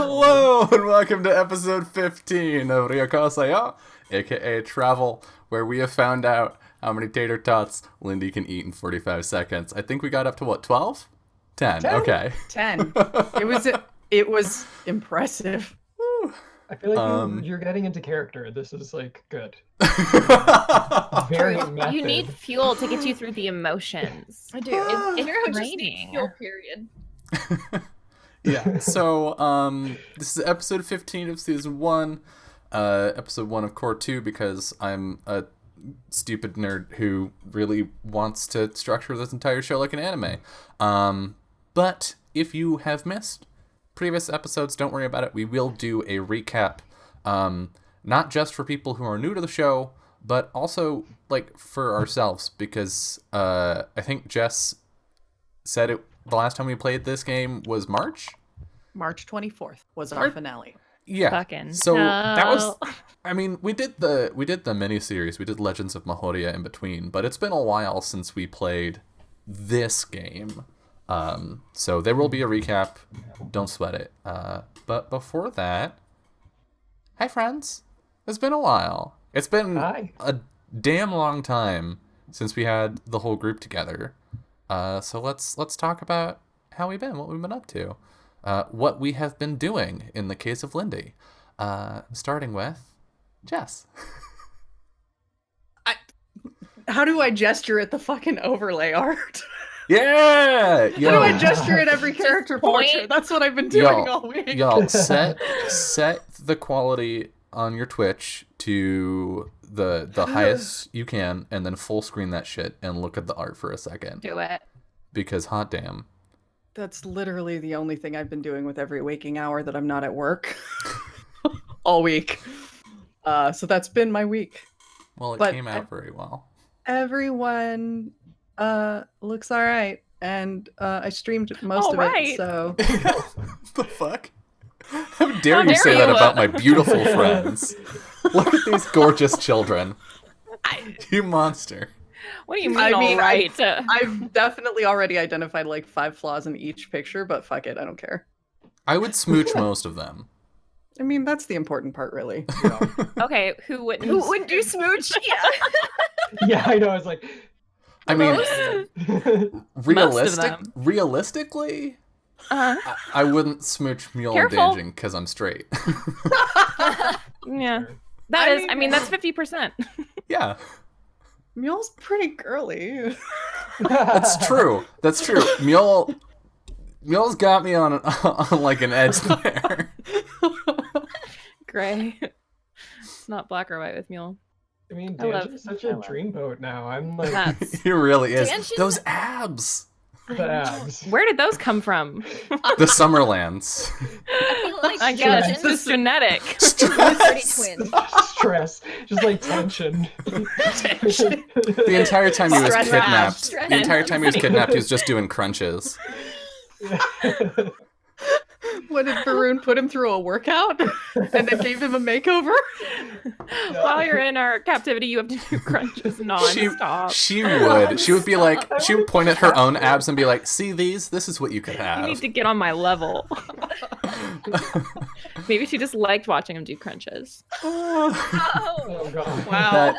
Hello and welcome to episode 15 of Ryuutama Seyo, aka Travel, where we have found out how many tater tots Lindy can eat in 45 seconds. I think we got up to what, 12? 10. Okay. 10. It was impressive. I feel like you're getting into character. This is like good. Very method. You need fuel to get you through the emotions. I do. It's draining. Fuel, period. Yeah, so this is episode 15 of season 1, episode 1 of core 2, because I'm a stupid nerd who really wants to structure this entire show like an anime. But if you have missed previous episodes, don't worry about it. We will do a recap, not just for people who are new to the show, but also like for ourselves, because I think Jess said it the last time we played this game was March 24th was our finale. Yeah. Fucking so that was, no. I mean, we did the mini series. We did Legends of Mahoria in between, but it's been a while since we played this game. So there will be a recap. Don't sweat it. But before that, hi friends. It's been a while. It's been a damn long time since we had the whole group together. So let's talk about how we've been, what we've been up to, what we have been doing in the case of Lindy. Starting with Jess. How do I gesture at the fucking overlay art? Yeah! How do I gesture at every character portrait? That's what I've been doing all week. Y'all, set the quality on your Twitch to the highest you can, and then full screen that shit and look at the art for a second. Do it. Because hot damn. That's literally the only thing I've been doing with every waking hour that I'm not at work. All week. So that's been my week. Well, it came out very well. Everyone looks all right, and I streamed most of it, so... The fuck? How dare you say that about my beautiful friends? Look at these gorgeous children. You monster. What do you mean, all right? I've definitely already identified like 5 flaws in each picture, but fuck it, I don't care. I would smooch most of them. I mean, that's the important part, really. Okay, who wouldn't? Who wouldn't do smooch? Yeah. Yeah, I know. I was like, I mean, realistically, I wouldn't smooch Mule and Careful. Danging because I'm straight. Yeah, that's 50%. Yeah. Mule's pretty girly. That's true. Mule's got me on like an edge there. Gray. It's not black or white with Mule. I mean, Dan's such a dreamboat now. I'm like, He really is. Dan, she's Those abs. the abs. Where did those come from? The Summerlands. I feel like I guess Jen it's just genetic. pretty twin. Stress, just like tension. The entire time he was Stress kidnapped. stress. The entire time he was kidnapped, he was just doing crunches. What did Varun put him through a workout and then gave him a makeover? While you're in our captivity, you have to do crunches non-stop. She would be like, she would point at her own abs and be like, see these? This is what you could You have. need to get on my level. Maybe she just liked watching him do crunches. Oh god. Wow.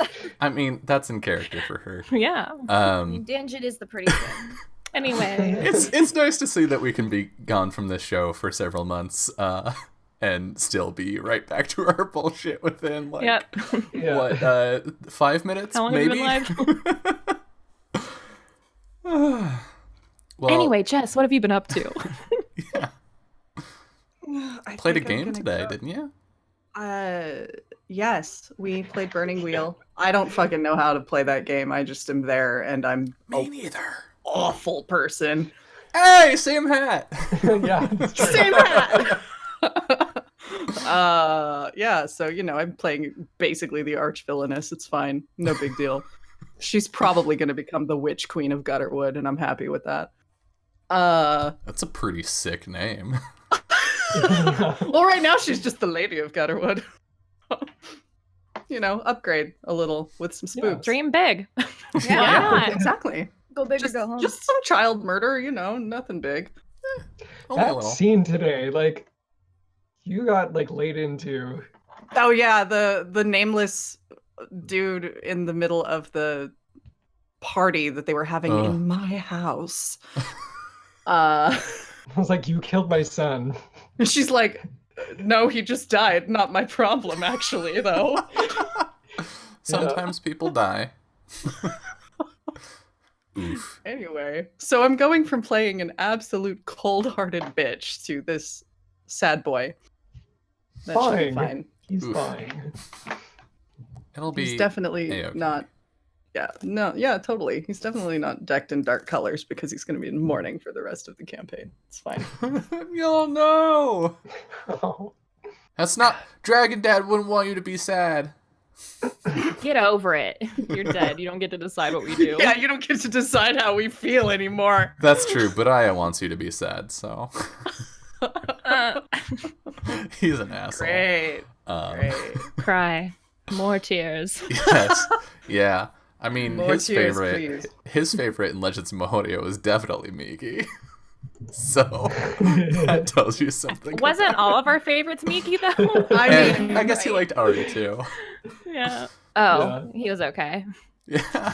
That's in character for her. Yeah. Danjit is the pretty twin. Anyway. It's nice to see that we can be gone from this show for several months, and still be right back to our bullshit within like Yep. Yeah. 5 minutes, How long maybe. have you been live? Well, Anyway, Jess, what have you been up to? played a game today, didn't you? Yes, we played Burning Wheel. I don't fucking know how to play that game. I just am there, and I'm Me neither. awful person. Hey, same hat. Yeah. That's true. Same hat. Yeah, so I'm playing basically the arch villainess. It's fine, no big deal. She's probably going to become the Witch Queen of Gutterwood, and I'm happy with that. That's a pretty sick name. Well, right now she's just the Lady of Gutterwood. Upgrade a little with some spooks. Dream big. Yeah, Why not? exactly. Go big or go home. Just some child murder, nothing big. Only a That little. scene today, like, You got like laid into. Oh yeah, the nameless dude in the middle of the party that they were having in my house. I was like, you killed my son. She's like, no, he just died. Not my problem, actually, though. Sometimes people die. Oof. Anyway, so I'm going from playing an absolute cold-hearted bitch to this sad boy. That should be fine. He's Oof. fine. It'll be He's definitely A-okay. not. Yeah, totally. He's definitely not decked in dark colors because he's going to be in mourning for the rest of the campaign. It's fine. You'll know. Oh. That's not. Dragon Dad wouldn't want you to be sad. Get over it. You're dead. You don't get to decide what we do. Yeah, you don't get to decide how we feel anymore. That's true, but Aya wants you to be sad, so. He's an asshole. Great. Great. Cry. More tears. Yes. Yeah. I mean, More his tears, favorite please. his favorite in Legends of Mahorio is definitely Miki. So that tells you something. Wasn't all of our favorites Miki though? And I guess he liked Ari too. Yeah. Oh, Yeah. he was okay. Yeah.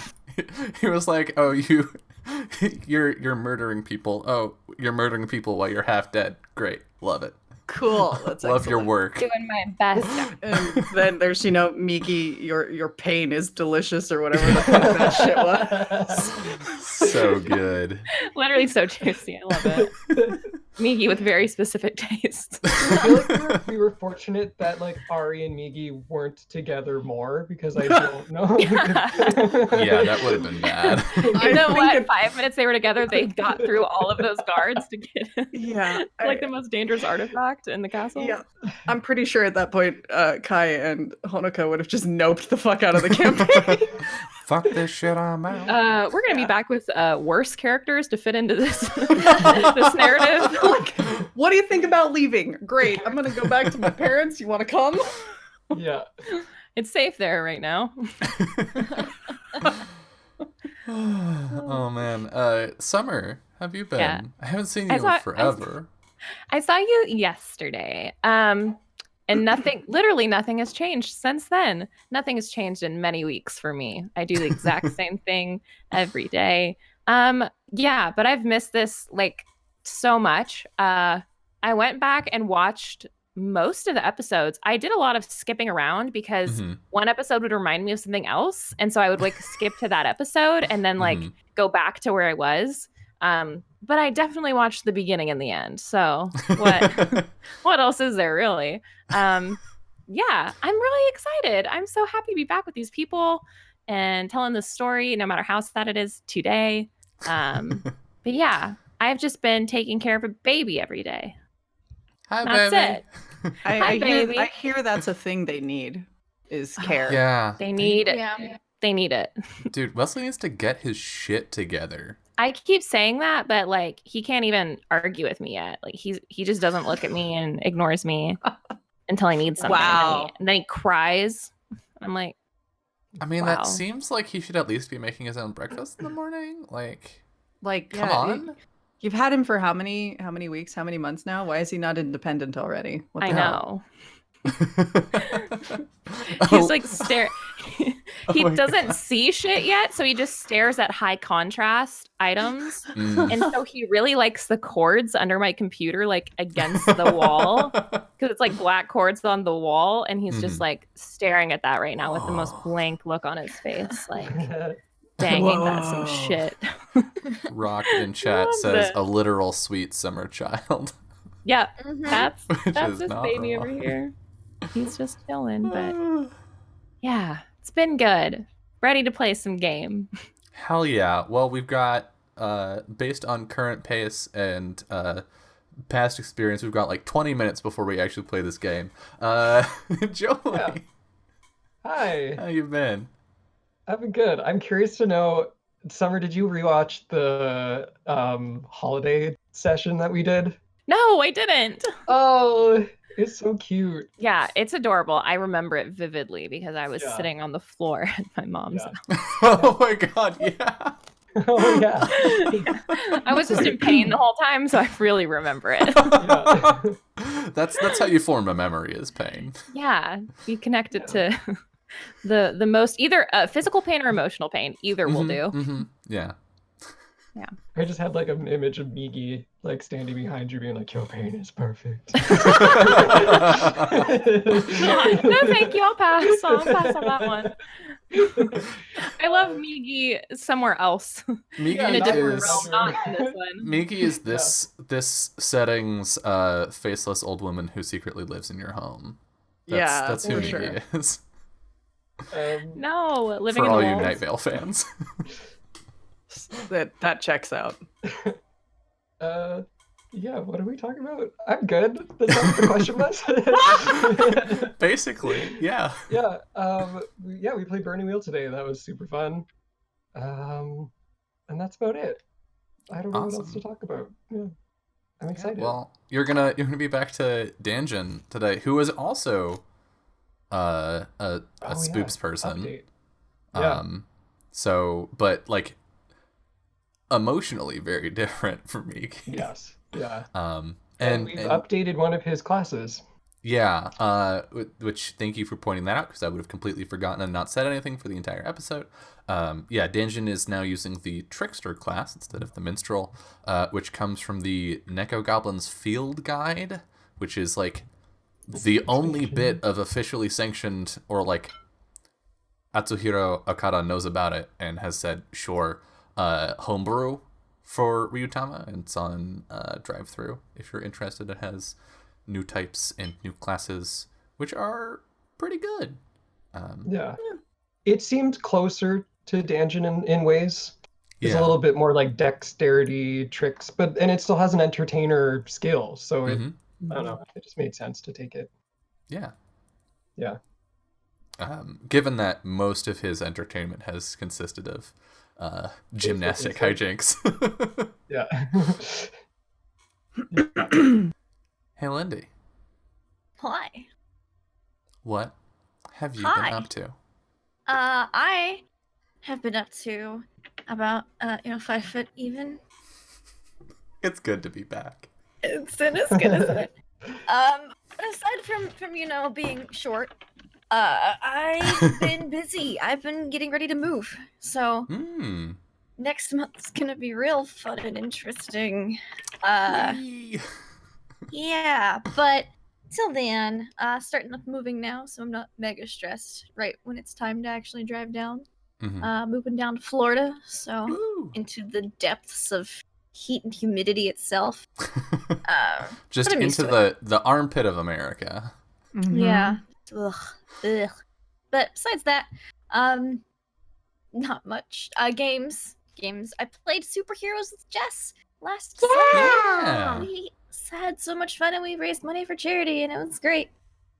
He was like, "Oh, you're murdering people. Oh, you're murdering people while you're half dead. Great. Love it. Cool. That's Love your excellent. work." Doing my best. And then there's, Miki, your pain is delicious or whatever the fuck that shit was. So good. Literally so juicy. I love it. Miki with very specific tastes. I feel like we were fortunate that like Ari and Migi weren't together more because I don't know. Yeah, that would have been bad. I You know think what? it- 5 minutes they were together, they got through all of those guards to get Yeah. like the most dangerous artifact in the castle. Yeah. I'm pretty sure at that point, Kai and Honoka would have just noped the fuck out of the campaign. Fuck this shit, I'm out. We're gonna be back with worse characters to fit into this this narrative. Like, what do you think about leaving? Great. I'm gonna go back to my parents. You want to come? Yeah. It's safe there right now. Oh man. Summer, have you been? Yeah. I haven't seen I you in forever. I saw you yesterday. And literally nothing has changed since then. Nothing has changed in many weeks for me. I do the exact same thing every day. Yeah, but I've missed this like so much. I went back and watched most of the episodes. I did a lot of skipping around because one episode would remind me of something else. And so I would like skip to that episode and then like go back to where I was. But I definitely watched the beginning and the end. So what else is there really? Yeah, I'm really excited. I'm so happy to be back with these people and telling this story, no matter how sad it is today. But yeah, I've just been taking care of a baby every day. Hi, That's baby. it. I baby. hear that's a thing they need is care. Yeah. They need Yeah. they need it. Dude, Wesley needs to get his shit together. I keep saying that, but like he can't even argue with me yet. Like he just doesn't look at me and ignores me until I need something. Wow. And then he cries. I'm like, I mean, Wow. that seems like he should at least be making his own breakfast in the morning. Like, Come come on. You've had him for how many weeks, how many months now? Why is he not independent already? What I the hell? know. Oh, He's like stare. He my doesn't God. see shit yet, so he just stares at high contrast items. Mm. And so he really likes the cords under my computer, like against the wall, because it's like black cords on the wall, and he's just like staring at that right now with the most blank look on his face. Like, dang, ain't that some Whoa. shit? Rock in chat Love says it. a literal sweet summer child. Yeah, Mhm. that's Which that's is this not baby over wrong. here. He's just chilling, but yeah, it's been good. Ready to play some game. Hell yeah. Well, we've got, based on current pace and past experience, we've got like 20 minutes before we actually play this game. Joey, Yeah. Hi. how you been? I've been good. I'm curious to know, Summer, did you rewatch the holiday session that we did? No, I didn't. Oh, it's so cute. Yeah, it's adorable. I remember it vividly because I was Yeah. sitting on the floor at my mom's. Yeah. Oh my god, yeah. Oh yeah. I was just in pain the whole time, so I really remember it. Yeah. That's how you form a memory, is pain. Yeah, be connected to the most, either physical pain or emotional pain. Either will do. Mm-hmm. Yeah. I just had like an image of Migi like standing behind you, being like, "Your pain is perfect." No, thank you. I'll pass. I'll pass on that one. I love Migi somewhere else. Migi In a different is realm, not in this one. Migi is this setting's faceless old woman who secretly lives in your home. That's who for Migi sure. is. No, living For in all the you walls. Night Vale fans. That checks out. Yeah, what are we talking about? I'm good. That's what the question was. Basically, yeah. Yeah, we played Burning Wheel today. That was super fun. And that's about it. I don't know what else Awesome. to talk about. Yeah, I'm excited. Well, you're gonna be back to Danjin today, who is also a spoops person. Update. Yeah. So, but like emotionally very different from Migi. Yes. Yeah. And we've updated one of his classes. Yeah, which thank you for pointing that out, because I would have completely forgotten and not said anything for the entire episode. Yeah, Danjin is now using the Trickster class instead of the Minstrel, which comes from the Neko Goblin's Field Guide, which is like the only bit of officially sanctioned, or like Atsuhiro Okada knows about it and has said, sure, homebrew for Ryuutama, and it's on drive-thru if you're interested. It has new types and new classes, which are pretty good. Yeah. It seemed closer to Danjin in ways. It's Yeah. a little bit more like dexterity tricks, and it still has an entertainer skill. So it, I don't know, it just made sense to take it. Yeah. Yeah. Given that most of his entertainment has consisted of gymnastic hijinks. Yeah. Hey, Lindy, Hi. what have you Hi. been up to? I have been up to about 5 foot even. It's good to be back. It's good, isn't it? Aside from being short, I've been busy. I've been getting ready to move. So next month's gonna be real fun and interesting. Whee! Yeah, but till then, starting up moving now, so I'm not mega stressed right when it's time to actually drive down. Moving down to Florida, so Woo! into the depths of heat and humidity itself. Just but I'm used into to the armpit of America. Yeah. Ugh. But besides that, not much. Games. I played Superheroes with Jess last Yeah. summer. We had so much fun and we raised money for charity and it was great.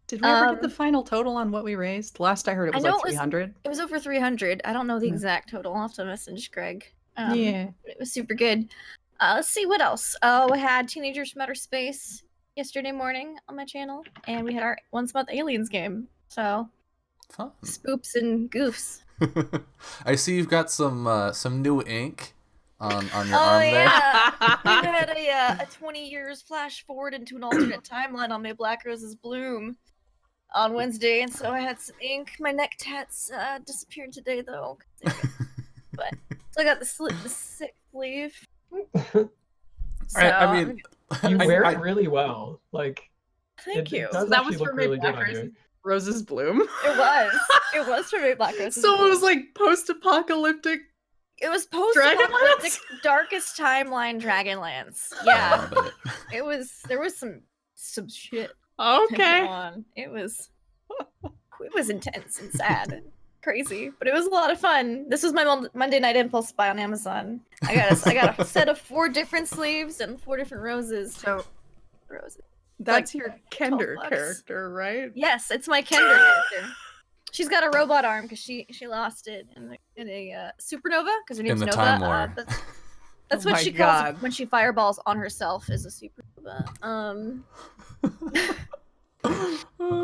Did we ever get the final total on what we raised? Last I heard it was I know like 300. It was over 300. I don't know the exact total. I'll have to message Greg. Yeah. But it was super good. Let's see what else. We had Teenagers from Outer Space yesterday morning on my channel, and we had our Once a Month Aliens game. So Fun. spoops and goofs. I see you've got some new ink on your arm there. We had a 20 years flash forward into an alternate timeline on my Black Roses Bloom on Wednesday, and so I had some ink. My neck tats disappeared today, though. But so I got the sick sleeve. So, I mean, You wear I- it really well. Like, thank you. It does That actually was for look my really good Black on Roses. you. Roses bloom. It was for my Black Roses. So it Bloom. was like post-apocalyptic. It was post-apocalyptic Dragonlance? Darkest Timeline Dragonlance. I Yeah, love it. there was some shit Okay. going on. It was intense and sad and crazy, but it was a lot of fun. This was my Monday night impulse buy on Amazon. I got a set of 4 different sleeves and 4 different roses. So roses. That's like your Kender $12. character, right? Yes, it's my Kender character. She's got a robot arm because she lost it in a supernova because her name's In the Nova. Time War. That's Oh what my she calls God. it when she fireballs on herself as a supernova.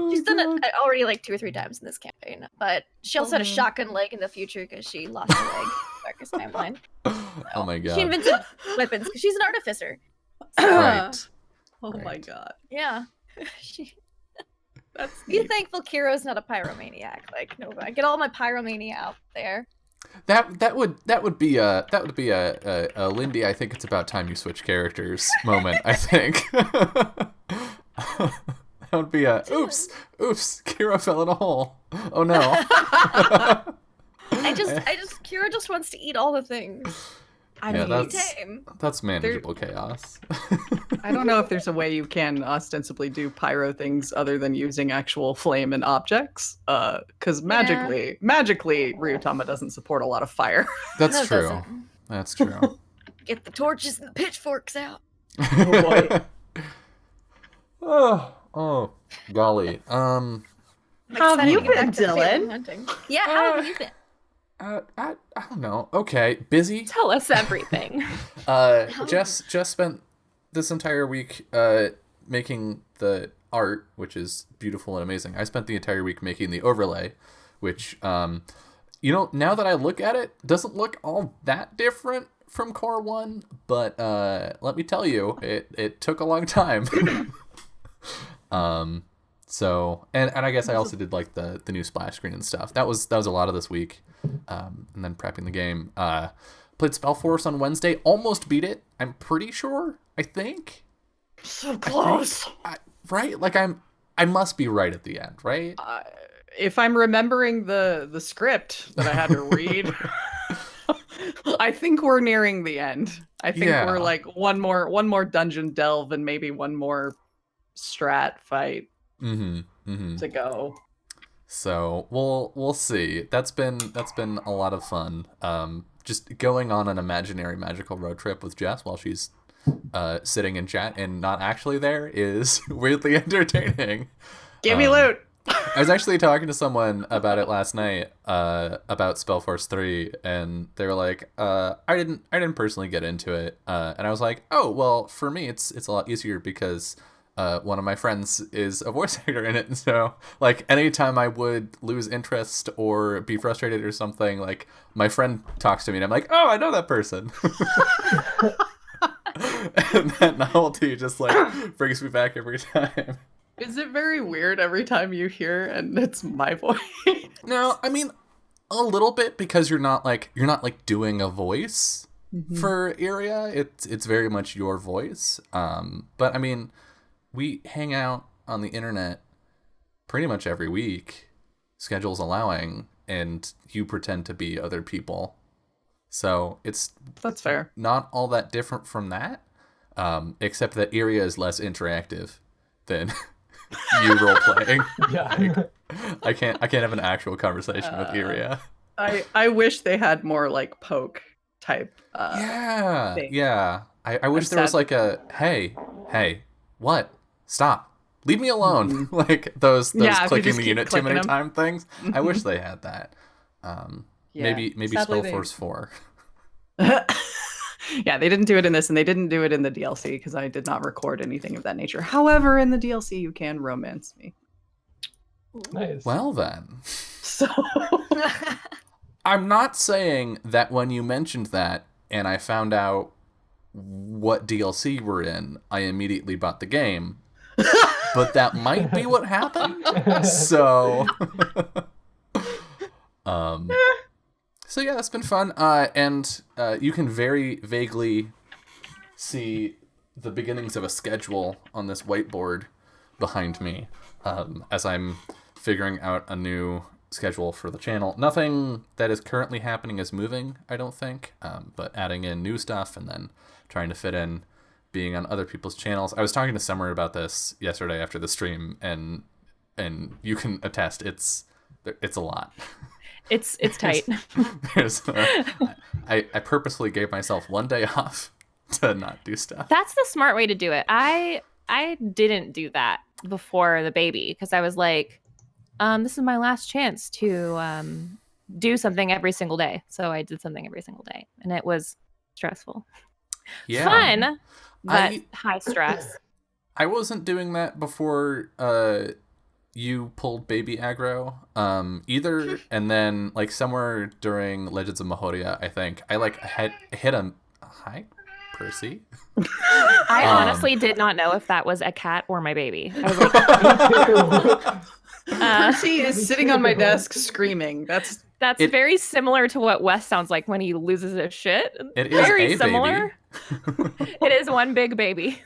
She's done it already like 2 or 3 times in this campaign, but she also had a shotgun leg in the future because she lost her leg. Darkest Timeline. Oh my god. She invented weapons because she's an artificer. Right. Oh my Right. god. Yeah, That's Be neat. thankful Kiro's not a pyromaniac. Like, no, I get all my pyromania out there. That would be a Lindy, I think it's about time you switch characters moment, I think. That would be a oops, Kira fell in a hole. Oh no. Kira just wants to eat all the things. I Yeah, mean, that's manageable chaos. I don't know if there's a way you can ostensibly do pyro things other than using actual flame and objects. Because magically, Ryuutama doesn't support a lot of fire. That's No, it true. doesn't. That's true. Get the torches and the pitchforks out. Oh boy. oh, golly. How have you been, Dylan? Yeah, how have you been? I don't know. Okay, busy. Tell us everything. Jess spent this entire week making the art, which is beautiful and amazing. I spent the entire week making the overlay, which now that I look at it, doesn't look all that different from Core 1, but let me tell you, it took a long time. So and I guess I also did like the new splash screen and stuff. That was a lot of this week. And then prepping the game. Played Spellforce on Wednesday. Almost beat it. I'm pretty sure. I think. So close. Right? Like I must be right at the end, right? If I'm remembering the script that I had to read, I think we're nearing the end. I think we're like one more dungeon delve and maybe one more strat fight to go. So we'll see. That's been a lot of fun. Just going on an imaginary magical road trip with Jess while she's sitting in chat and not actually there is weirdly entertaining. Give me loot. I was actually talking to someone about it last night, about Spellforce 3, and they were like, I didn't personally get into it, and I was like, oh well, for me it's a lot easier because one of my friends is a voice actor in it, and so like anytime I would lose interest or be frustrated or something, like my friend talks to me and I'm like, oh, I know that person. And that novelty just like brings me back every time. Is it very weird every time you hear and it's my voice? No, I mean a little bit, because you're not doing a voice for Iria. It's very much your voice. But I mean, we hang out on the internet pretty much every week, schedules allowing, and you pretend to be other people. So that's fair. Not all that different from that, except that Iria is less interactive than you role playing. Yeah. I can't have an actual conversation with Iria. I wish they had more like poke type. Thing. Yeah. I wish there was like a hey, what? Stop. Leave me alone. Like those clicking the unit too many times things. I wish they had that. Maybe Spellforce 4. Yeah, they didn't do it in this, and they didn't do it in the DLC because I did not record anything of that nature. However, in the DLC, you can romance me. Nice. Well then. So I'm not saying that when you mentioned that and I found out what DLC we're in, I immediately bought the game. But that might be what happened. So so yeah, that's been fun. And you can very vaguely see the beginnings of a schedule on this whiteboard behind me, as I'm figuring out a new schedule for the channel. Nothing that is currently happening is moving, I don't think, but adding in new stuff and then trying to fit in being on other people's channels. I was talking to Summer about this yesterday after the stream, and you can attest it's a lot. It's tight. I purposely gave myself one day off to not do stuff. That's the smart way to do it. I didn't do that before the baby because I was like, this is my last chance to do something every single day. So I did something every single day, and it was stressful. Yeah. Fun, but high stress. I wasn't doing that before you pulled baby aggro either, and then like somewhere during Legends of Mahoria, I think I like hit a high Percy. I honestly did not know if that was a cat or my baby. I was like, Percy is sitting on my desk screaming. That's very similar to what Wes sounds like when he loses his shit. It is very a similar. baby. It is one big baby.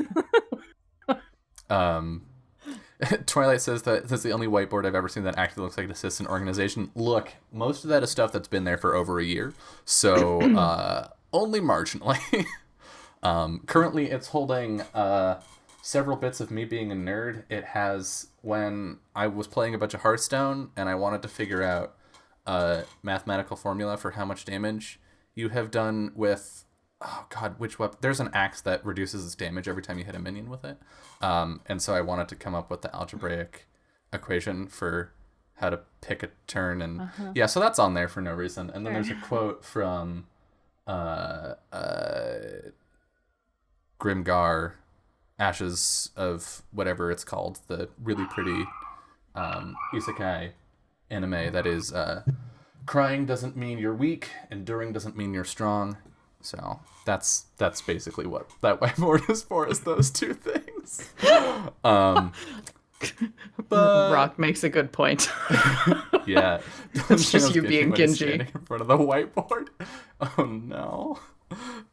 Twilight says that that's the only whiteboard I've ever seen that actually looks like it assists an organization. Look, most of that is stuff that's been there for over a year, so only marginally. Currently, it's holding several bits of me being a nerd. It has when I was playing a bunch of Hearthstone and I wanted to figure out a mathematical formula for how much damage you have done with... Oh god, which weapon? There's an axe that reduces its damage every time you hit a minion with it. And so I wanted to come up with the algebraic equation for how to pick a turn, and yeah, so that's on there for no reason. And then there's a quote from Grimgar, Ashes of whatever it's called, the really pretty isekai anime that is crying doesn't mean you're weak, enduring doesn't mean you're strong. So that's basically what that whiteboard is for, is those two things. But Rock makes a good point. yeah, It's just you being Genji standing in front of the whiteboard. Oh no,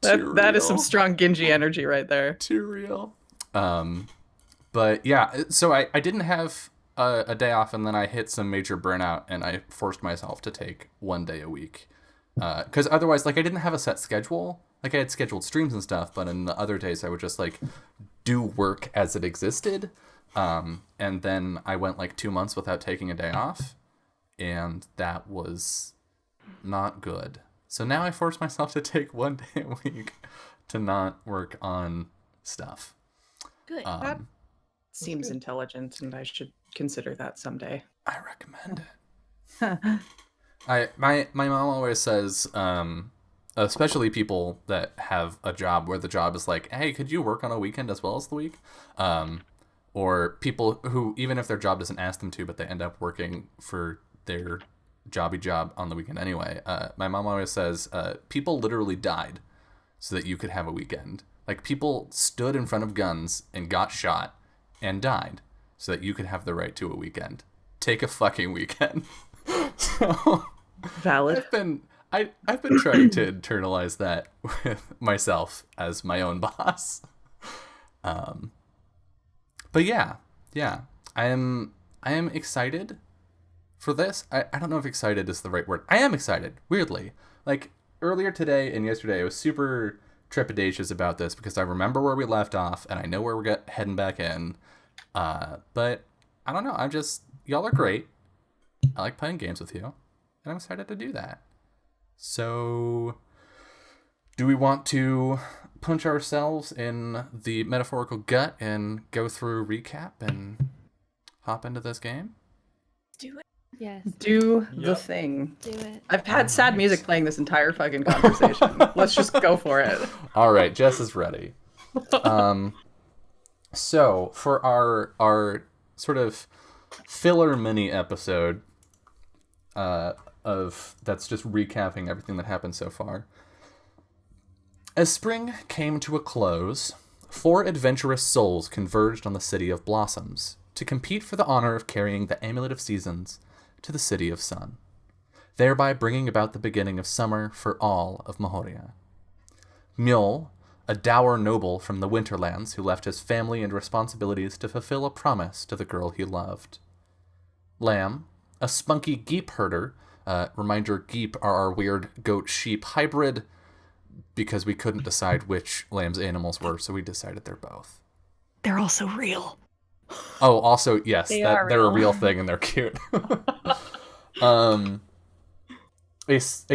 that is some strong Genji energy right there. Too real. But yeah, so I didn't have a day off, and then I hit some major burnout, and I forced myself to take one day a week. Because otherwise, like, I didn't have a set schedule. Like, I had scheduled streams and stuff, but in the other days I would just, like, do work as it existed. And then I went, like, 2 months without taking a day off, and that was not good. So now I force myself to take one day a week to not work on stuff. Good. That seems intelligent, and I should consider that someday. I recommend it. My mom always says, especially people that have a job where the job is like, hey, could you work on a weekend as well as the week? Or people who, even if their job doesn't ask them to, but they end up working for their jobby job on the weekend anyway. My mom always says, people literally died so that you could have a weekend. Like, people stood in front of guns and got shot and died so that you could have the right to a weekend. Take a fucking weekend. So Valid. I've been trying to internalize that with myself as my own boss. But yeah, I am excited for this. I don't know if excited is the right word. I am excited, weirdly. Like, earlier today and yesterday, I was super trepidatious about this because I remember where we left off and I know where we're heading back in. But I don't know. Y'all are great. I like playing games with you, and I'm excited to do that. So, do we want to punch ourselves in the metaphorical gut and go through a recap and hop into this game? Do it. Yes. Do the thing. Do it. I've had sad music playing this entire fucking conversation. Let's just go for it. All right, Jess is ready. So, for our sort of filler mini episode of that's just recapping everything that happened so far. As spring came to a close, 4 adventurous souls converged on the City of Blossoms to compete for the honor of carrying the Amulet of Seasons to the City of Sun, thereby bringing about the beginning of summer for all of Mahoria. Mule, a dour noble from the Winterlands who left his family and responsibilities to fulfill a promise to the girl he loved. Lamb, a spunky geep herder. Reminder, geep are our weird goat-sheep hybrid, because we couldn't decide which Lamb's animals were, so we decided they're both. They're also real. Oh, also, yes, They're a real thing and they're cute. A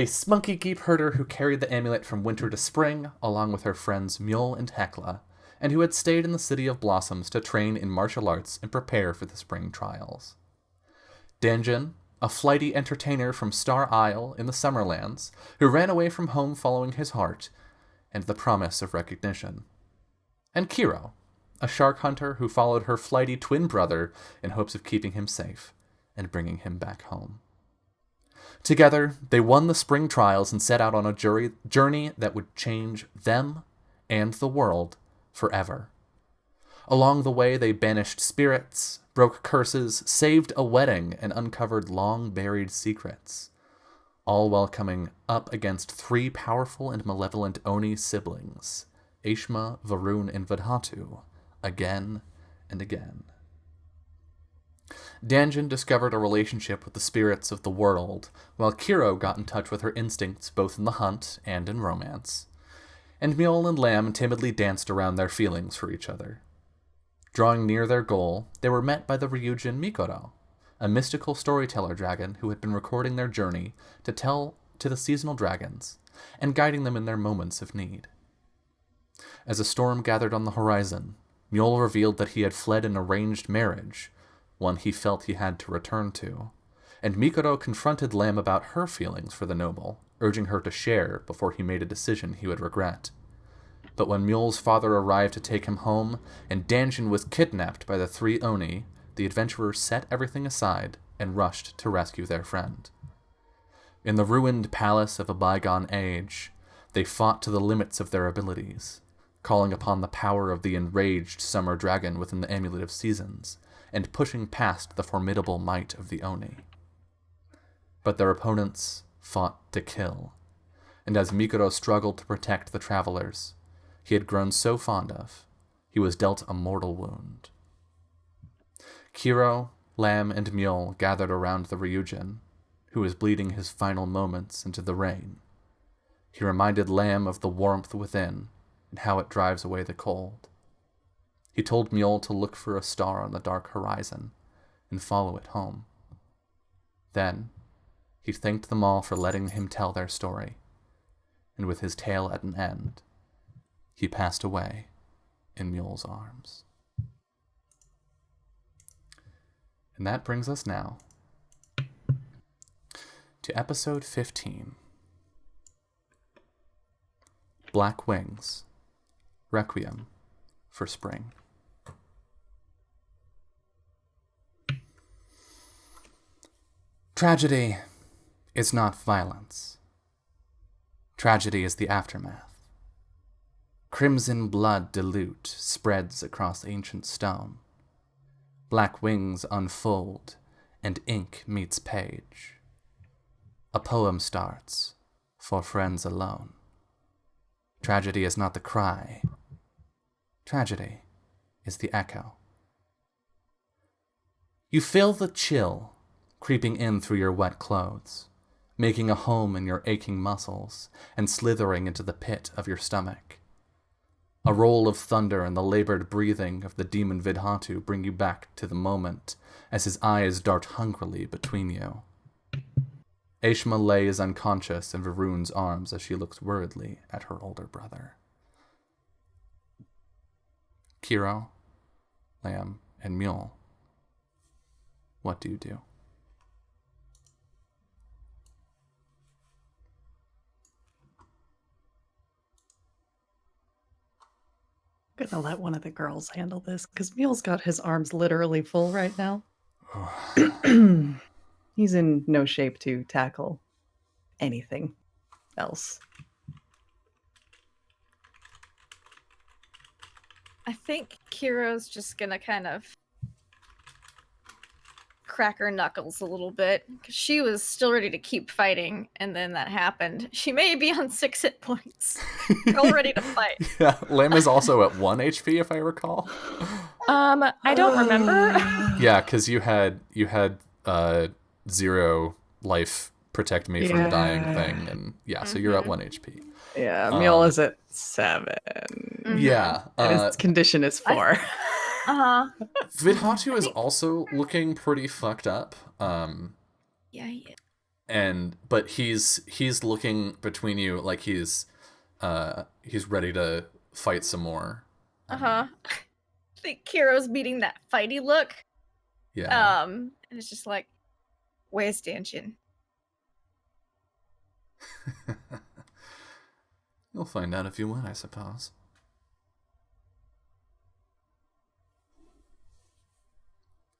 spunky geep herder who carried the amulet from winter to spring, along with her friends Mule and Hekla, and who had stayed in the City of Blossoms to train in martial arts and prepare for the spring trials. Danjin, a flighty entertainer from Star Isle in the Summerlands, who ran away from home following his heart and the promise of recognition. And Kiro, a shark hunter who followed her flighty twin brother in hopes of keeping him safe and bringing him back home. Together, they won the spring trials and set out on a journey that would change them and the world forever. Along the way, they banished spirits, broke curses, saved a wedding, and uncovered long-buried secrets, all while coming up against 3 powerful and malevolent Oni siblings, Aishma, Varun, and Vidhatu, again and again. Danjin discovered a relationship with the spirits of the world, while Kiro got in touch with her instincts both in the hunt and in romance. And Mule and Lamb timidly danced around their feelings for each other. Drawing near their goal, they were met by the Ryujin Mikoro, a mystical storyteller dragon who had been recording their journey to tell to the seasonal dragons, and guiding them in their moments of need. As a storm gathered on the horizon, Mule revealed that he had fled an arranged marriage, one he felt he had to return to, and Mikoro confronted Lamb about her feelings for the noble, urging her to share before he made a decision he would regret. But when Mule's father arrived to take him home, and Danjin was kidnapped by the 3 Oni, the adventurers set everything aside and rushed to rescue their friend. In the ruined palace of a bygone age, they fought to the limits of their abilities, calling upon the power of the enraged summer dragon within the Amulet of Seasons, and pushing past the formidable might of the Oni. But their opponents fought to kill, and as Mikoro struggled to protect the travelers he had grown so fond of, he was dealt a mortal wound. Kiro, Lamb, and Mule gathered around the Ryujin, who was bleeding his final moments into the rain. He reminded Lamb of the warmth within and how it drives away the cold. He told Mule to look for a star on the dark horizon and follow it home. Then, he thanked them all for letting him tell their story, and with his tale at an end, he passed away in Mule's arms. And that brings us now to episode 15. Black Wings, Requiem for Spring. Tragedy is not violence. Tragedy is the aftermath. Crimson blood dilute spreads across ancient stone. Black wings unfold, and ink meets page. A poem starts, for friends alone. Tragedy is not the cry. Tragedy is the echo. You feel the chill creeping in through your wet clothes, making a home in your aching muscles and slithering into the pit of your stomach. A roll of thunder and the labored breathing of the demon Vidhatu bring you back to the moment as his eyes dart hungrily between you. Aishma lays unconscious in Varun's arms as she looks worriedly at her older brother. Kiro, Lamb, and Mule, what do you do? I'm gonna let one of the girls handle this because Mule's got his arms literally full right now. He's in no shape to tackle anything else. I think Kiro's just gonna kind of crack her knuckles a little bit because she was still ready to keep fighting, and then that happened. She may be on 6 hit points, all ready to fight. Yeah, Lamb is also at 1 HP if I recall. I don't remember. Yeah, because you had 0 life protect me from dying thing, and so you're at 1 HP. Yeah, Mule is at 7. Yeah, and his condition is 4. Vidhatu is also looking pretty fucked up. Yeah. But he's looking between you like he's ready to fight some more. I think Kiro's beating that fighty look. Yeah. And it's just like, where's Danjin? You'll find out if you want, I suppose.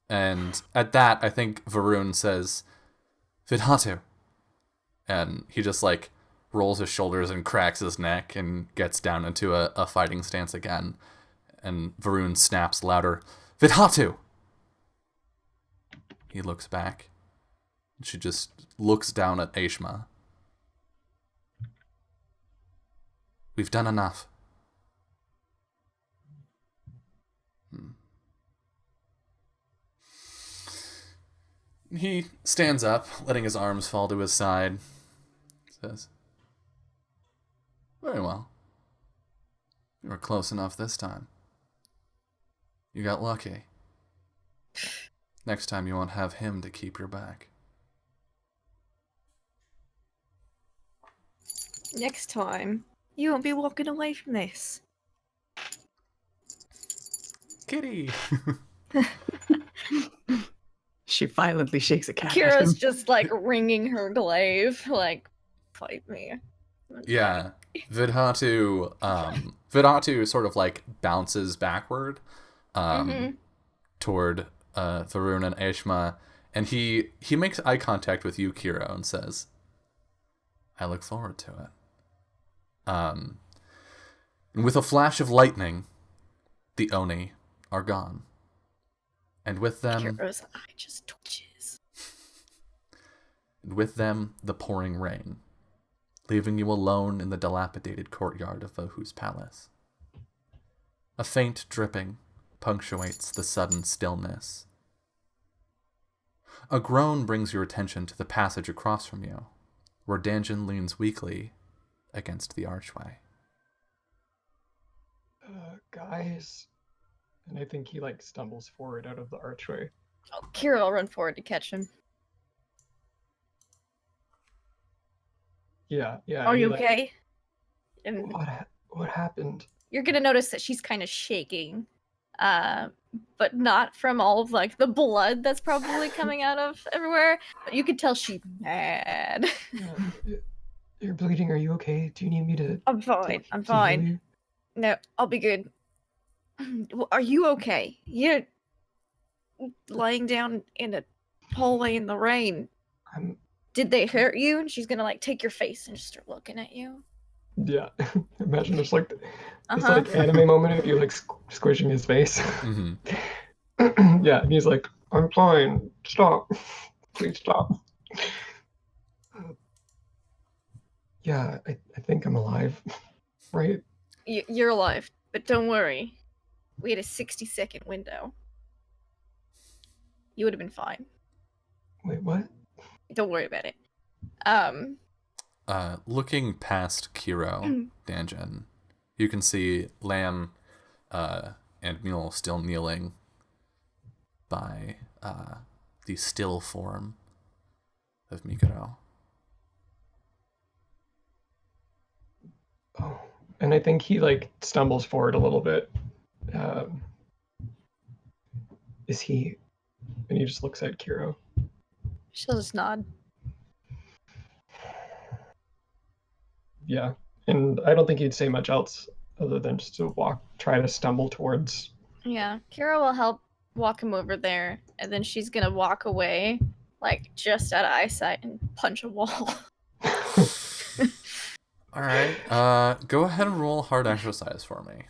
And at that, I think Varun says, Vidhatu. And he just, rolls his shoulders and cracks his neck and gets down into a fighting stance again. And Varun snaps louder, Vidhatu! He looks back. She just looks down at Aishma. We've done enough. He stands up, letting his arms fall to his side. Says, very well. You were close enough this time. You got lucky. Next time you won't have him to keep your back. Next time, you won't be walking away from this. Kitty! She violently shakes a cat. Kira's just like wringing her glaive, like, fight me. Yeah. Vidhatu sort of like bounces backward toward Varun and Aishma, and he makes eye contact with you, Kira, and says, I look forward to it. And with a flash of lightning, the Oni are gone. And with them... Kira's eye just twitches. And with them, the pouring rain, leaving you alone in the dilapidated courtyard of Vohu's palace. A faint dripping punctuates the sudden stillness. A groan brings your attention to the passage across from you, where Danjin leans weakly against the archway. Guys. And I think he like stumbles forward out of the archway. Oh, Kira will run forward to catch him. Yeah. Are you okay? And What happened? you're gonna notice that she's kind of shaking, but not from all of like the blood that's probably coming out of everywhere. But you could tell she's mad. You're bleeding. Are you okay? Do you need me to? I'm fine. I'm to heal fine. you? No, I'll be good. Are you okay? You're lying down in a hallway in the rain. Did they hurt you? And she's gonna like take your face and just start looking at you. Yeah. Imagine there's like this like anime moment of you like squishing his face. Mm-hmm. Yeah, and he's like, I'm fine. Stop. Please stop. Yeah, I think I'm alive. Right? You're alive, but don't worry. We had a 60-second window. You would have been fine. Wait, what? Don't worry about it. Looking past Kiro, Danjin, you can see Lamb and Mule still kneeling by the still form of Mikado. Oh, and I think he like stumbles forward a little bit. Is he? And he just looks at Kiro. She'll just nod. Yeah, and I don't think he'd say much else other than just to try to stumble towards. Yeah, Kira will help walk him over there, and then she's gonna walk away, like just out of eyesight, and punch a wall. All right. Go ahead and roll hard exercise for me.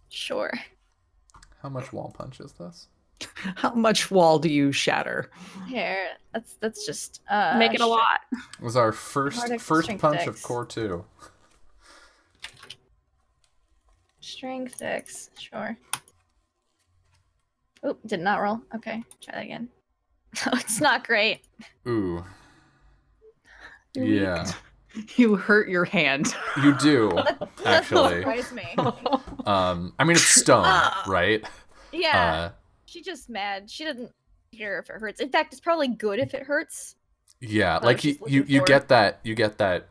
Sure. How much wall punch is this? How much wall do you shatter? Here, that's just Make it a lot. It was our first Strength punch dex. of core 2. Strength dex, sure. Oop, did not roll. Okay, try that again. Oh, it's not great. Ooh. You're Yeah. You hurt your hand. You do, That's what actually. surprised me. I mean, it's stone, right? Yeah, she's just mad. She doesn't care if it hurts. In fact, it's probably good if it hurts. Yeah, That's like what she's you looking for. get that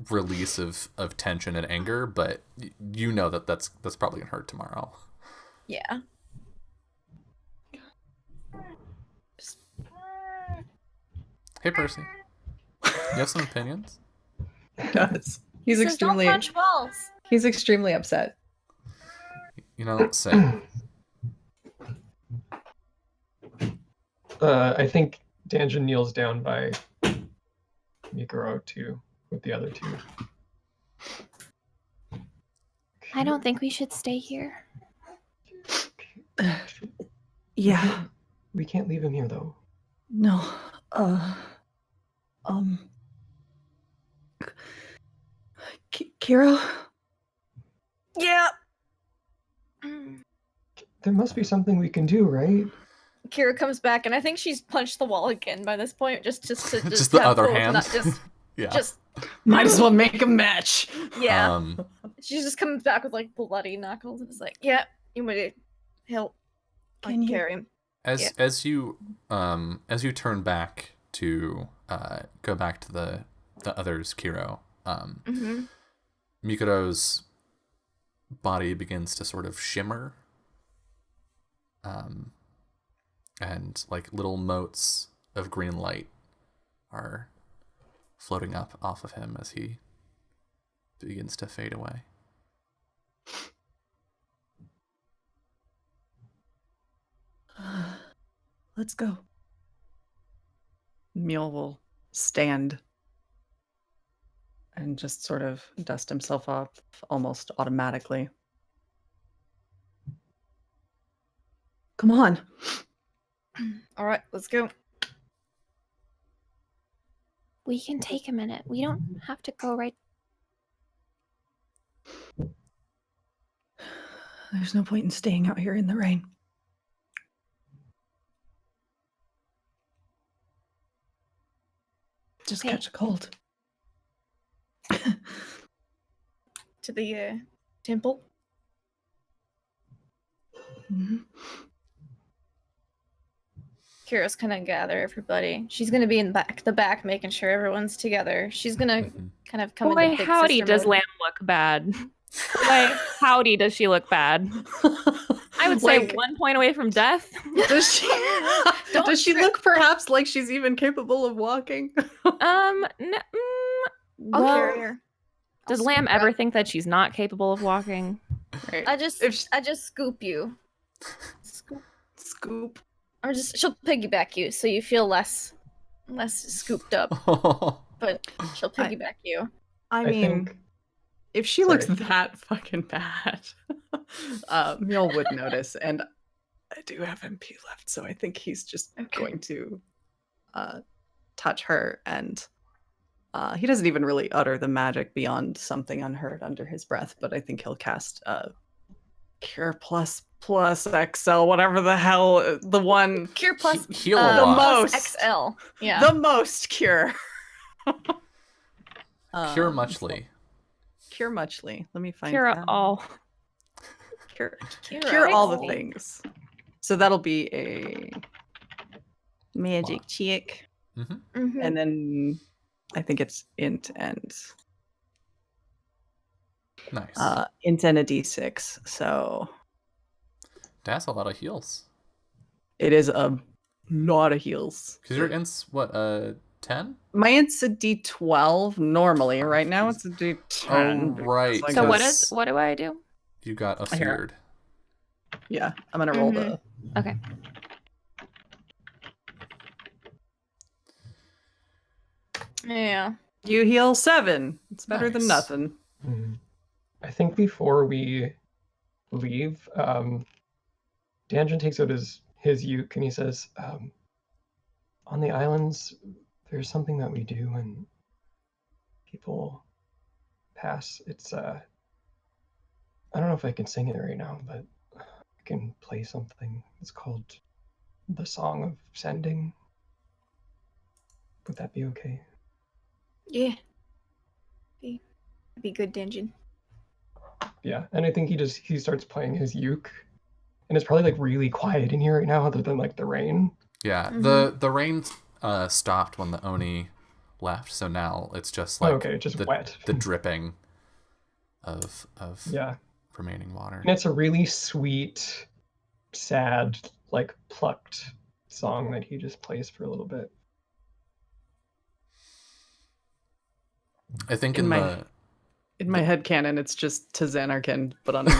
release of tension and anger, but you know that's probably gonna hurt tomorrow. Yeah. Hey, Percy. You have some opinions? Does. He's Says, extremely Don't punch walls. he's extremely upset. You know, say. I think Danjin kneels down by Mikuro too. with the other two. I don't think we should stay here. Yeah. We can't leave him here though. No. Kira? Yeah. There must be something we can do, right? Kira comes back, and I think she's punched the wall again by this point, just to Just the have other both, hand. not just Yeah. just Might as well make a match. yeah. She just comes back with like bloody knuckles, and it's like, yeah, you want to help? I Can can you- carry him. As you turn back to go back to the others, Kiro, Mm-hmm. Mikoto's body begins to sort of shimmer, and like little motes of green light are floating up off of him as he begins to fade away. Let's go. Mule will stand and just sort of dust himself off almost automatically. Come on. All right, let's go. We can take a minute. We don't have to go right. There's no point in staying out here in the rain. Just Okay. catch a cold. To the temple. Mhm. Kira's gonna gather everybody. She's gonna be in the back, making sure everyone's together. She's gonna Mhm. kind of come Boy, into big howdy, sister does mode. Lamb look bad? Boy, howdy, does she look bad? I would say Like, 1 point away from death. does she? Don't does she trip. look perhaps like she's even capable of walking? I'll Well, carry her. does I'll Lamb scoop her ever up. think that she's not capable of walking? Right. I just If sh- scoop you. Scoop. Or she'll piggyback you, so you feel less scooped up. But she'll piggyback you. I I mean, think if she looks Sorry. that fucking bad, Mule would notice. And I do have MP left, so I think he's just Okay. going to touch her. And he doesn't even really utter the magic beyond something unheard under his breath, but I think he'll cast Cure plus XL, whatever the hell, the one, Cure plus Heal a the lot. most. plus XL. Yeah. the most cure. Cure So- muchly. Cure muchly. Let me find Kira, that. all. Cure all the Cool. things. So that'll be a magic Wow. check. Mm-hmm. Mhm. And then I think it's int and Nice. int and a d6. So That's a lot of heals. it is a lot of heals. Because your int's what, 10? My int's a d12 normally. Right now it's a d10. Oh, right. because, So Because- what do I do? You got a Here. feared. Yeah, I'm gonna roll the. Okay. Yeah. You heal 7. It's better than Nice. nothing. I think before we leave, Danjin takes out his uke and he says, on the islands, there's something that we do when people pass. It's I don't know if I can sing it right now, but I can play something. It's called the Song of Sending. Would that be okay? Yeah. Be good, Dungeon. Yeah, and I think he starts playing his uke, and it's probably like really quiet in here right now, other than like the rain. Yeah, Mhm. the rain stopped when the Oni left, so now it's just like Okay, just the, wet. the dripping of Yeah, remaining water. and it's a really sweet, sad, like plucked song that he just plays for a little bit. I think In in my- the In my head canon, it's just to Xanarkin, but on a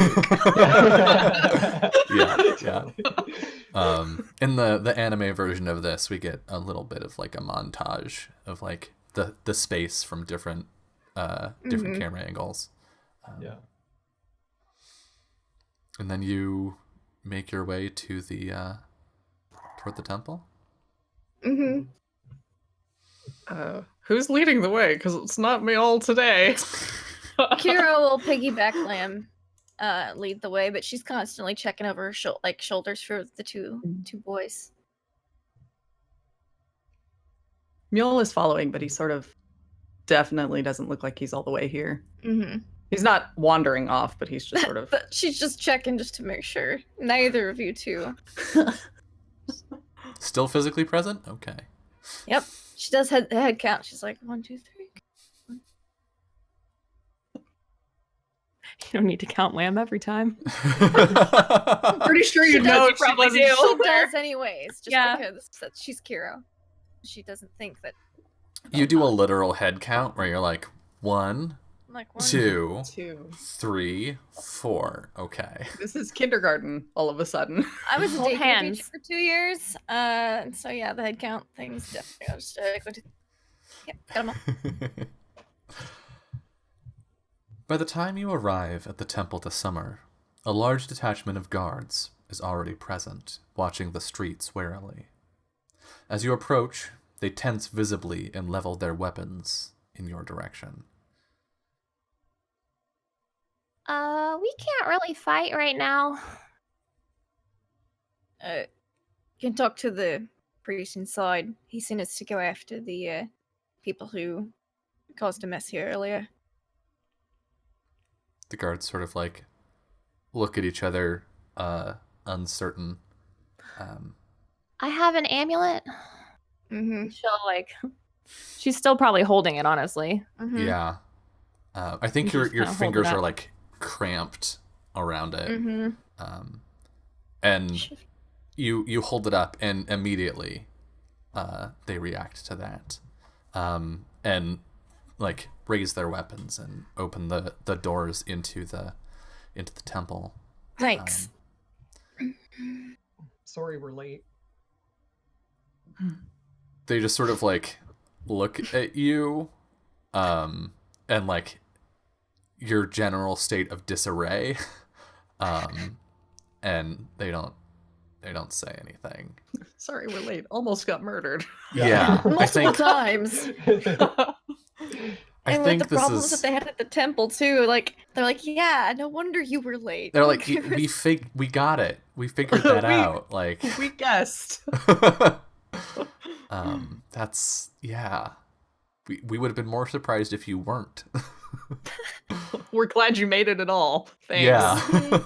Yeah. In the anime version of this, we get a little bit of like a montage of like the space from different different camera angles. Yeah. And then you make your way to the toward the temple. Who's leading the way? Because it's not me all today. Kira will piggyback Lamb, lead the way, but she's constantly checking over her shoulders for the two boys. Mule is following, but he sort of definitely doesn't look like he's all the way here. He's not wandering off, but he's just sort of... But she's just checking just to make sure. Neither of you two. Still physically present? Okay. Yep. She does head count. She's like, 1, 2, 3. You don't need to count Lamb every time. I'm pretty sure you know She she probably do. She does anyways, just because she's Kiro. She doesn't think that... You do a literal head count where you're like, 1, I'm like, 1, 2, 2, 3, 4. Okay. This is kindergarten all of a sudden. I was a Hold daycare hands. teacher for 2 years, so yeah, the head count thing's definitely. I'll just go to. Yep, got them all. By the time you arrive at the Temple to Summer, a large detachment of guards is already present, watching the streets warily. As you approach, they tense visibly and level their weapons in your direction. We can't really fight right now. Can talk to the priest inside. He sent us to go after the people who caused a mess here earlier. The guards sort of like look at each other, uncertain. I have an amulet. She's still probably holding it, honestly. Yeah. I think You your just kinda hold fingers it are up. like cramped around it. And you hold it up and immediately they react to that. And like raise their weapons and open the doors into the temple. Thanks. Sorry we're late. They just sort of like look at you and like your general state of disarray, and they don't say anything. Sorry, we're late. Almost got murdered. Yeah, I Multiple think times. I And think with the this problems is. that they had at the temple too, like they're like, yeah, no wonder you were late. They're like, we got it. We figured that out. Like, We guessed. that's We would have been more surprised if you weren't. We're glad you made it at all. Thanks. Yeah.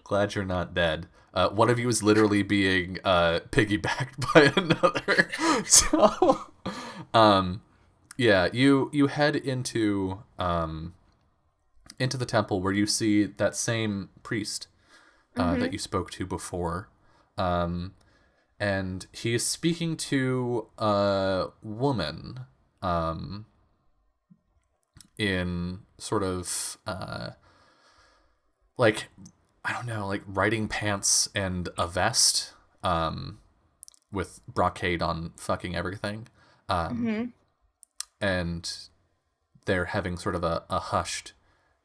Glad you're not dead. One of you is literally being piggybacked by another. So, yeah, you head into the temple where you see that same priest that you spoke to before, and he is speaking to a woman in sort of like, I don't know, like riding pants and a vest with brocade on fucking everything. And they're having sort of a hushed,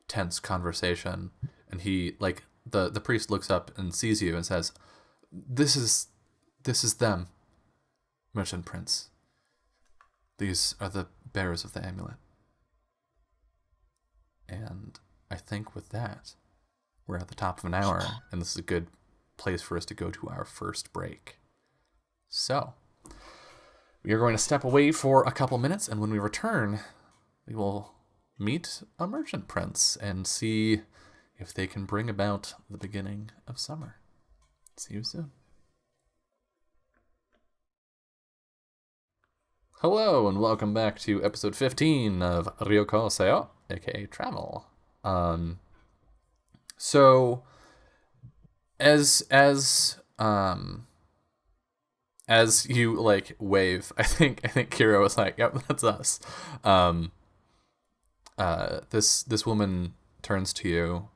tense conversation. And he, like, the priest looks up and sees you and says, This is them, Merchant Prince. These are the bearers of the amulet. And I think with that, we're at the top of an hour, and this is a good place for us to go to our first break. So, we are going to step away for a couple minutes, and when we return, we will meet a merchant prince and see if they can bring about the beginning of summer. See you soon. Hello, and welcome back to episode 15 of Ryuutama Seyo, aka Travel. So, as you like wave, I think Kira was like, "Yep, that's us." This woman turns to you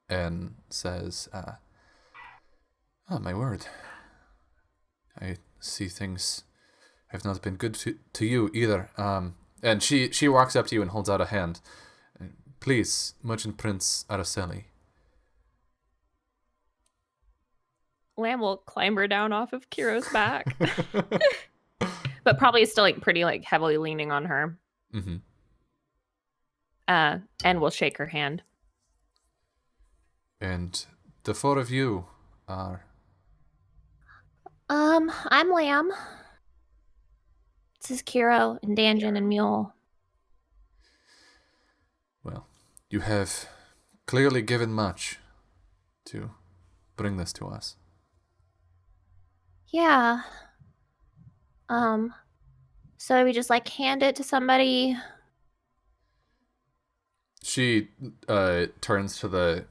and says, "Oh my word! I see things have not been good to you either. And she walks up to you and holds out a hand. Please, Merchant Prince Araceli. Lamb will climber down off of Kiro's back. But probably still like pretty like heavily leaning on her. Mm-hmm. And will shake her hand. And the four of you are... I'm Lamb. This is Kiro and Danjan and Mule. Well, you have clearly given much to bring this to us. Yeah. So we just like hand it to somebody. She turns to the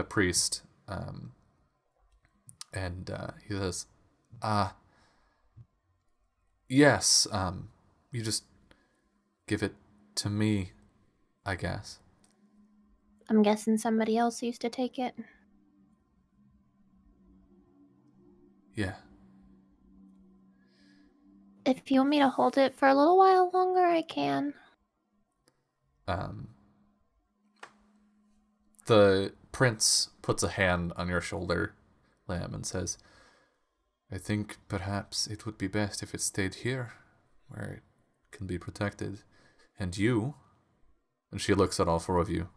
priest, and he says, yes, you just give it to me, I guess. I'm guessing somebody else used to take it. Yeah. If you want me to hold it for a little while longer, I can. The prince puts a hand on your shoulder, Lamb, and says, I think perhaps it would be best if it stayed here, where it can be protected. And you, and she looks at all four of you,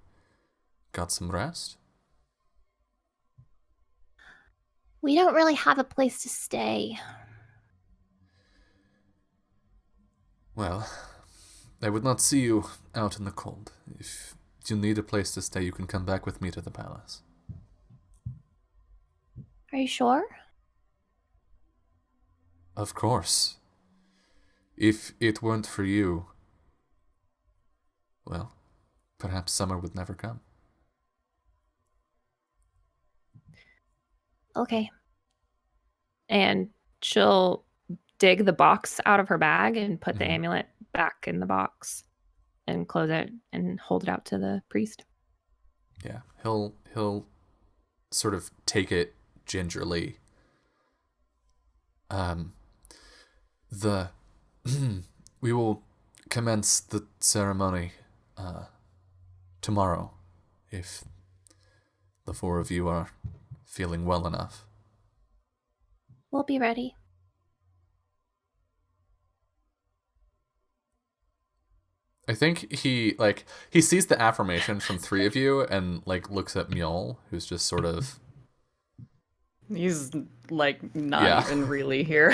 got some rest? We don't really have a place to stay. Well, I would not see you out in the cold. If you need a place to stay, you can come back with me to the palace. Are you sure? Of course. If it weren't for you, well, perhaps summer would never come. Okay. And she'll dig the box out of her bag and put the amulet back in the box and close it and hold it out to the priest. Yeah, he'll sort of take it gingerly. We will commence the ceremony tomorrow, if the four of you are feeling well enough. We'll be ready. I think he sees the affirmation from three of you and like looks at Mjol, who's just sort of... He's like not even really here.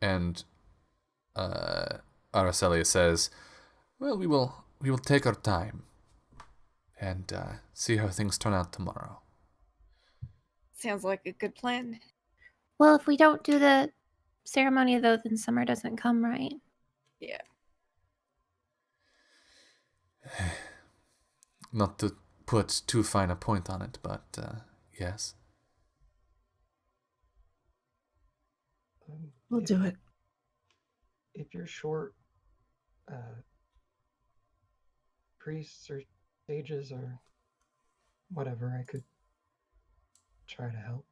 And Araceli says, well, we will take our time and see how things turn out tomorrow. Sounds like a good plan. Well, if we don't do the ceremony, though, then summer doesn't come, right? Yeah. Not to put too fine a point on it, but yes. We'll do it. If you're short priests or sages or whatever, I could try to help.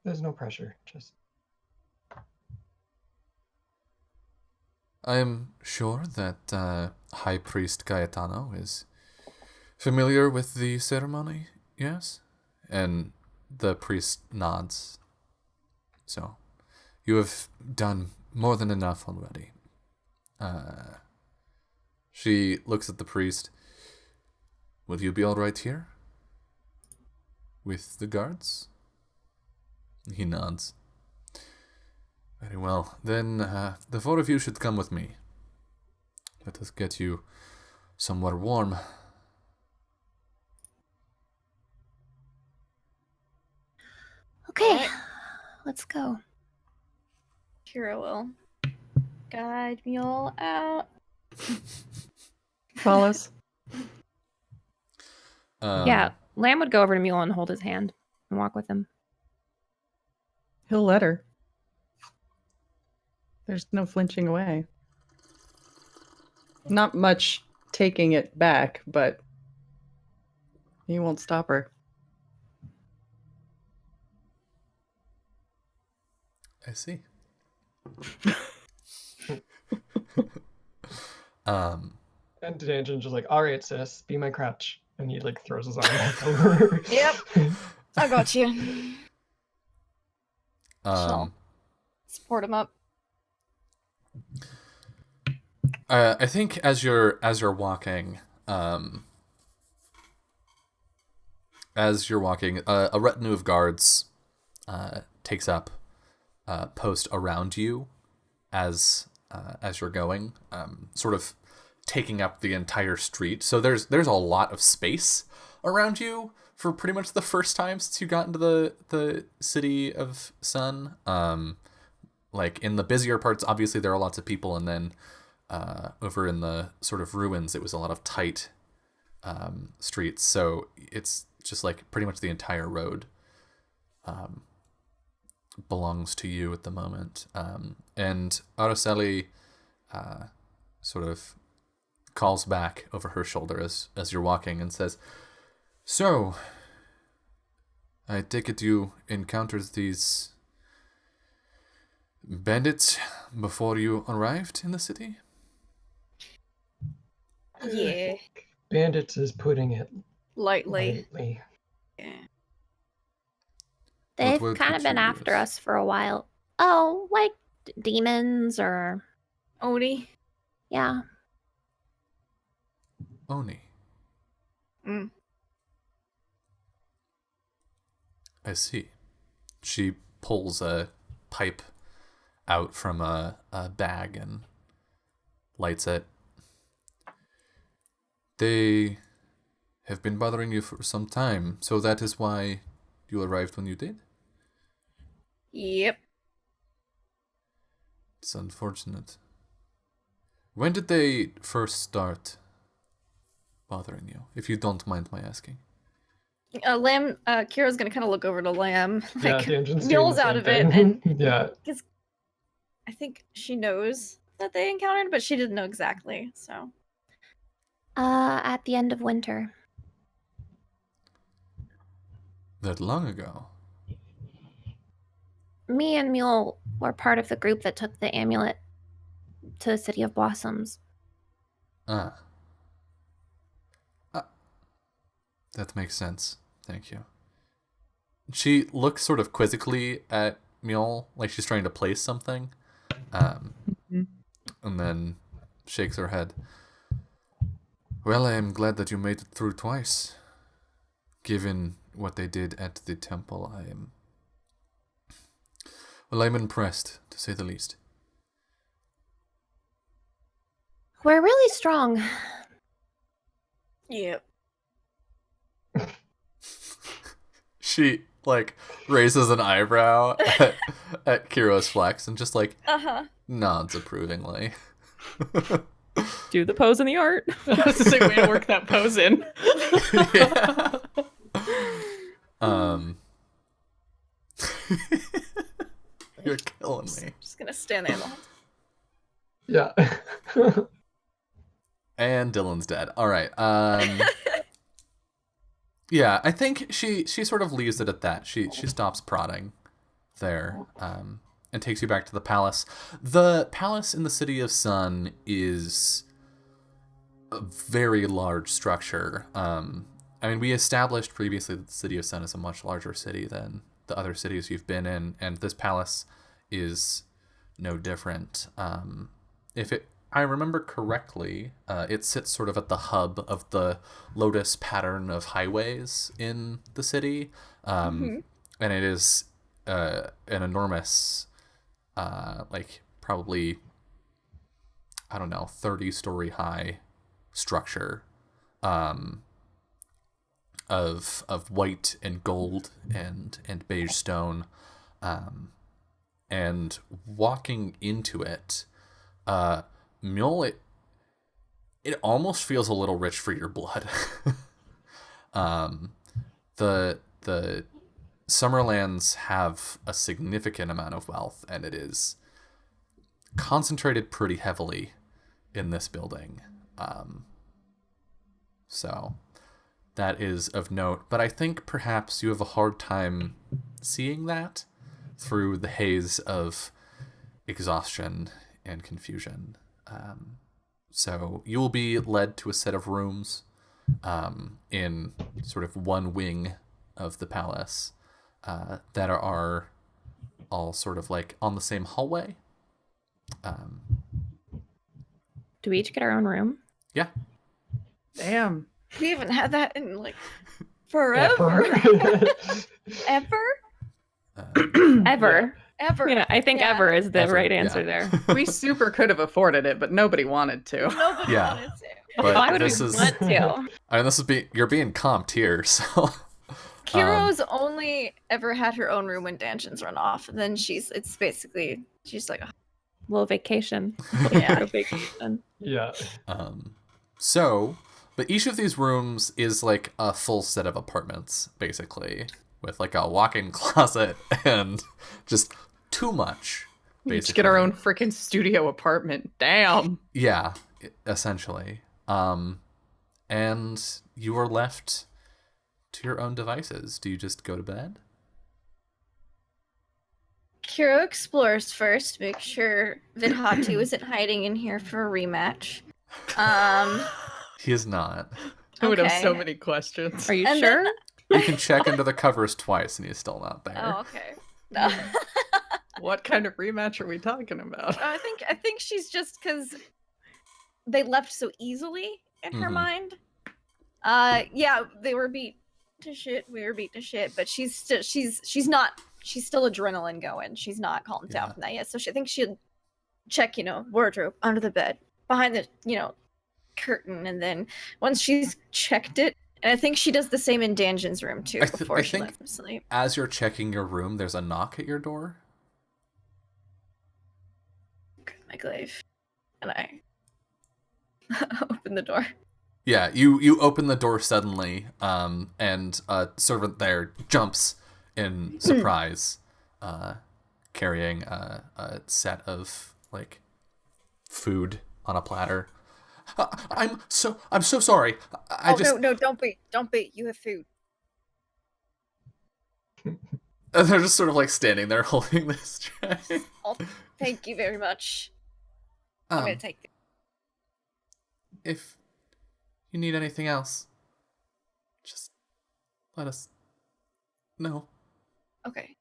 There's no pressure, just... I am sure that High Priest Gaetano is familiar with the ceremony, yes? And the priest nods. So, you have done more than enough already. She looks at the priest. Will you be all right here? With the guards? He nods. Very well. Then the four of you should come with me. Let us get you somewhere warm. Okay, let's go. Kira will guide Mule out. Follows. Yeah, Lamb would go over to Mule and hold his hand and walk with him. He'll let her. There's no flinching away. Not much taking it back, but He won't stop her. I see. And Danjon's just like, all right, sis, be my crutch. And he like throws his arm back over. Yep. I got you. She'll support him up. I think as you're walking, a retinue of guards takes up post around you as you're going, sort of taking up the entire street. So there's a lot of space around you for pretty much the first time since you got into the city of Sun. Like in the busier parts, obviously there are lots of people, and then over in the sort of ruins, it was a lot of tight streets. So it's just like pretty much the entire road belongs to you at the moment. And Araceli sort of calls back over her shoulder as you're walking and says, "So, I take it you encountered these bandits before you arrived in the city?" Yeah. Bandits is putting it Lightly. lightly. Yeah. They've word kind would of been you after use? us for a while. Oh, like demons or Oni. yeah. Oni. Mm. I see. She pulls a pipe out from a bag and lights it. They have been bothering you for some time, so that is why you arrived when you did? Yep. It's unfortunate. When did they first start bothering you, if you don't mind my asking? Lamb, Kira's gonna kind of look over to Lamb, Yeah, like, Danjon's doing Mule's the out same of it, thing. and Yeah. I think she knows that they encountered, but she didn't know exactly, so. At the end of winter. That long ago? Me and Mule were part of the group that took the amulet to the City of Blossoms. Ah. That makes sense. Thank you. She looks sort of quizzically at Mule, like she's trying to place something, and then shakes her head. Well, I am glad that you made it through twice. Given what they did at the temple, I'm impressed, to say the least. We're really strong. Yep. She, like, raises an eyebrow at Kiro's flex and just, like, nods approvingly. Do the pose in the art. That's a way to work that pose in. Yeah. You're killing me. Just gonna stand there. Yeah. And Dylan's dead. All right. Yeah, I think she sort of leaves it at that. She stops prodding there, and takes you back to the palace. The palace in the City of Sun is a very large structure. I mean, we established previously that the City of Sun is a much larger city than the other cities you've been in, and this palace is no different. If I remember correctly, it sits sort of at the hub of the lotus pattern of highways in the city, and it is an enormous, like probably, I don't know, 30-story high structure, of white and gold and beige stone, and walking into it, Mule, it almost feels a little rich for your blood. The Summerlands have a significant amount of wealth, and it is concentrated pretty heavily in this building. So that is of note. But I think perhaps you have a hard time seeing that through the haze of exhaustion and confusion. So you will be led to a set of rooms in sort of one wing of the palace that are all sort of like on the same hallway. Do we each get our own room? Yeah. Damn. We haven't had that in like forever. Ever? Ever. Ever. Yeah, I think ever is the right answer there. We super could have afforded it, but nobody wanted to. Nobody Yeah. wanted to. But Why would we this is, want to? I mean, this is you're being comped here, so. Kiro's only ever had her own room when Danjin's run off, and then she's like, Little vacation. Yeah. Little vacation. Yeah. So, but each of these rooms is like a full set of apartments, basically, with like a walk-in closet and just too much. We each get our own freaking studio apartment. Damn. Yeah, essentially. And you are left to your own devices. Do you just go to bed? Kiro explores first, make sure Vidhatu isn't hiding in here for a rematch. He is not. I would have Okay. so many questions. Are you And sure? You can check under the covers twice and he's still not there. Oh, okay. No. What kind of rematch are we talking about? I think she's just because they left so easily in her Mhm. mind. Yeah, they were beat to shit. We were beat to shit, but she's still adrenaline going. She's not calmed down Yeah. from that yet. So I think she'll check, wardrobe under the bed, behind the, curtain, and then once she's checked it, and I think she does the same in Danjin's room too before she think lets him sleep. As you're checking your room, there's a knock at your door. My glaive, and I open the door. Yeah, you open the door suddenly, and a servant there jumps in surprise, carrying a set of like food on a platter. I'm so sorry. No, don't be. You have food. They're just sort of like standing there holding this tray. Oh, thank you very much. I'm gonna take it. If you need anything else, just let us know. Okay.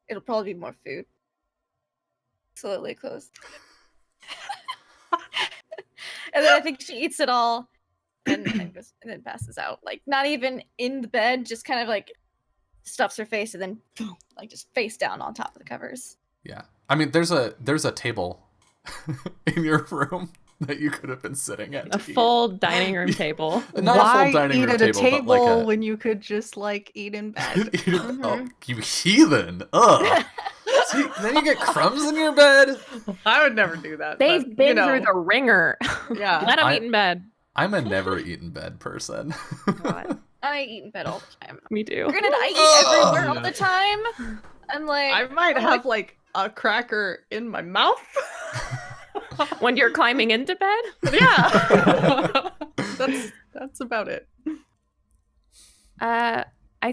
It'll probably be more food. Slowly close. And then I think she eats it all and then passes out. Like not even in the bed, just kind of like stuffs her face and then boom, like just face down on top of the covers. Yeah, I mean, there's a table in your room that you could have been sitting at. A to eat. full dining room table. Not Why a full dining eat room at a table, table but like a. when you could just like eat in bed? Oh, you heathen! Ugh. See, then you get crumbs in your bed. I would never do that. They've but, been through the ringer. Yeah. Let them I- eat in bed. I'm a never eat in bed person. I eat in bed all the time. Me too. Granted, I eat everywhere all the time. I'm like I might have like a cracker in my mouth. When you're climbing into bed? Yeah. That's about it. I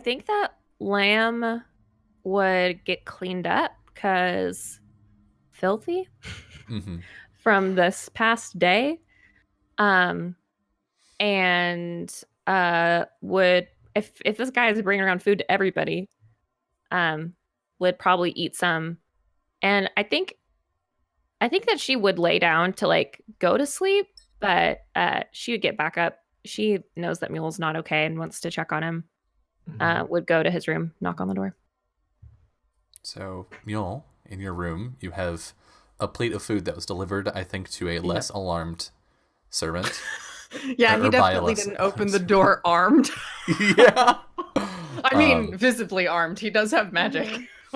think that lamb would get cleaned up because filthy Hmm. from this past day. And would if this guy is bringing around food to everybody, would probably eat some. And I think that she would lay down to like go to sleep, but she would get back up. She knows that Mule's not okay and wants to check on him. Would go to his room, knock on the door. So, Mule, in your room, you have a plate of food that was delivered, I think, to a less alarmed servant. Yeah, Or he by definitely less- didn't open the door armed. Yeah. I mean, visibly armed. He does have magic.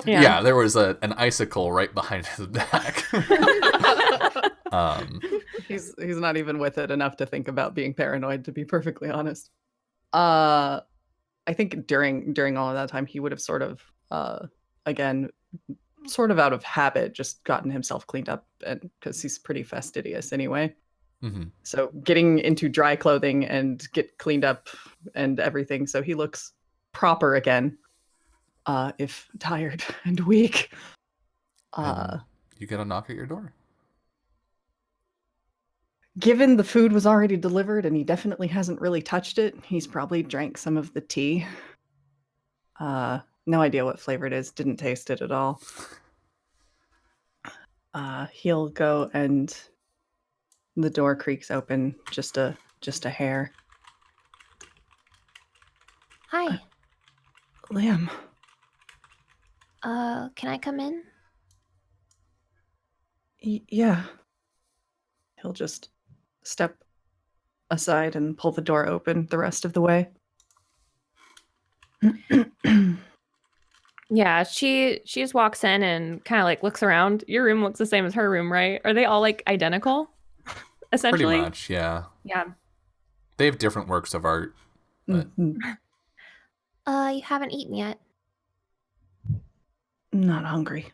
Yeah, there was an icicle right behind his back. He's not even with it enough to think about being paranoid, to be perfectly honest. I think during all of that time, he would have sort of, again, sort of out of habit, just gotten himself cleaned up, and because he's pretty fastidious anyway. Mhm. So getting into dry clothing and get cleaned up and everything, so he looks proper again, if tired and weak. And you get a knock at your door. Given the food was already delivered and he definitely hasn't really touched it, he's probably drank some of the tea. No idea what flavor it is, didn't taste it at all. He'll go and the door creaks open just a hair. Hi. Liam. Can I come in? Yeah. He'll just step aside and pull the door open the rest of the way. Yeah, she just walks in and kind of like looks around. Your room looks the same as her room, right? Are they all like identical? Essentially. Pretty much, yeah. Yeah. They have different works of art. But... You haven't eaten yet. Not hungry.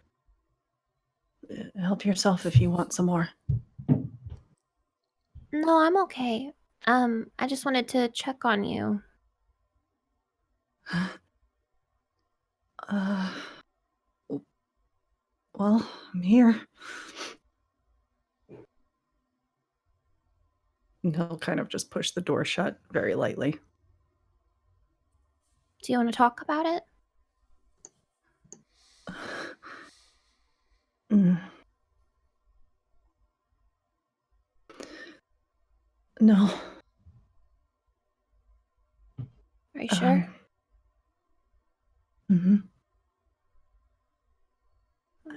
Help yourself if you want some more. No, I'm okay. I just wanted to check on you. Well, I'm here. And he'll kind of just push the door shut very lightly. Do you want to talk about it? No. Are you sure? Mm-hmm.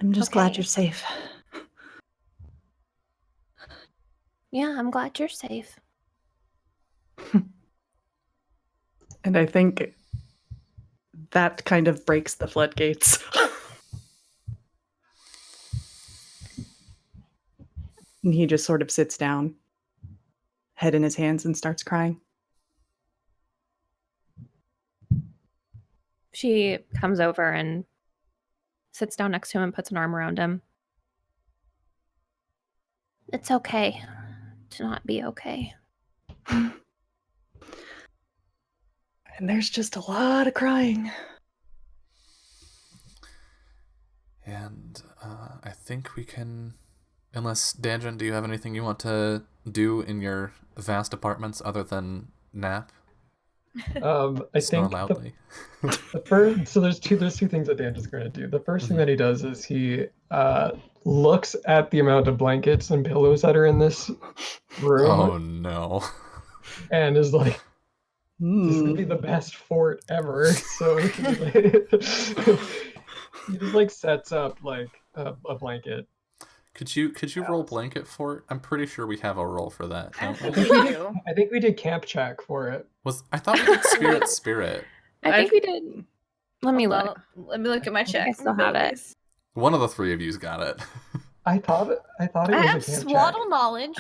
I'm just glad Okay. you're safe. Yeah, I'm glad you're safe. And I think that kind of breaks the floodgates. And he just sort of sits down, head in his hands, and starts crying. She comes over and sits down next to him and puts an arm around him. It's okay to not be okay. And there's just a lot of crying. And I think we can... Unless, Danjin, do you have anything you want to do in your vast apartments other than nap? I Snore think loudly. the first, so there's two things that Dan's going to do. The first thing that he does is he looks at the amount of blankets and pillows that are in this room Oh, no. and is like, this is gonna be the best fort ever. So he just like sets up like a blanket. Could you roll blanket fort? I'm pretty sure we have a roll for that. I Don't think we? we do. I think we did camp check for it. I thought we did spirit. I think we did. Let me look. Let me look at my check. I still have it. One of the three of you's got it. I thought it I was have a camp swaddle check. knowledge.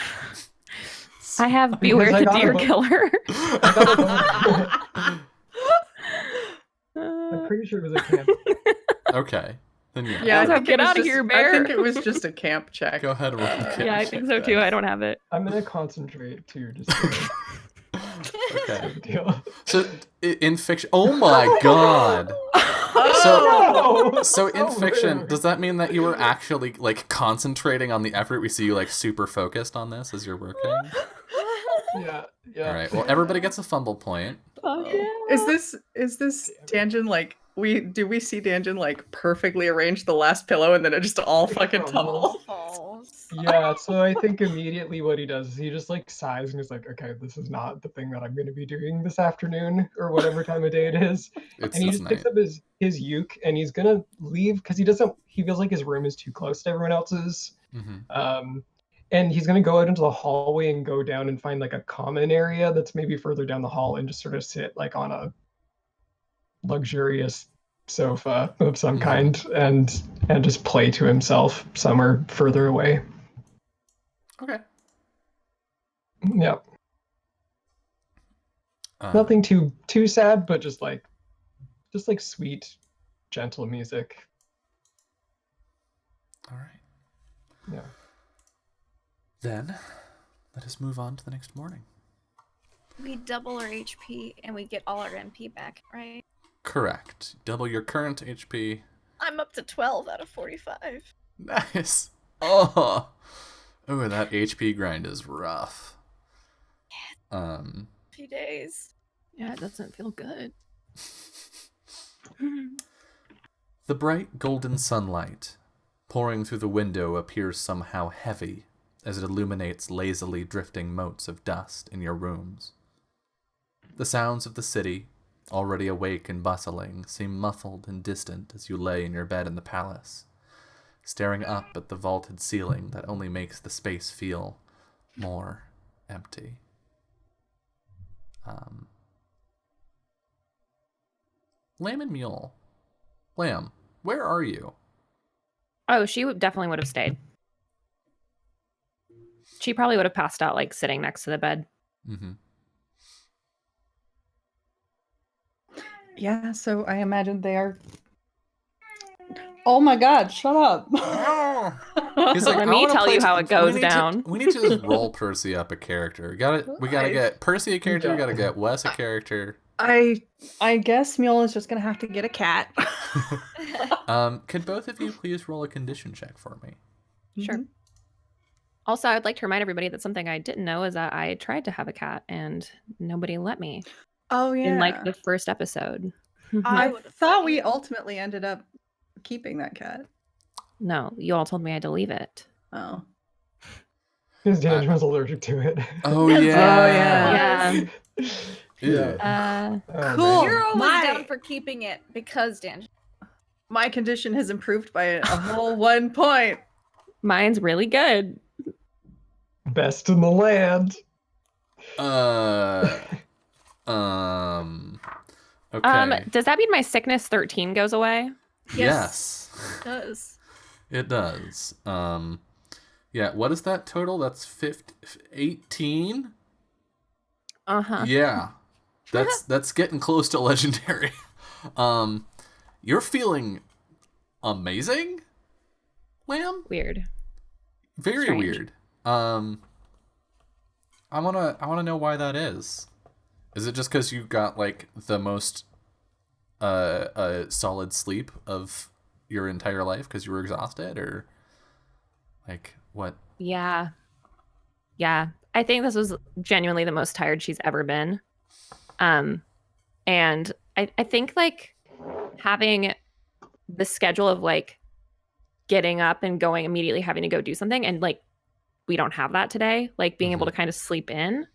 I have Because Beware I the got Deer a book. Killer. I'm pretty sure it was a camp. Okay. Then yeah. Yeah, I So think get it was outta just- here, I Bear. think it was just a camp check. Go ahead and roll. Yeah, I think so too. I don't have it. I'm gonna concentrate too, just Okay. deal. So in fiction, oh my god. Oh, So in so fiction, rude. does that mean that you were actually like concentrating on the effort? We see you like super focused on this as you're working. Yeah. All right. Well, everybody gets a fumble point. Oh, yeah. Is this Danjin like do we see Danjin like perfectly arrange the last pillow and then it just all fucking tumbles? Falls. Yeah, so I think immediately what he does is he just like sighs and he's like, okay, this is not the thing that I'm going to be doing this afternoon or whatever time of day it is. It's And he this just night. picks up his uke and he's going to leave because he feels like his room is too close to everyone else's. Mm-hmm. And he's going to go out into the hallway and go down and find like a common area that's maybe further down the hall and just sort of sit like on a luxurious sofa of some kind and just play to himself somewhere further away. Okay. Yep. Nothing too sad, but just like sweet, gentle music. All right. Yeah. Then let us move on to the next morning. We double our HP and we get all our MP back, right? Correct. Double your current HP. I'm up to 12 out of 45. Nice. Oh, that HP grind is rough. A few days. Yeah, it doesn't feel good. The bright golden sunlight pouring through the window appears somehow heavy as it illuminates lazily drifting motes of dust in your rooms. The sounds of the city, already awake and bustling, seem muffled and distant as you lay in your bed in the palace, staring up at the vaulted ceiling that only makes the space feel more empty. Lamb and Mule. Lamb, where are you? Oh, definitely would have stayed. She probably would have passed out, like, sitting next to the bed. Mm-hmm. Yeah, so I imagine they are... Oh my god, shut up. He's like, Let I me wanna tell play you how it goes down. We need to just roll Percy up a character. We gotta get Percy a character. We gotta get Wes a character. I guess Mule is just gonna have to get a cat. Could both of you please roll a condition check for me? Sure. Also, I would like to remind everybody that something I didn't know is that I tried to have a cat and nobody let me Oh yeah. in like the first episode. I thought we ultimately ended up keeping that cat. No, you all told me I had to leave it. Oh. Because Danger was allergic to it. Oh yeah. Yeah. Yeah. Oh, Cool. man. You're always My- down for keeping it because Dan. My condition has improved by a whole 1 point. Mine's really good. Best in the land. Okay. Does that mean my sickness 13 goes away? Yes. It does. It does. Yeah, what is that total? That's 18? Uh-huh. Yeah. That's getting close to legendary. You're feeling amazing, Lamb? Weird. Very Strange. weird. I wanna know why that is. Is it just because you got like the most solid sleep of your entire life because you were exhausted, or like what? Yeah. Yeah. I think this was genuinely the most tired she's ever been. And I think like having the schedule of like getting up and going immediately having to go do something, and like we don't have that today, like being able to kind of sleep in.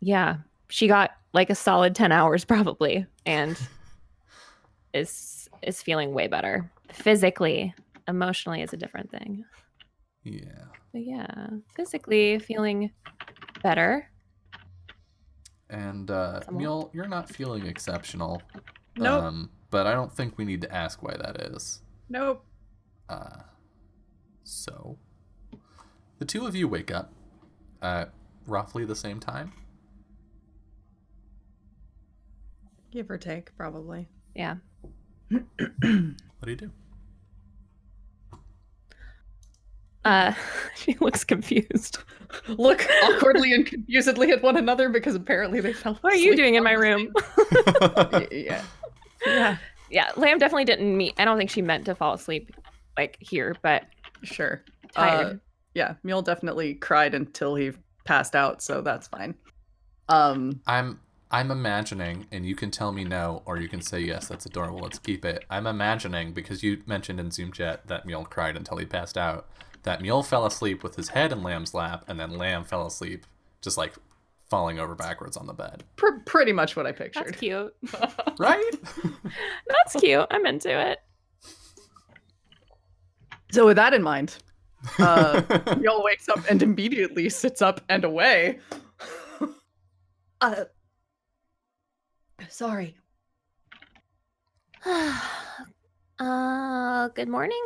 Yeah, she got like a solid 10 hours probably, and is feeling way better. Physically, emotionally is a different thing. Yeah. But yeah, physically feeling better. And Mule, you're not feeling exceptional. Nope. But I don't think we need to ask why that is. Nope. So the two of you wake up at roughly the same time. Give or take, probably. Yeah. What do you do? She looks confused. Look awkwardly and confusedly at one another because apparently they fell asleep. What are you doing in my room? Yeah. Yeah, Lamb definitely didn't meet. I don't think she meant to fall asleep like here, but Sure. tired. Yeah, Mule definitely cried until he passed out, so that's fine. I'm imagining, and you can tell me no, or you can say yes, that's adorable, let's keep it. I'm imagining, because you mentioned in Zoom chat that Mule cried until he passed out, that Mule fell asleep with his head in Lamb's lap, and then Lamb fell asleep just like falling over backwards on the bed. Pretty much what I pictured. That's cute. Right? That's cute. I'm into it. So with that in mind, Mule wakes up and immediately sits up and away. Sorry. Good morning.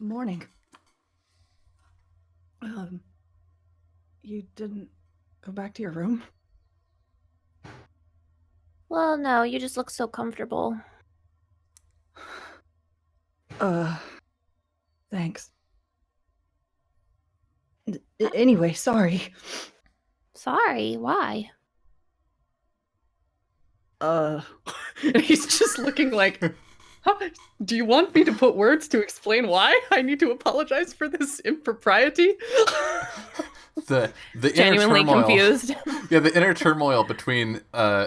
Morning. You didn't go back to your room? Well, no, you just look so comfortable. Thanks. Anyway, sorry. Sorry, why? He's just looking like, huh? Do you want me to put words to explain why I need to apologize for this impropriety? The inner Genuinely turmoil. confused. Yeah, the inner turmoil between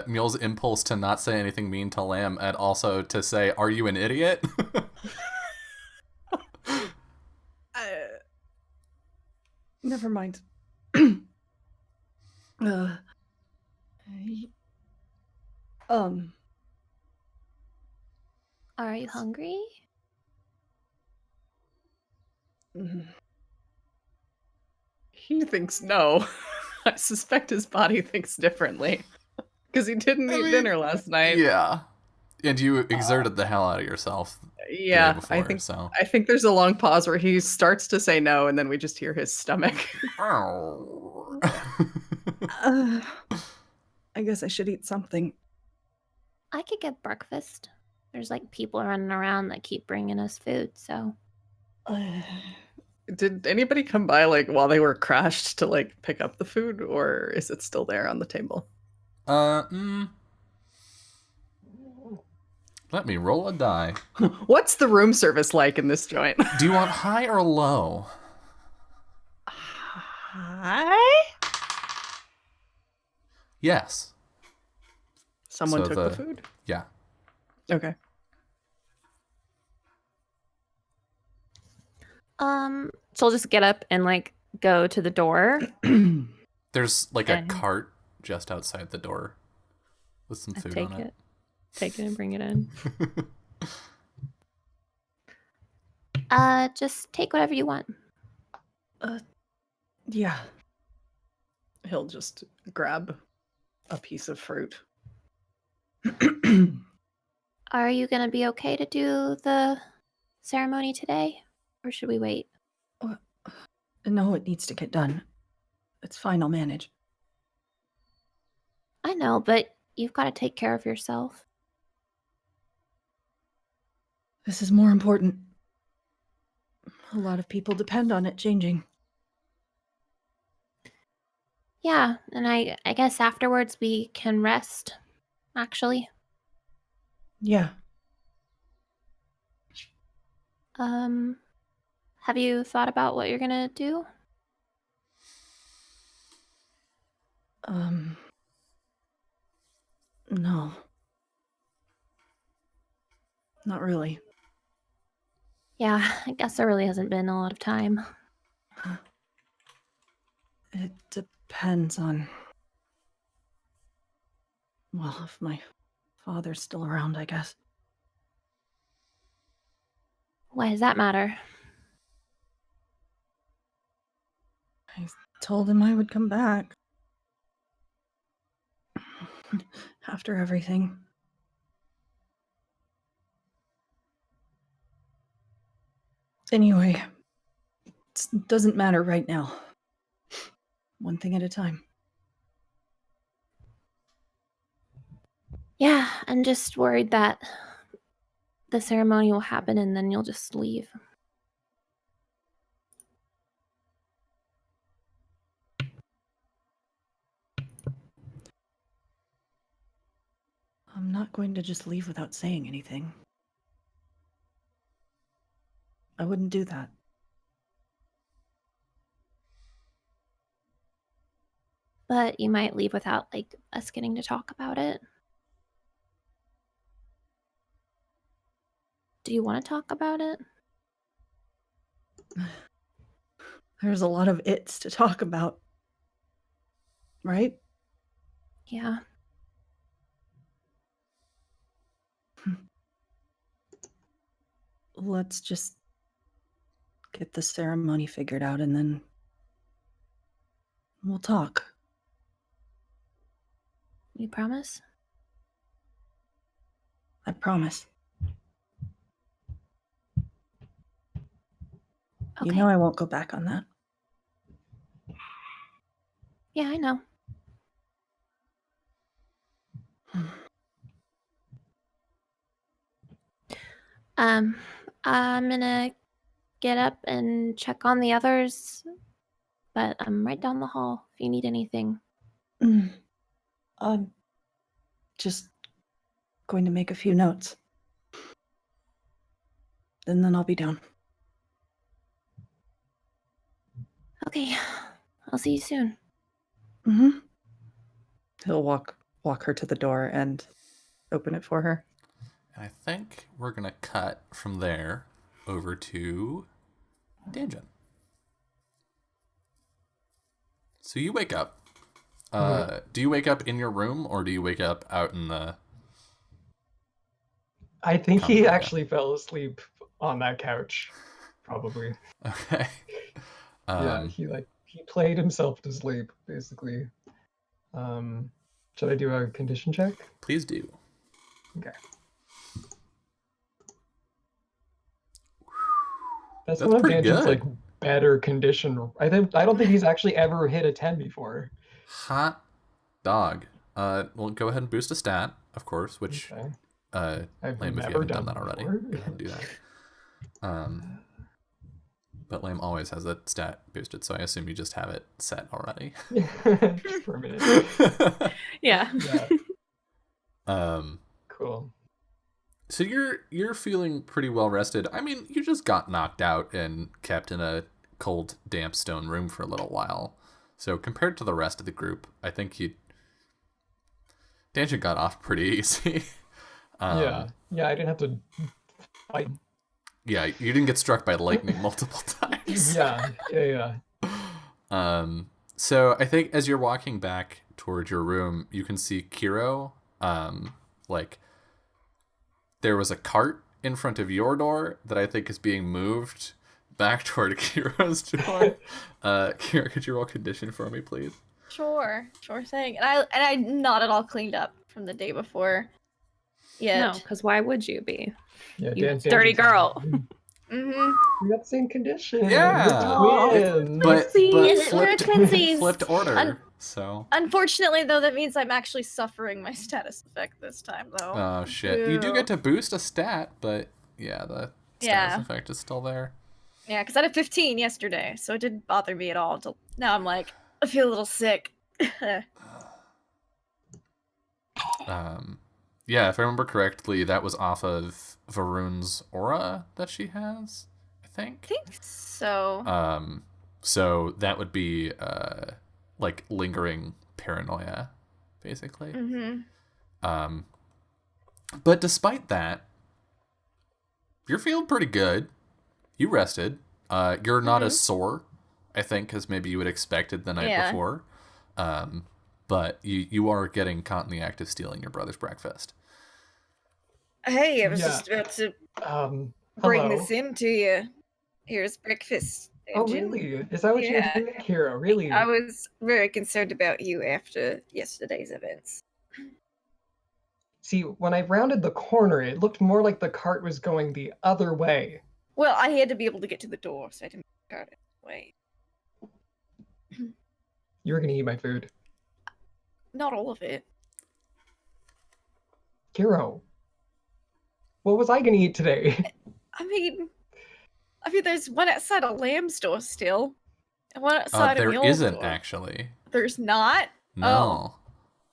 Mule's impulse to not say anything mean to Lamb and also to say, "Are you an idiot?" Never mind. I- Are you hungry? He thinks no. I suspect his body thinks differently. Because he didn't eat dinner last night. Yeah. And you exerted the hell out of yourself the day before, I think there's a long pause where he starts to say no, and then we just hear his stomach. I guess I should eat something. I could get breakfast. There's like people running around that keep bringing us food, so. Did anybody come by like while they were crashed to like pick up the food, or is it still there on the table? Let me roll a die. What's the room service like in this joint? Do you want high or low? Hi? Yes. Someone So took the food? Yeah. Okay. So I'll just get up and like go to the door. There's like a And- cart just outside the door with some food on it. Take it and bring it in. Just take whatever you want. Yeah. He'll just grab a piece of fruit. Are you gonna be okay to do the ceremony today? Or should we wait? No, it needs to get done. It's fine, I'll manage. I know, but you've got to take care of yourself. This is more important. A lot of people depend on it changing. Yeah, and I guess afterwards we can rest, actually. Yeah. Have you thought about what you're gonna do? No. Not really. Yeah, I guess there really hasn't been a lot of time. It depends on... Well, if my father's still around, I guess. Why does that matter? I told him I would come back. After everything. Anyway, it doesn't matter right now. One thing at a time. Yeah, I'm just worried that the ceremony will happen and then you'll just leave. I'm not going to just leave without saying anything. I wouldn't do that. But you might leave without, like, us getting to talk about it. Do you want to talk about it? There's a lot of it's to talk about. Right? Yeah. Let's just get the ceremony figured out and then we'll talk. You promise? I promise. Okay. You know I won't go back on that. Yeah, I know. I'm gonna get up and check on the others but I'm right down the hall if you need anything. Just going to make a few notes. And then I'll be down. Okay, I'll see you soon. Mm-hmm. He'll walk her to the door and open it for her. And I think we're going to cut from there over to Danjin. So you wake up. Do you wake up in your room or do you wake up out in the... I think he Comfortable, yeah. actually fell asleep on that couch, probably. Okay. Yeah, he played himself to sleep, basically. Should I do a condition check? Please do. Okay. That's That's one of pretty Danjon's good. like better condition. I don't think he's actually ever hit a 10 before. Hot dog. Well, go ahead and boost a stat, of course, which... Okay. Lame, I've if you never haven't done done that already, before. go ahead and do that. But Lame always has a stat boosted, so I assume you just have it set already. Just for a minute. Yeah. Yeah. Cool. So you're feeling pretty well rested. I mean, you just got knocked out and kept in a cold, damp stone room for a little while. So compared to the rest of the group, I think Danjin got off pretty easy. Yeah, I didn't have to fight. Yeah, you didn't get struck by lightning multiple times. Yeah. So I think as you're walking back towards your room, you can see Kiro. Like there was a cart in front of your door that I think is being moved back toward Kiro's door. Kiro, could you roll condition for me, please? Sure thing. And I'm not at all cleaned up from the day before. No, because why would you be? Yeah, You dirty girl. Mm-hmm. We got the same condition. Yeah. We're twins. But We're twinsies. flipped order. So. Unfortunately, though, that means I'm actually suffering my status effect this time, though. Oh shit! You do get to boost a stat, but yeah, the status effect is still there. Yeah, because I had 15 yesterday, so it didn't bother me at all until now. I'm like, I feel a little sick. Yeah, if I remember correctly, that was off of Varun's aura that she has, I think. I think so. So that would be like lingering paranoia, basically. Mm-hmm. But despite that, you're feeling pretty good. You rested. You're not as sore, I think, as maybe you would expected the night before. But you are getting caught in the act of stealing your brother's breakfast. Hey, I was just about to bring hello. this in to you. Here's breakfast. Oh, Engine. really? Is that what you're doing, Kiro? Really? I was very concerned about you after yesterday's events. See, when I rounded the corner, it looked more like the cart was going the other way. Well, I had to be able to get to the door, so I didn't go it away. You were gonna eat my food. Not all of it. Kiro, what was I gonna eat today? I mean, there's one outside a lamb store still, and one outside of There your isn't store. actually. There's not. No. Oh.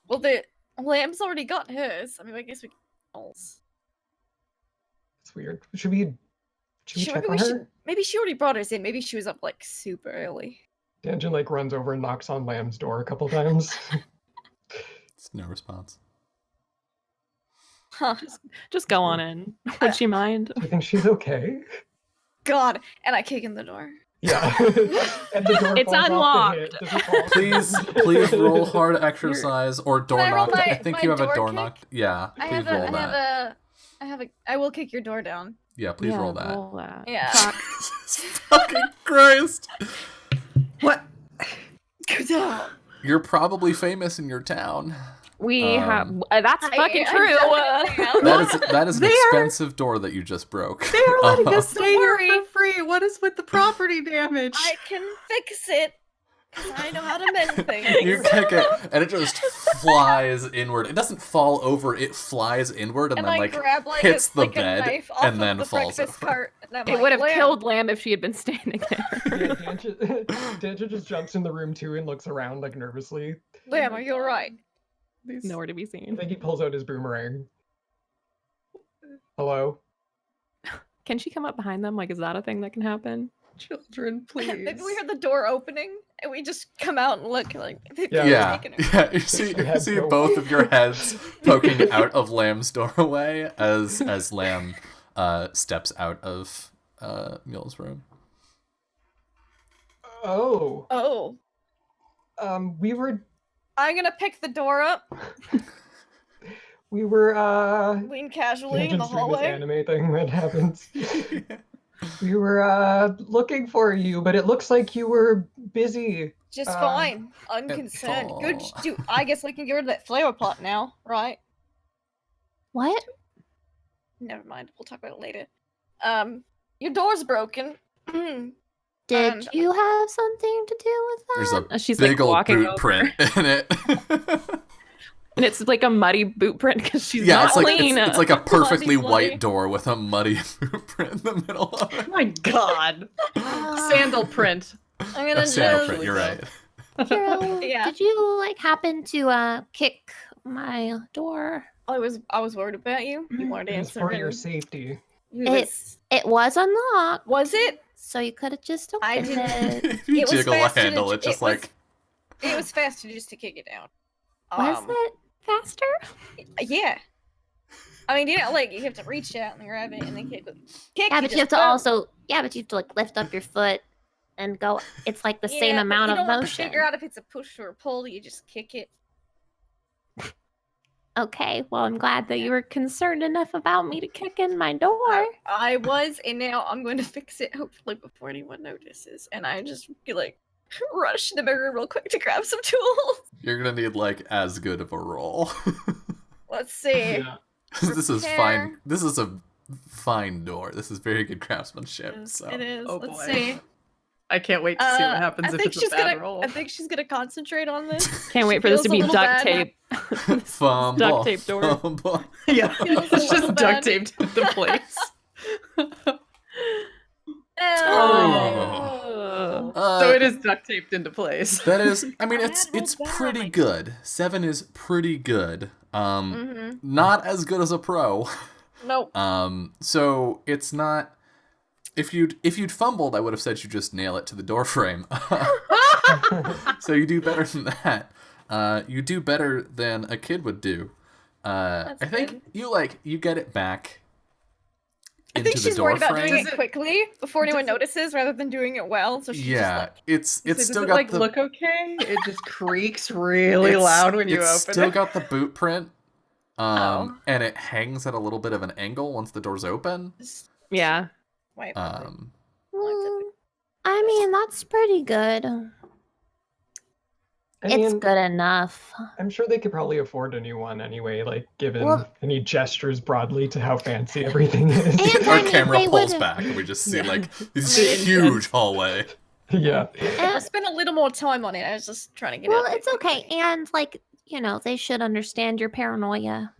Well, the lamb's already got hers. I mean, I guess we can. It's weird. Should we check on her? Maybe she already brought hers in. Maybe she was up like super early. Danjin like runs over and knocks on Lamb's door a couple times. It's no response. Huh. Just go on in. Would she mind? Do you think she's okay? God, and I kick in the door. Yeah. And the door It's falls off the unlocked. hit. Does it fall? Please roll hard exercise or door Can I roll knock. I my- think my you have a door door kick? knock. Yeah, please roll that. I will kick your door down. Yeah, please roll that. Roll that. Yeah. Fucking Christ! What? Go down. You're probably famous in your town. We have. That's fucking I'm true. definitely That is an They're- expensive door that you just broke. They're letting us Don't stay here worry. for free. What is with the property damage? I can fix it. Because I know how to mend things. You kick it, and it just flies inward. It doesn't fall over, it flies inward and then, I like, grab, like, hits the a bed knife off and then the falls breakfast over. cart. And I'm It like, would have "Lamb." killed Lamb if she had been standing there. Yeah, Danja just jumps in the room too and looks around like nervously. Lamb, are you alright? Nowhere to be I seen. think he pulls out his boomerang. Hello? Can she come up behind them? Like, is that a thing that can happen? Children, please. Maybe we heard the door opening and we just come out and look like Yeah. Yeah, taking her. yeah. You see go. both of your heads poking out of Lamb's doorway as Lamb steps out of Mule's room. Oh. Oh. We were I'm gonna pick the door up, lean casually in the Tangent's doing this hallway. anime thing that happens. We were looking for you, but it looks like you were busy. Just fine. Unconcerned. Good. I guess we can get rid of that flower pot now, right? What? Never mind. We'll talk about it later. Your door's broken. Did And- you have something to do with that? There's a She's big like old walking boot over. print in it. And it's like a muddy boot print because she's Yeah, not it's like clean. it's like a perfectly bloody. white door with a muddy boot print in the middle of it. Oh my god. Sandal print. I'm gonna A sandal just. print, you're right. Kiro, Yeah. did you like happen to kick my door? I was worried about you. You weren't It was answering. for your safety. It was unlocked, Was it? so you could have just I opened didn't- it. If you It was jiggle a faster to handle, ju- it just it was- like It was faster just to kick it down. Was it faster? Yeah. I mean, you know, like you have to reach out and grab it and then kick. Yeah, but you have to also like lift up your foot and go. It's like the same amount you of don't have to motion. figure out if it's a push or a pull. You just kick it. Okay, well, I'm glad that you were concerned enough about me to kick in my door. I was, and now I'm going to fix it hopefully before anyone notices. And I just like rush to my room real quick to grab some tools. you're gonna need like as good of a roll. Let's see. Yeah. This is Repair. fine. This is a fine door. This is very good craftsmanship. Yes, So it is. Oh, Let's boy. see. I can't wait to see what happens I if think it's she's a bad gonna. roll. I think she's gonna concentrate on this. Can't wait She for this to feels a be little duct bad. tape. fumble, Duct tape door. fumble. Yeah, Feels a it's little just bad. duct taped into place. Oh. So it is duct taped into place. That is. I mean, I it's had rolled it's bad on pretty my- good. 7 is pretty good. Mm-hmm. Not as good as a pro. Nope. So it's not. If you'd fumbled, I would have said you just nail it to the door frame. So you do better than that. You do better than a kid would do. That's I think good. you get it back I into think the she's door worried about frame. doing Does it it- quickly before anyone does it- notices, rather than doing it well. So she's Yeah, just it's So still does it got like the look okay? It just creaks really it's- loud when you it's open still it. got the boot print. Oh. And it hangs at a little bit of an angle once the door's open. Yeah. Wait. Mm, I mean, that's pretty good. I It's mean, good enough. I'm sure they could probably afford a new one anyway, like given Well- and he gestures broadly to how fancy everything is. And Our I mean, camera they pulls would- back and we just see Yeah. like this I mean, huge hallway. Yeah. I spent a little more time on it. I was just trying to get Well, out. it's okay. And like, they should understand your paranoia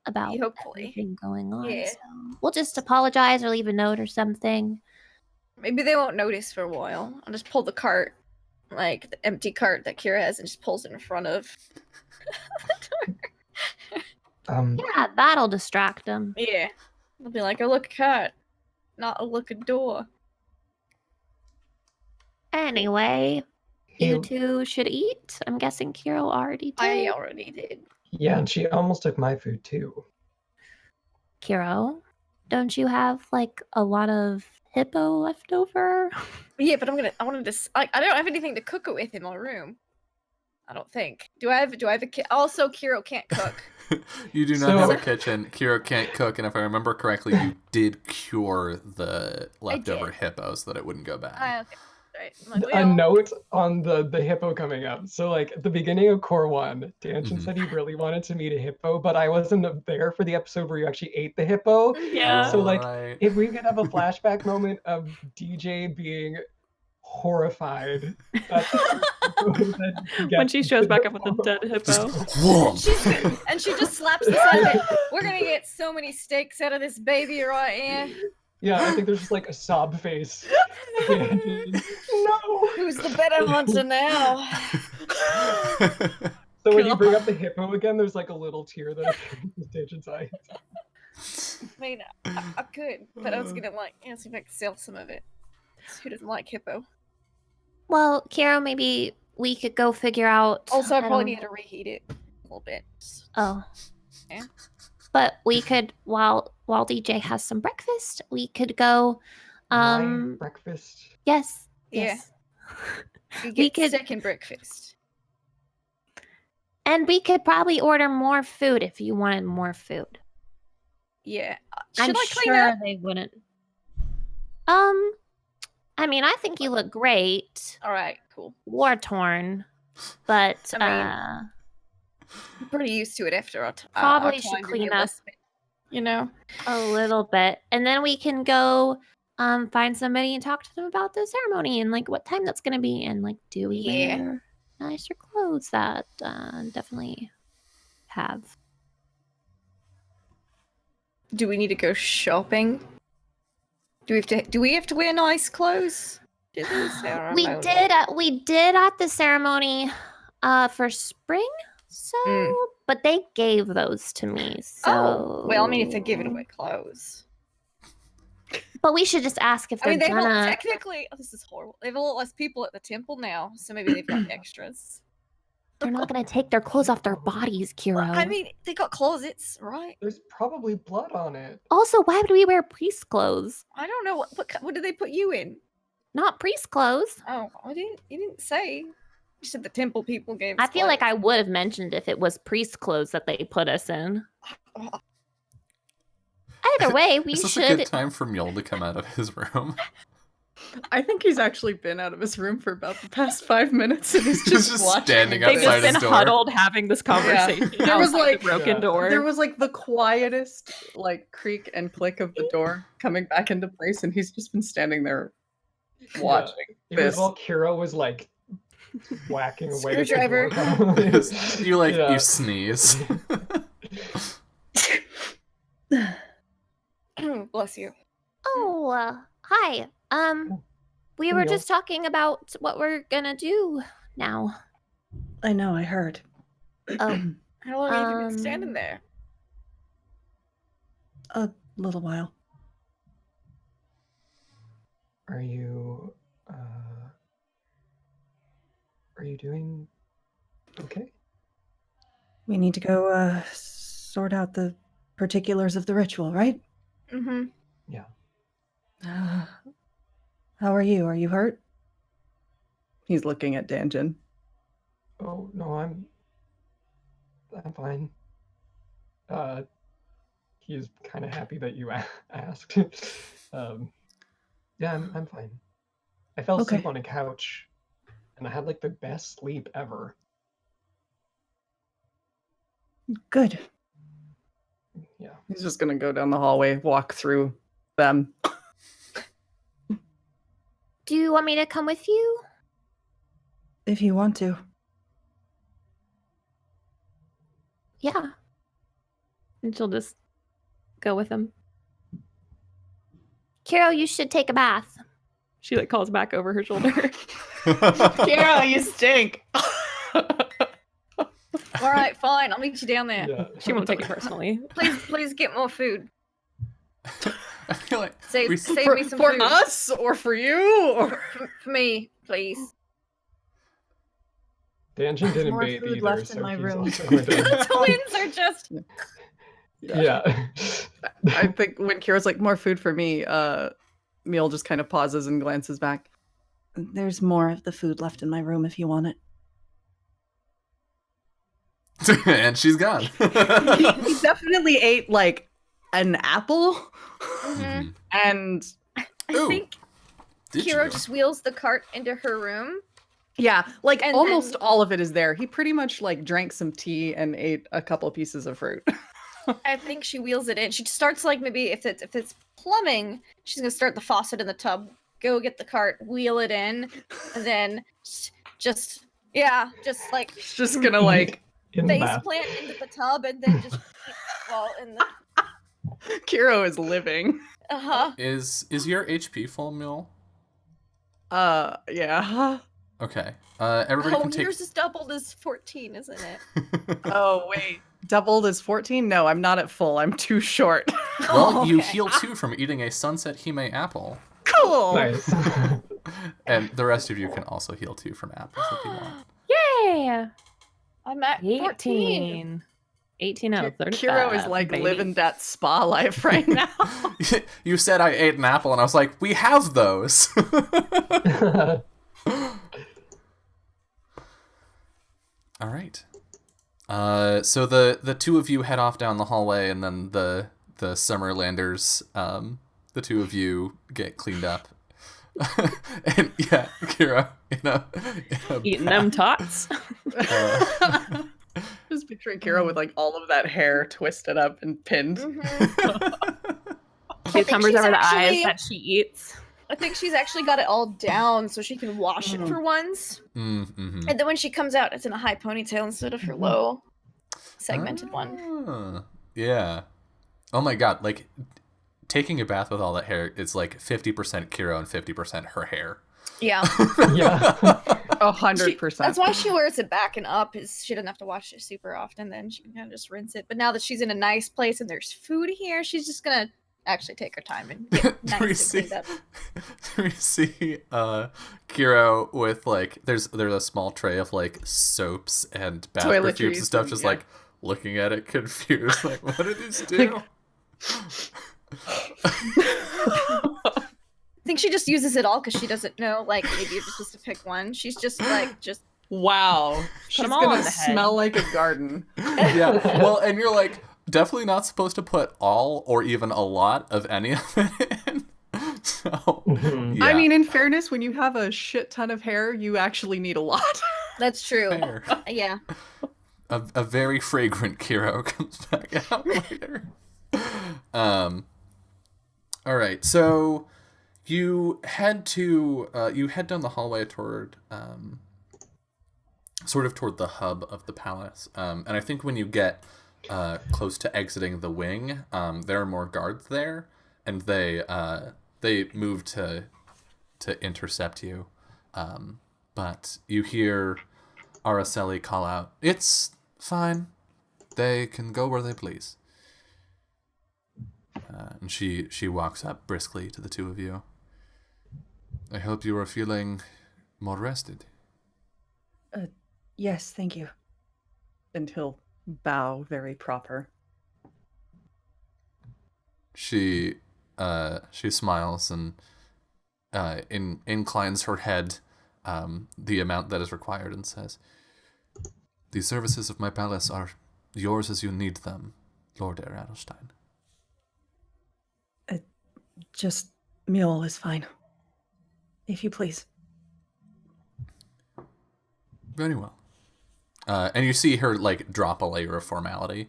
about Hopefully. everything going on. Yeah. So we'll just apologize or leave a note or something. Maybe they won't notice for a while. I'll just pull the cart, like the empty cart that Kira has, and just pulls it in front of. Yeah, that'll distract them. Yeah. I'll be like, "Oh, look, a cart, not a look, a door." Anyway, you He- two should eat. I'm guessing Kiro already did. I already did. Yeah, and she almost took my food too. Kiro, don't you have like a lot of hippo left over? Yeah, but I wanted to. I don't have anything to cook it with in my room. I don't think. Do I have a kit? Also, Kiro can't cook. You do not have a So- kitchen. Kira can't cook, and if I remember correctly, you did cure the leftover did. hippo so that it wouldn't go bad. Okay. Right. I'm like, A well, note on the hippo coming up. So like at the beginning of Core 1, Tangent Mhm. said he really wanted to meet a hippo, but I wasn't there for the episode where you actually ate the hippo. Yeah. So, like, Alright. If we could have a flashback moment of DJ being horrified. When she shows back up with the dead hippo. And she just slaps the side of it. We're gonna get so many steaks out of this baby right here. Yeah, I think there's just like a sob face. No. Who's the better hunter now? So when you bring up the hippo again, there's like a little tear that appears in Danjon's eye. I mean, I could, but I was gonna see if I could sell some of it. Who doesn't like hippo? Well, Kira, maybe we could go figure out. Also, I probably need to reheat it a little bit. Oh. Yeah. But we could, while DJ has some breakfast, we could go. My breakfast. Yes. Yeah. Yes. We could second breakfast. And we could probably order more food if you wanted more food. Yeah. I'm Should I clean sure up? they wouldn't. I mean, I think you look great. All right, cool. War torn, but I'm pretty used to it after our probably our should time clean in up Lisbon, you know. a little bit, and then we can go find somebody and talk to them about the ceremony and like what time that's gonna be, and like do we wear nicer clothes that definitely have. Do we need to go shopping? Do we have to wear nice clothes? We did at the ceremony for spring, so but they gave those to me. So well, I mean, if they're giving away clothes. But we should just ask if they're they gonna... have technically. Oh, this is horrible. They have a lot less people at the temple now, so maybe they've got extras. They're not gonna take their clothes off their bodies, Kiro. Well, I mean, they got closets, right? There's probably blood on it. Also, why would we wear priest clothes? I don't know what did they put you in? Not priest clothes. Oh, you didn't say. You said the temple people gave us I feel clothes. like I would have mentioned if it was priest clothes that they put us in. Either way, we Is this should... a good time for Mule to come out of his room? I think he's actually been out of his room for about the past 5 minutes and he's just watching. Standing They've outside just his been door. huddled having this conversation. Yeah. There was like the broken door. There was like the quietest like creak and click of the door coming back into place, and he's just been standing there watching It was this. while Kira was like whacking away. at the Screwdriver. door. You sneeze. Bless you. Oh, hi. We were just talking about what we're gonna do now. I know, I heard. Oh, How long have you been standing there? A little while. Are you doing okay? We need to go sort out the particulars of the ritual, right? Mm-hmm. Yeah. How are you? Are you hurt? He's looking at Danjin. Oh no, I'm fine. He's kind of happy that you asked. Yeah, I'm fine. I fell asleep Okay. on a couch, and I had like the best sleep ever. Good. Yeah. He's just gonna go down the hallway, walk through them. do you want me to come with you? If you want to. Yeah. And she'll just go with him. Kiro, you should take a bath. She like calls back over her shoulder. Kira, you stink. All right, fine. I'll meet you down there. Yeah. She won't take it personally. Please get more food. I feel like Save me some for food. us or for you or For me, please. Danjin didn't More bathe food either, left so in my he's room. also going to... The twins are just. Yeah. I think when Kira's like, more food for me, Meal just kind of pauses and glances back. There's more of the food left in my room if you want it. and she's gone. He definitely ate like an apple. Mhm. And I Ooh, think Did Kiro you? just wheels the cart into her room. yeah, like And almost then- all of it is there. He pretty much like drank some tea and ate a couple pieces of fruit. I think she wheels it in. She starts like maybe if it's plumbing, she's gonna start the faucet in the tub go get the cart, wheel it in, and then just like It's just gonna like In the face bath. plant into the tub and then just well in the Kiro is living. Is your HP full, Mule? Yeah. Okay. Everybody can take. yours is doubled as 14, isn't it? Oh wait, doubled is 14? No, I'm not at full. I'm too short. Well, you Okay. heal 2 from eating a Sunset Hime apple. Cool. Nice. And the rest of you can also heal 2 from apples if you want. Yay! I'm at 14. 18. 18 out of 35. Kiro is like baby. living that spa life right now. You said I ate an apple, and I was like, we have those. All right. So the two of you head off down the hallway, and then the Summerlanders, the two of you get cleaned up. And yeah, Kira in a Eating bath. them tots. Just picturing Kiro with like all of that hair twisted up and pinned. Cucumbers she's over the actually- eyes that she eats. I think she's actually got it all down so she can wash it for once. Mm-hmm. And then when she comes out, it's in a high ponytail instead of her low segmented one. Ah, yeah. Oh my god, like taking a bath with all that hair is like 50% Kiro and 50% her hair. Yeah. Yeah. 100%. That's why she wears it back and up, is she doesn't have to wash it super often, then she can kind of just rinse it. But now that she's in a nice place and there's food here, she's just gonna actually take her time and get nice and cleaned up. We see Kiro with like there's a small tray of like soaps and bath perfumes Toiletries and stuff, and- just yeah. like looking at it confused, like what did this do? I think she just uses it all because she doesn't know, like, maybe you're just supposed to pick one. She's just like, Wow. She's 'em all gonna on the head. smell like a garden. Yeah. Well, and you're like definitely not supposed to put all or even a lot of any of it in. So Mhm. yeah, I mean, in fairness, when you have a shit ton of hair, you actually need a lot. that's true. fair. Yeah. A very fragrant Kiro comes back out later. All right, so you head down the hallway toward sort of toward the hub of the palace, and I think when you get close to exiting the wing, there are more guards there, and they move to intercept you, but you hear Araceli call out, "It's fine. They can go where they please." And she walks up briskly to the two of you. "I hope you are feeling more rested." Yes, thank you. And he'll bow very proper. She smiles and inclines her head the amount that is required and says, "The services of my palace are yours as you need them, Lord Air Adelstein." Just Mule is fine. If you please. Very well. And you see her like drop a layer of formality.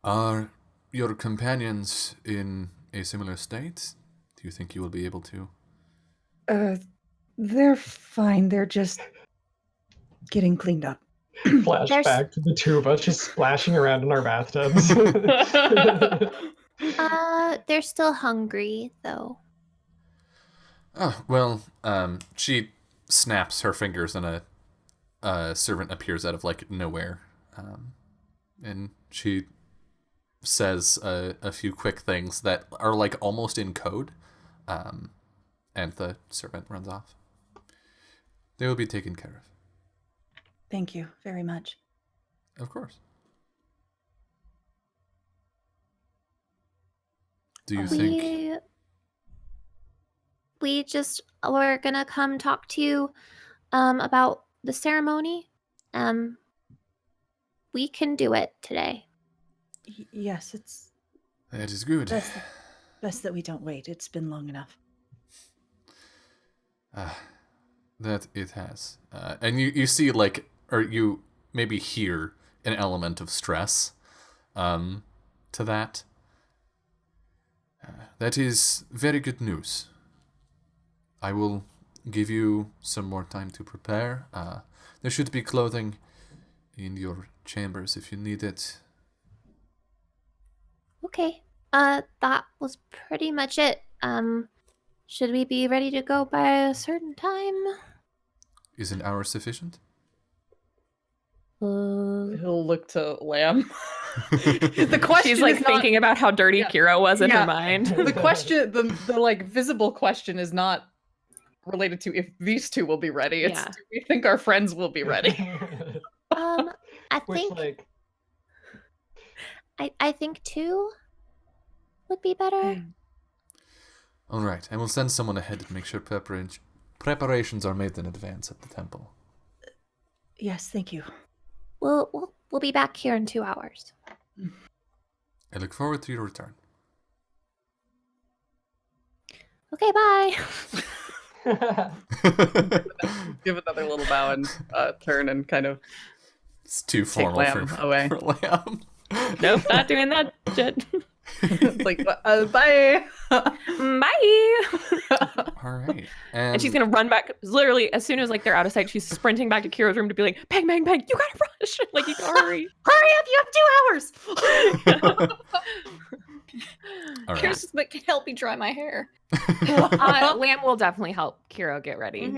Are your companions in a similar state? Do you think you will be able to? They're fine. They're just getting cleaned up. Flashback to the two of us just splashing around in our bathtubs. They're still hungry though. Oh, well, she snaps her fingers and a servant appears out of like nowhere. And she says a few quick things that are like almost in code. And the servant runs off. They will be taken care of. Thank you very much. Of course. Do you think... We're gonna come talk to you about the ceremony. We can do it today. Yes, it's That is good. best that we don't wait. It's been long enough. That it has. And you see, like, or you maybe hear an element of stress to that. That is very good news. I will give you some more time to prepare. There should be clothing in your chambers if you need it. Okay. That was pretty much it. Should we be ready to go by a certain time? Is an hour sufficient? He'll look to Lamb. The question She's like is not- thinking about how dirty Yeah. Kira was in Yeah. her mind. the question, the like visible question is not related to if these two will be ready. It's Yeah. do we think our friends will be ready? I Which, think like, I think 2 would be better. All right, and we'll send someone ahead to make sure preparations are made in advance at the temple. Yes, thank you. We'll be back here in 2 hours. I look forward to your return. Okay, bye. Give another little bow and turn and kind of It's too take formal Lamb for, away. for Lamb. Nope, not doing that shit. It's like bye. Bye. All right. And she's gonna run back. Literally, as soon as like they're out of sight, she's sprinting back to Kira's room to be like, "Bang, bang, bang! You gotta rush! Like you gotta hurry! Hurry up! You have 2 hours. All right. Kira's just like, help me dry my hair. Lamb will definitely help Kira get ready.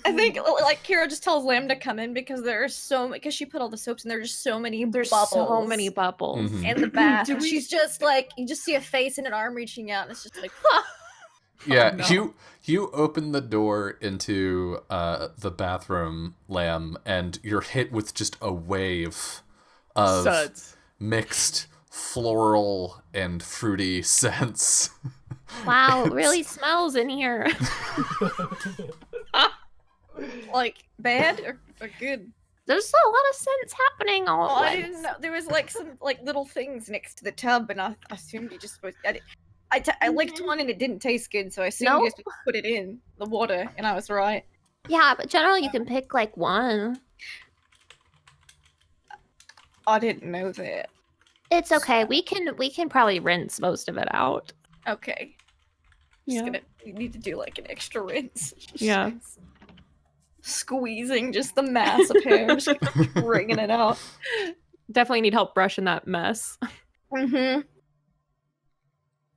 I think like Kira just tells Lamb to come in because there's because she put all the soaps and there's so many There's bubbles so many bubbles. Mhm. in the bath. Do And we- she's just like, you just see a face and an arm reaching out and it's just like, Yeah, no. you open the door into the bathroom, Lamb, and you're hit with just a wave of Suds. mixed floral and fruity scents. Wow, it really smells in here. like bad or good. There's a lot of scents happening all Well, at I once. didn't know there was like some like little things next to the tub, and I assumed you just supposed. I licked one and it didn't taste good, so I assumed you Nope. just supposed to put it in the water, and I was right. Yeah, but generally you can pick like one. I didn't know that. It's okay. We can probably rinse most of it out. Okay. You need to do like an extra rinse. Just Yeah. Squeezing just the mass of hair, just wringing it out. Definitely need help brushing that mess. Mm-hmm.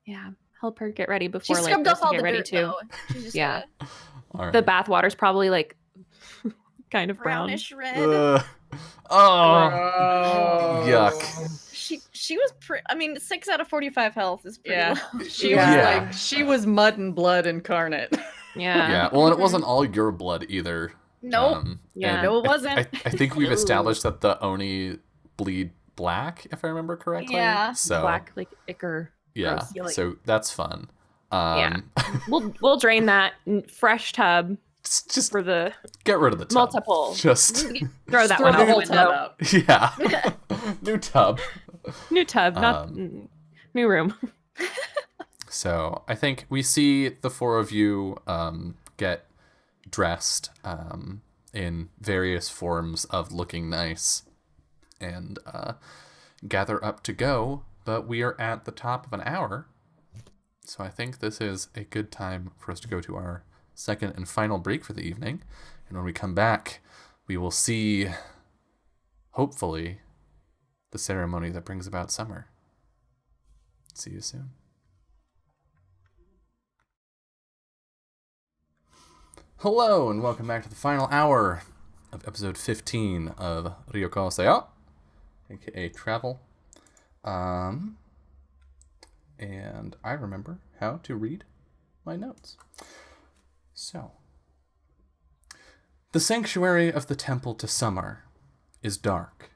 Yeah, help her get ready She before like scrubbed us off to all get the ready dirt, too. though. She's just Yeah. All right. The bath water's probably like kind of brown. brownish red. Oh, Oh. yuck. She was I mean, 6 out of 45 health is pretty Yeah. low. She Yeah. was like, she was mud and blood incarnate. Yeah. Yeah, well, and it wasn't all your blood either. Nope. Yeah. and No, it wasn't. I think we've established that the Oni bleed black, if I remember correctly. Yeah. So Black like ichor. yeah, gross. so that's fun. Yeah. We'll drain that fresh tub just for the get rid of the tub. multiple. Just Throw that Throw one the out the whole tub window. out. yeah, new tub. New tub, not new room. So I think we see the four of you get dressed in various forms of looking nice and gather up to go, but we are at the top of an hour. So I think this is a good time for us to go to our second and final break for the evening. And when we come back, we will see, hopefully, the ceremony that brings about summer. See you soon. Hello, and welcome back to the final hour of episode 15 of Ryuutama, aka Travel. And I remember how to read my notes. So, the sanctuary of the temple to summer is dark,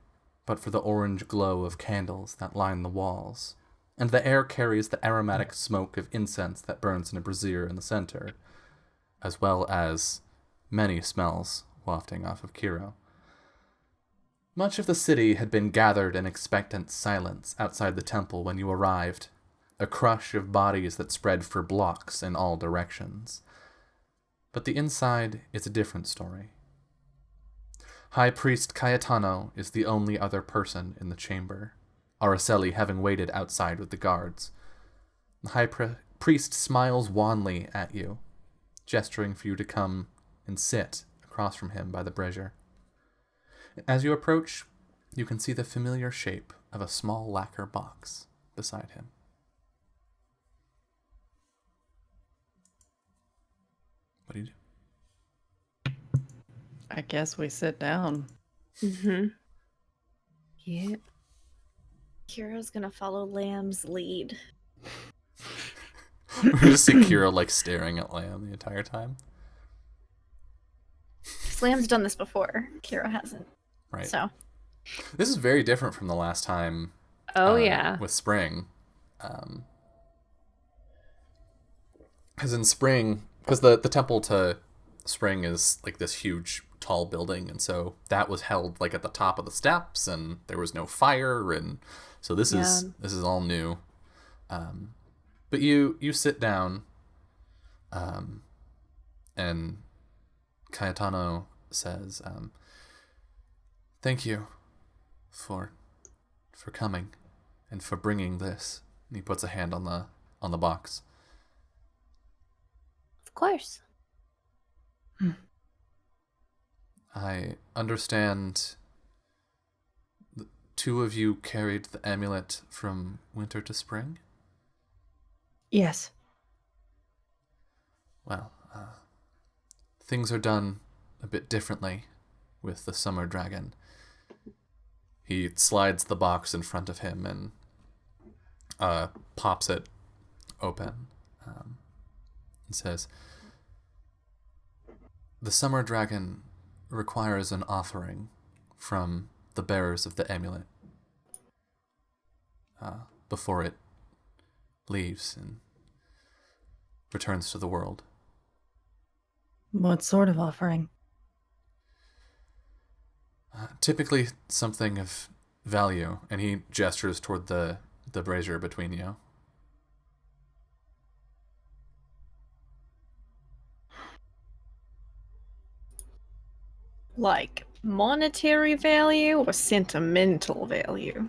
but for the orange glow of candles that line the walls, and the air carries the aromatic smoke of incense that burns in a brazier in the center, as well as many smells wafting off of Kiro. Much of the city had been gathered in expectant silence outside the temple when you arrived, a crush of bodies that spread for blocks in all directions. But the inside is a different story. High Priest Cayetano is the only other person in the chamber, Araceli having waited outside with the guards. The high priest smiles wanly at you, gesturing for you to come and sit across from him by the brazier. As you approach, you can see the familiar shape of a small lacquer box beside him. What do you do? I guess we sit down. Mm-hmm. Yep. Kira's gonna follow Lamb's lead. We just see Kira like staring at Lamb the entire time. Lamb's done this before. Kira hasn't. Right. So This is very different from the last time. Oh, yeah. With Spring. Because in Spring, because the temple to Spring is like this huge tall building, and so that was held like at the top of the steps, and there was no fire, and so this is all new. But you sit down, and Cayetano says, "Thank you for coming and for bringing this." And he puts a hand on the box. Of course. I understand the two of you carried the amulet from winter to spring? Yes. Well, things are done a bit differently with the summer dragon. He slides the box in front of him and pops it open and says, "The summer dragon requires an offering from the bearers of the amulet before it leaves and returns to the world." What sort of offering? Typically something of value, and he gestures toward the brazier between you. like monetary value or sentimental value?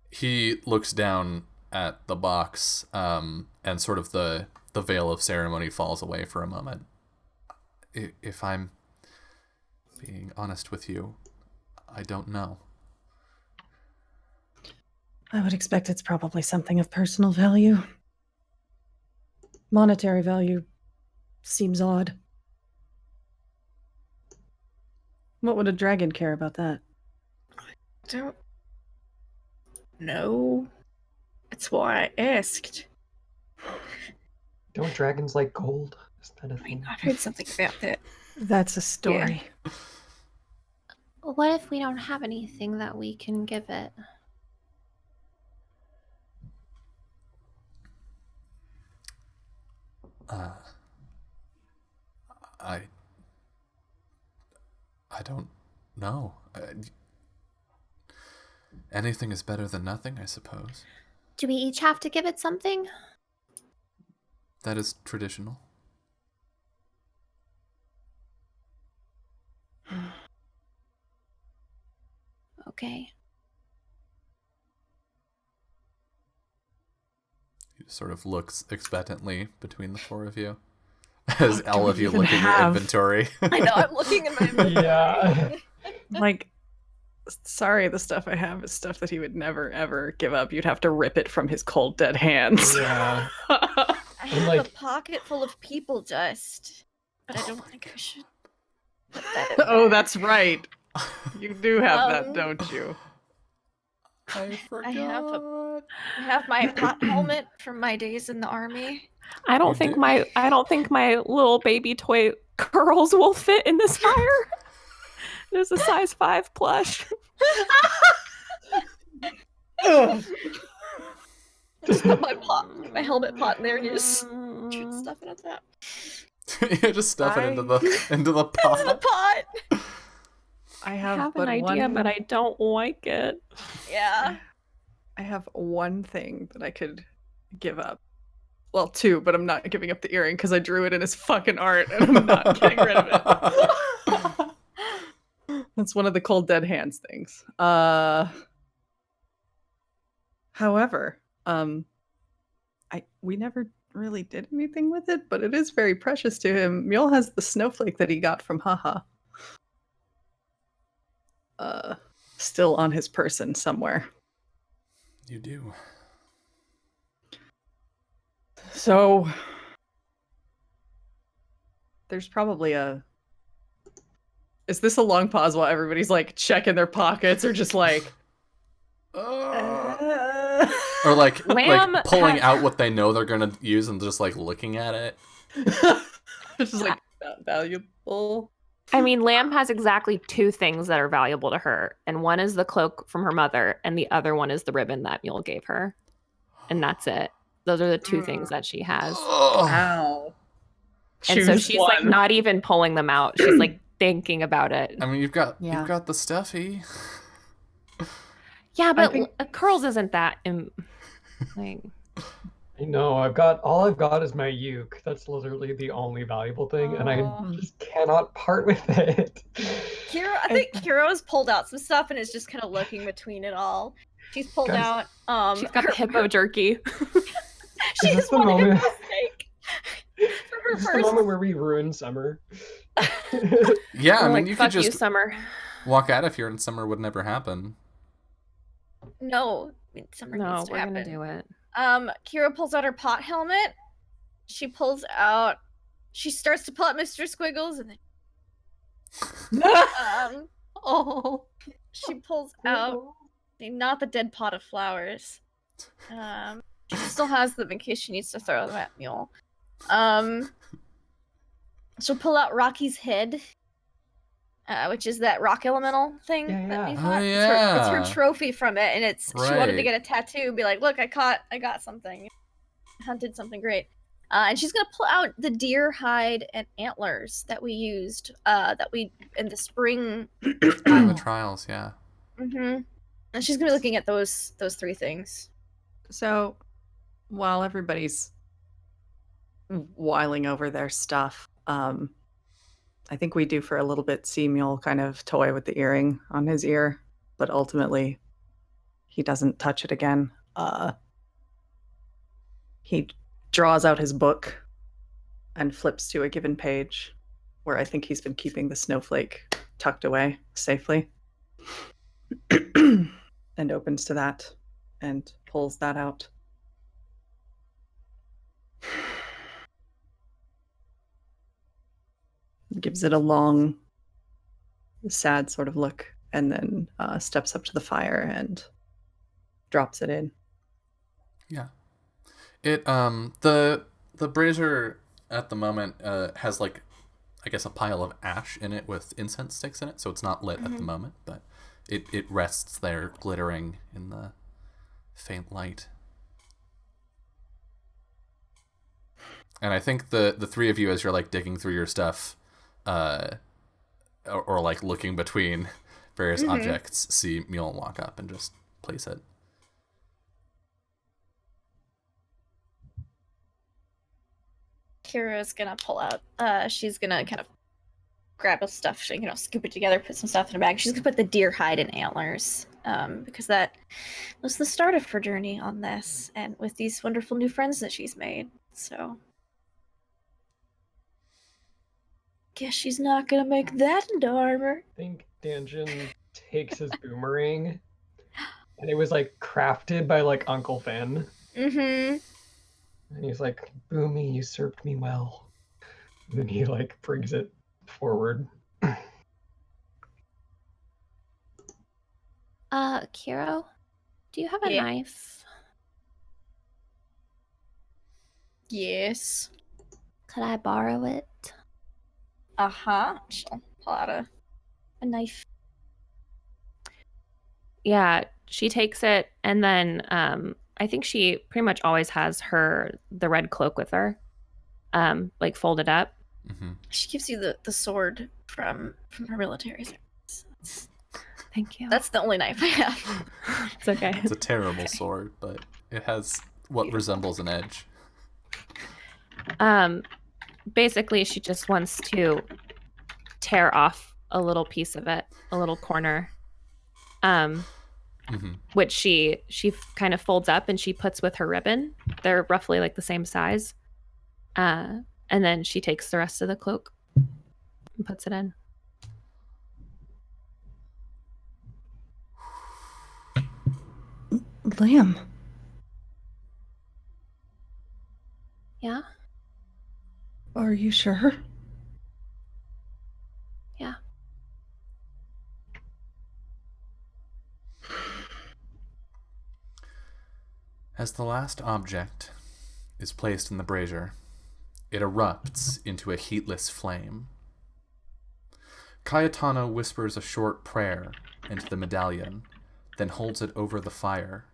He looks down at the box, and sort of the veil of ceremony falls away for a moment. If I'm being honest with you, I don't know. I would expect it's probably something of personal value. Monetary value seems odd. What would a dragon care about that? Don't know. That's why I asked. Don't dragons like gold? Is that a thing? I've heard something about that. That's a story. What if we don't have anything that we can give it? I don't know. Anything is better than nothing, I suppose. Do we each have to give it something? That is traditional. Okay. He sort of looks expectantly between the four of you. As all of you even look at your have? inventory. I know, I'm looking at my inventory. Yeah. Like, sorry, the stuff I have is stuff that he would never, ever give up. You'd have to rip it from his cold, dead hands. Yeah. I have like- a pocket full of people dust, but I don't think I should put that in Oh, there. that's right. You do have that, Um, don't you? I forgot. I have my pot helmet from my days in the army. I don't You think did- my little baby toy curls will fit in this fire. There's a size 5 plush. Just put my helmet pot in there and you just stuff it at that. You just stuff it into the Into the pot. pot. I I have, have but an idea, one... but I don't like it. Yeah. I have one thing that I could give up. Well, two, but I'm not giving up the earring because I drew it in his fucking art and I'm not getting rid of it. That's one of the cold dead hands things. However, we never really did anything with it, but it is very precious to him. Mule has the snowflake that he got from Haha. Still on his person somewhere. You do. So there's probably a... Is this a long pause while everybody's like checking their pockets or just like... Or like Lamb pulling out what they know they're gonna use and just like looking at it. It's just like not valuable. I mean, Lamb has exactly 2 things that are valuable to her, and one is the cloak from her mother, and the other one is the ribbon that Mule gave her, and that's it. Those are the 2 things that she has. Wow. And so she's like not even pulling them out. She's like thinking about it. I mean, you've got the stuffy. Yeah, but Curls isn't that. Like... I know. All I've got is my uke. That's literally the only valuable thing, and I just cannot part with it. I think Kiro's pulled out some stuff and is just kind of looking between it all. She's pulled out. She's got the hippo jerky. She just wanted a steak. Is this the moment where we ruin Summer? Yeah, I mean, like, you fuck could just you, Summer. walk out of here and Summer would never happen. No, Summer needs to we're happen. gonna do it. Kira pulls out her pot helmet. She starts to pull out Mr. Squiggles, and then she pulls out not the dead pot of flowers. She still has them in case she needs to throw them at Mule. She'll pull out Rocky's head, which is that rock elemental thing that we fought. Oh, yeah. It's her trophy from it, and she wanted to Right. get a tattoo. Be like, look, I got something. I hunted something great. And she's gonna pull out the deer hide and antlers that we used. In the spring. In the trials, yeah. Mm-hmm. And she's gonna be looking at those 3 things. So, while everybody's whiling over their stuff, I think we do for a little bit see Mule kind of toy with the earring on his ear, but ultimately he doesn't touch it again. He draws out his book and flips to a given page where I think he's been keeping the snowflake tucked away safely. And opens to that and pulls that out. Gives it a long, sad sort of look, and then steps up to the fire and drops it in. Yeah. It the brazier at the moment has like, I guess, a pile of ash in it with incense sticks in it, so it's not lit at the moment, but it rests there glittering in the faint light. And I think the 3 of you, as you're like digging through your stuff, or like looking between various objects, see Mule walk up and just place it. Kira's gonna pull out. She's gonna kind of grab us stuff. She, scoop it together, put some stuff in her bag. She's gonna put the deer hide and antlers, because that was the start of her journey on this, and with these wonderful new friends that she's made. So, guess she's not gonna make that into armor. I think Danjin takes his boomerang, and it was like crafted by like Uncle Finn. Mm-hmm. And he's like, Boomy, you served me well. And then he like brings it forward. Kiro, do you have a knife? Yes. Could I borrow it? Uh-huh. She'll pull out a knife. Yeah, she takes it, and then I think she pretty much always has the red cloak with her, like folded up. Mm-hmm. She gives you the sword from her military service. Thank you. That's the only knife I have. It's okay. It's a terrible sword, but it has what resembles an edge. Basically, she just wants to tear off a little piece of it, a little corner. which she kind of folds up and she puts with her ribbon. They're roughly like the same size. And then she takes the rest of the cloak and puts it in. Lamb. Yeah. Are you sure? Yeah. As the last object is placed in the brazier, it erupts into a heatless flame. Cayetano whispers a short prayer into the medallion, then holds it over the fire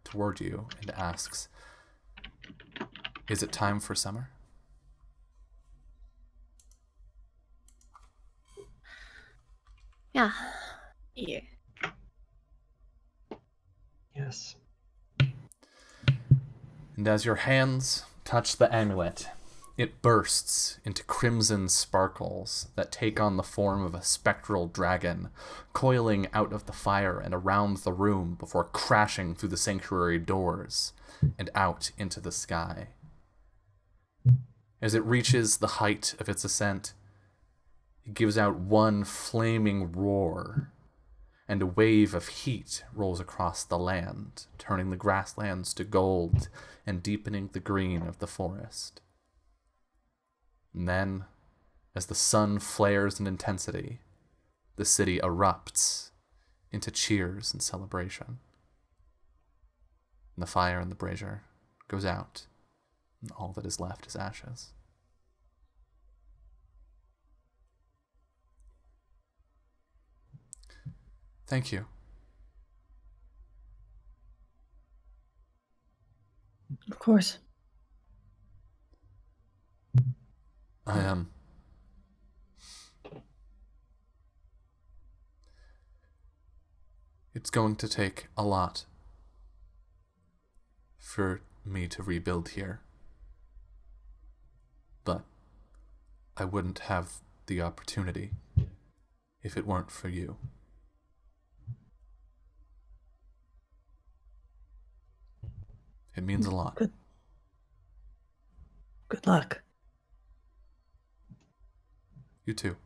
toward you and asks, "Is it time for summer?" Yeah. Yeah. Yes. And as your hands touch the amulet, it bursts into crimson sparkles that take on the form of a spectral dragon, coiling out of the fire and around the room before crashing through the sanctuary doors and out into the sky. As it reaches the height of its ascent, it gives out one flaming roar, and a wave of heat rolls across the land, turning the grasslands to gold and deepening the green of the forest. And then, as the sun flares in intensity, the city erupts into cheers and celebration. And the fire in the brazier goes out, and all that is left is ashes. Thank you. Of course. I am. It's going to take a lot for me to rebuild here. But I wouldn't have the opportunity if it weren't for you. It means a lot. Good luck. You too.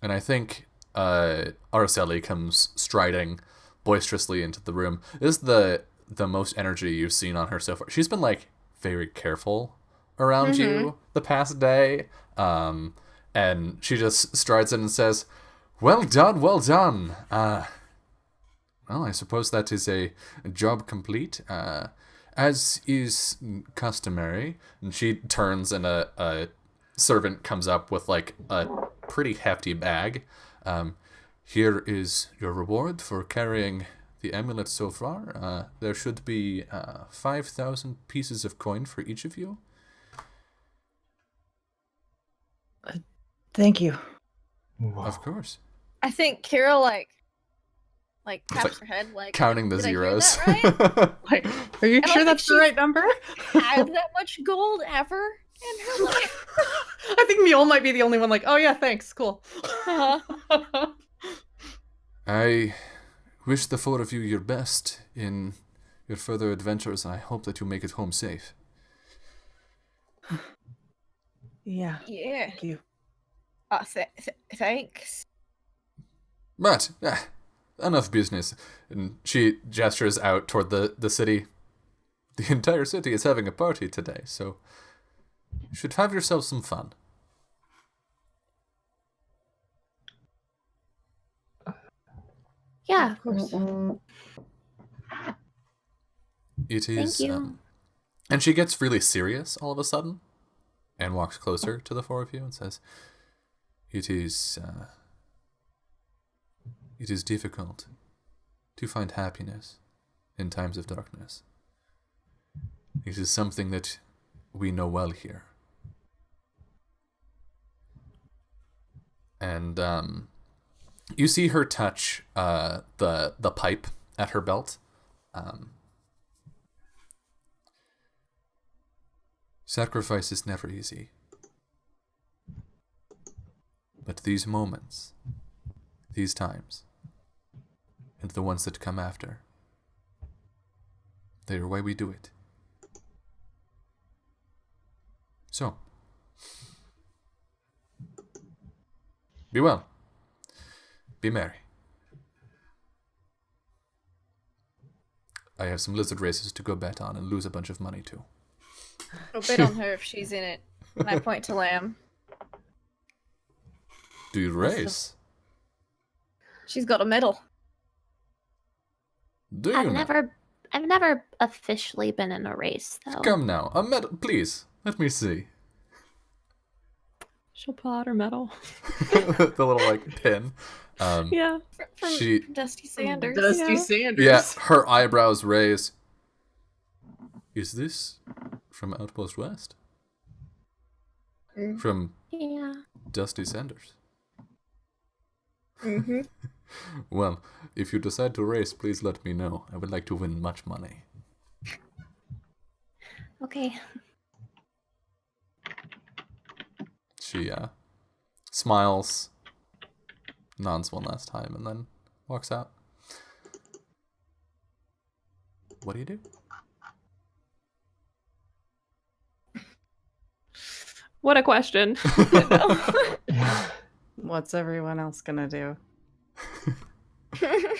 And I think Araceli comes striding boisterously into the room. This is the most energy you've seen on her so far. She's been like very careful around you the past day. And she just strides in and says, "Well done, well done. Well, I suppose that is a job complete. As is customary." And she turns and a servant comes up with like a pretty hefty bag. "Here is your reward for carrying the amulet so far. There should be 5,000 pieces of coin for each of you." Thank you. Whoa. Of course. I think Kira like taps her head like Counting the did I hear zeros. that right? Like, are you don't sure think that's the she's- right number? Had that much gold ever in her life. I think Mule might be the only one like, oh yeah, thanks, cool. I wish the four of you your best in your further adventures. I hope that you make it home safe. Yeah. Yeah. Thank you. Thanks. But, enough business. And she gestures out toward the city. The entire city is having a party today, so you should have yourself some fun. Yeah. Of course. It is. Thank you. And she gets really serious all of a sudden and walks closer to the four of you and says, It is difficult to find happiness in times of darkness. It is something that we know well here. And you see her touch the pipe at her belt. Sacrifice is never easy. But these moments, these times, and the ones that come after, they are why we do it. So, be well. Be merry. I have some lizard races to go bet on and lose a bunch of money to. I'll bet on her if she's in it. And I point to Lamb. Do you race? She's got a medal. Do you now? I've never officially been in a race though. Come now, a medal, please. Let me see. She'll pull out her medal. The little like pin. Yeah. From Dusty Sanders. Dusty Sanders. Yeah, her eyebrows raise. Is this from Outpost West? From Dusty Sanders. Mm-hmm. Well, if you decide to race, please let me know. I would like to win much money. Okay. She smiles, nods one last time, and then walks out. What do you do? What a question. What's everyone else gonna do? Do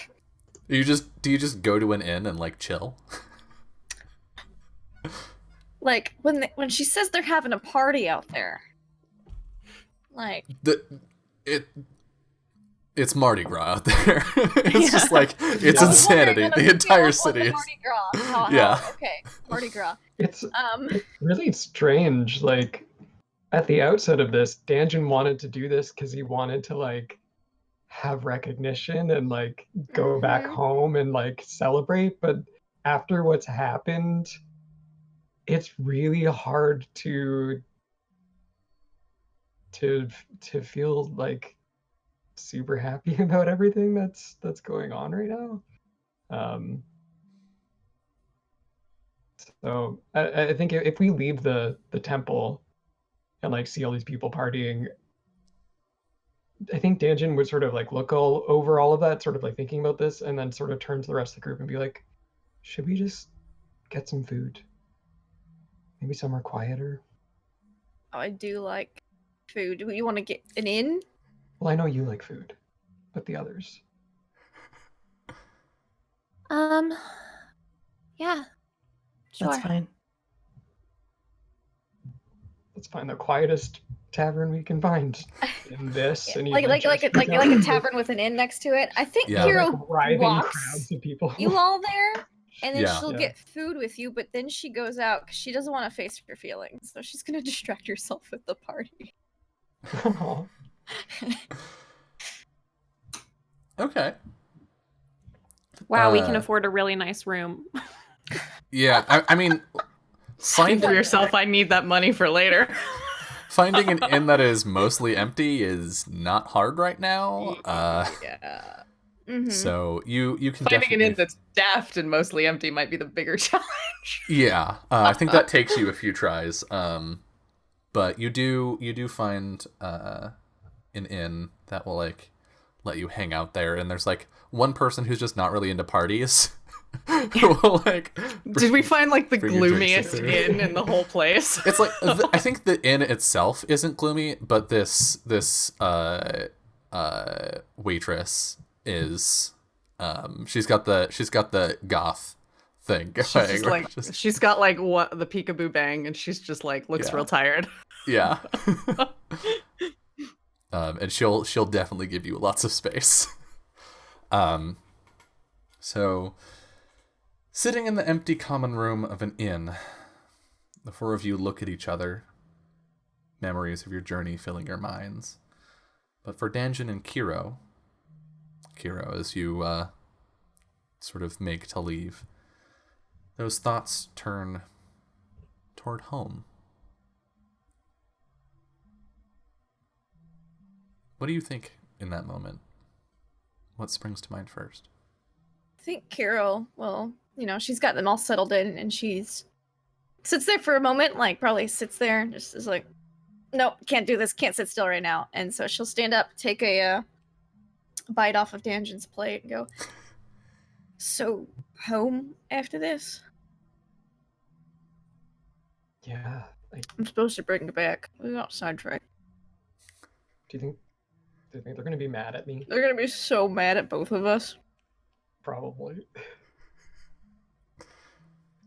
you just go to an inn and like chill? Like when she says they're having a party out there. Like it's Mardi Gras out there. It's just like it's insanity. The entire city is. Mardi Gras. Okay, Mardi Gras. It's really strange. Like at the outset of this, Danjin wanted to do this because he wanted to like have recognition and like go back home and like celebrate. But after what's happened, it's really hard to feel like super happy about everything that's going on right now. So I think if we leave the temple and like see all these people partying, I think Danjin would sort of like look over all of that, sort of like thinking about this, and then sort of turn to the rest of the group and be like, should we just get some food? Maybe somewhere quieter? I do like food. Do you want to get an inn? Well, I know you like food, but the others. Yeah. Sure. That's fine. Let's find the quietest tavern we can find in this. And like a tavern with an inn next to it. I think Hero like writhing walks crowds of people. you all there, and then she'll Yeah. get food with you. But then she goes out because she doesn't want to face her feelings, so she's gonna distract herself with the party. Okay. Wow, we can afford a really nice room. Yeah, I mean, Think for yourself, I need that money for later. finding an inn that is mostly empty is not hard right now. Yeah. So you can Finding definitely... an inn that's staffed and mostly empty might be the bigger challenge. Yeah, I think that takes you a few tries. But you do find an inn that will like let you hang out there, and there's like one person who's just not really into parties. Who will, like, Did we find like the bring your drinks gloomiest there. inn in the whole place? It's like I think the inn itself isn't gloomy, but this waitress is. She's got the goth thing going. She's got like what the peekaboo bang, and she's just like looks real tired. Yeah. And she'll definitely give you lots of space. So, sitting in the empty common room of an inn, the four of you look at each other, memories of your journey filling your minds. But for Danjin and Kiro, as you sort of make to leave, those thoughts turn toward home. What do you think in that moment? What springs to mind first? I think Carol, she's got them all settled in, and sits there for a moment, like probably sits there and just is like, no, can't do this. Can't sit still right now. And so she'll stand up, take a bite off of Danjon's plate, and go. So home after this? Yeah. I'm supposed to bring it back. We got sidetracked. Do you think they're gonna be mad at me? They're gonna be so mad at both of us. Probably.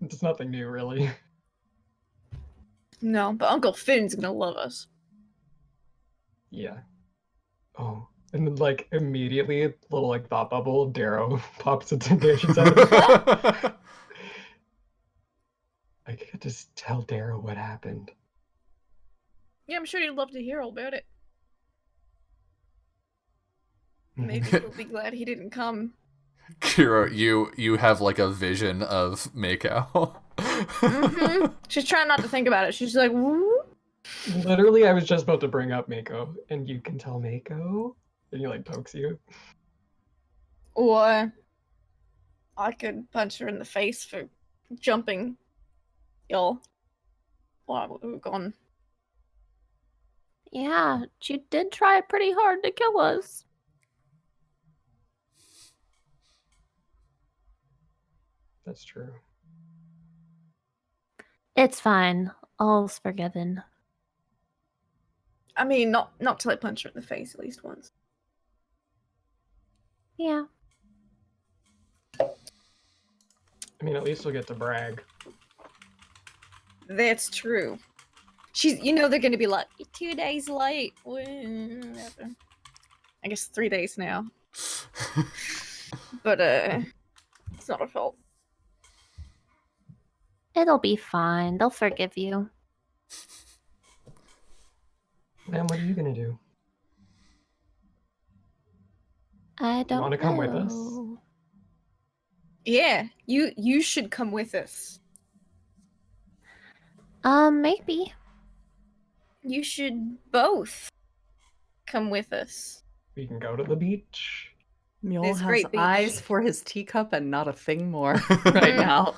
It's nothing new, really. No, but Uncle Finn's gonna love us. Yeah. Oh, and then like immediately, a little like thought bubble, Darrow pops into Danjon's head. I could just tell Darrow what happened. Yeah, I'm sure he'd love to hear all about it. Maybe he'll be glad he didn't come. Kira, you have like a vision of Mako. She's trying not to think about it. She's like, woo. Literally, I was just about to bring up Mako, and you can tell Mako, and he like pokes you. Or I could punch her in the face for jumping y'all while we were gone. Yeah, she did try pretty hard to kill us. That's true. It's fine. All's forgiven. I mean, not till I punch her in the face at least once. Yeah. I mean, at least we'll get to brag. That's true. They're gonna be like, 2 days late. Whatever. I guess 3 days now. But it's not our fault. It'll be fine. They'll forgive you. Man, what are you gonna do? I don't wanna come with us? know. Yeah, you should come with us. Maybe. You should both come with us. We can go to the beach. Mule This has great beach. eyes for his teacup and not a thing more right now.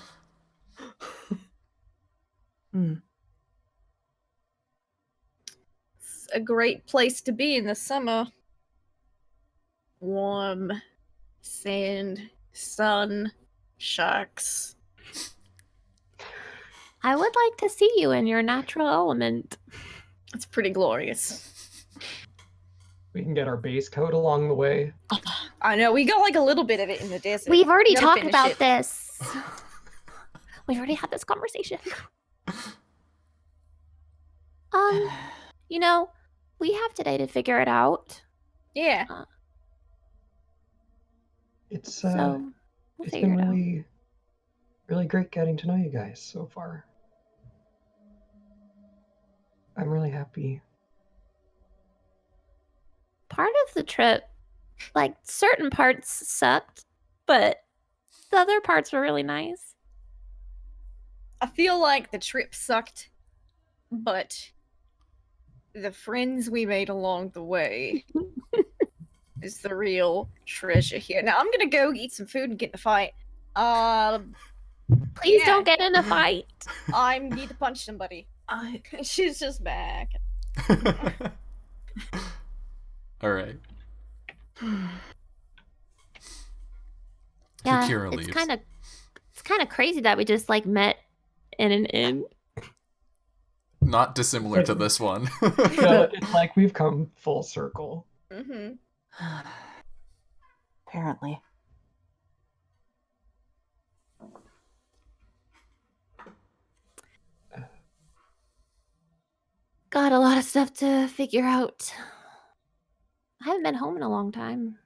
It's a great place to be in the summer. Warm, sand, sun, sharks. I would like to see you in your natural element. It's pretty glorious. We can get our base coat along the way. I know, we got like a little bit of it in the desert. We've already We gotta talked finish about it. this. We've already had this conversation. We have today to figure it out. Yeah. It's So we'll it's figure been it out. really, really great getting to know you guys so far. I'm really happy. Part of the trip, like certain parts sucked, but the other parts were really nice. I feel like the trip sucked, but the friends we made along the way is the real treasure here. Now I'm gonna go eat some food and get in a fight. Please Yeah. don't get in a fight. I need to punch somebody. She's just back. All right. Yeah, Kira it's leaves. kind of crazy that we just like met in an inn. Not dissimilar to this one. It's like we've come full circle. Mm-hmm. Apparently. Got a lot of stuff to figure out. I haven't been home in a long time.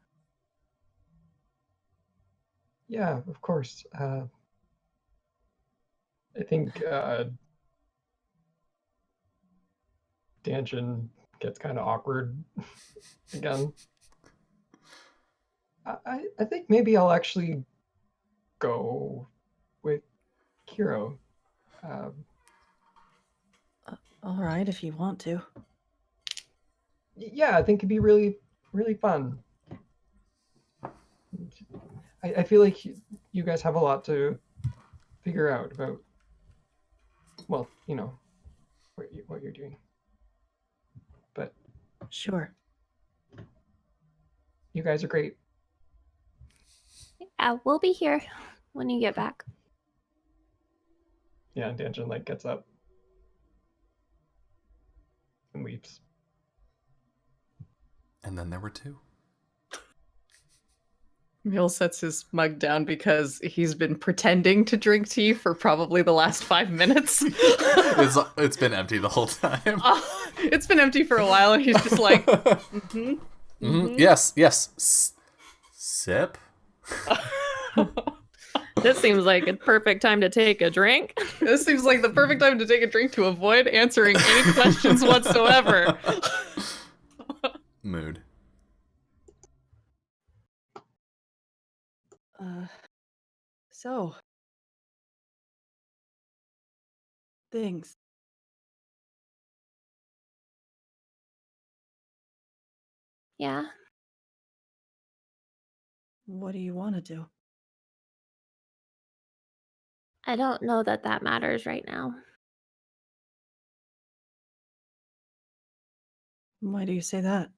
Yeah, of course. I think Danjon gets kind of awkward again. I think maybe I'll actually go with Kiro. All right, if you want to. Yeah, I think it'd be really, really fun. I feel like you guys have a lot to figure out about, well, what you're doing. Sure. You guys are great. Yeah, we'll be here when you get back. Yeah, and Danjin like gets up and weeps. And then there were two. Mule sets his mug down because he's been pretending to drink tea for probably the last 5 minutes. It's been empty the whole time. It's been empty for a while, and he's just like, Yes. Sip. This seems like a perfect time to take a drink. This seems like the perfect time to take a drink to avoid answering any questions whatsoever. Mood. So. Things. Yeah. What do you want to do? I don't know that that matters right now. Why do you say that?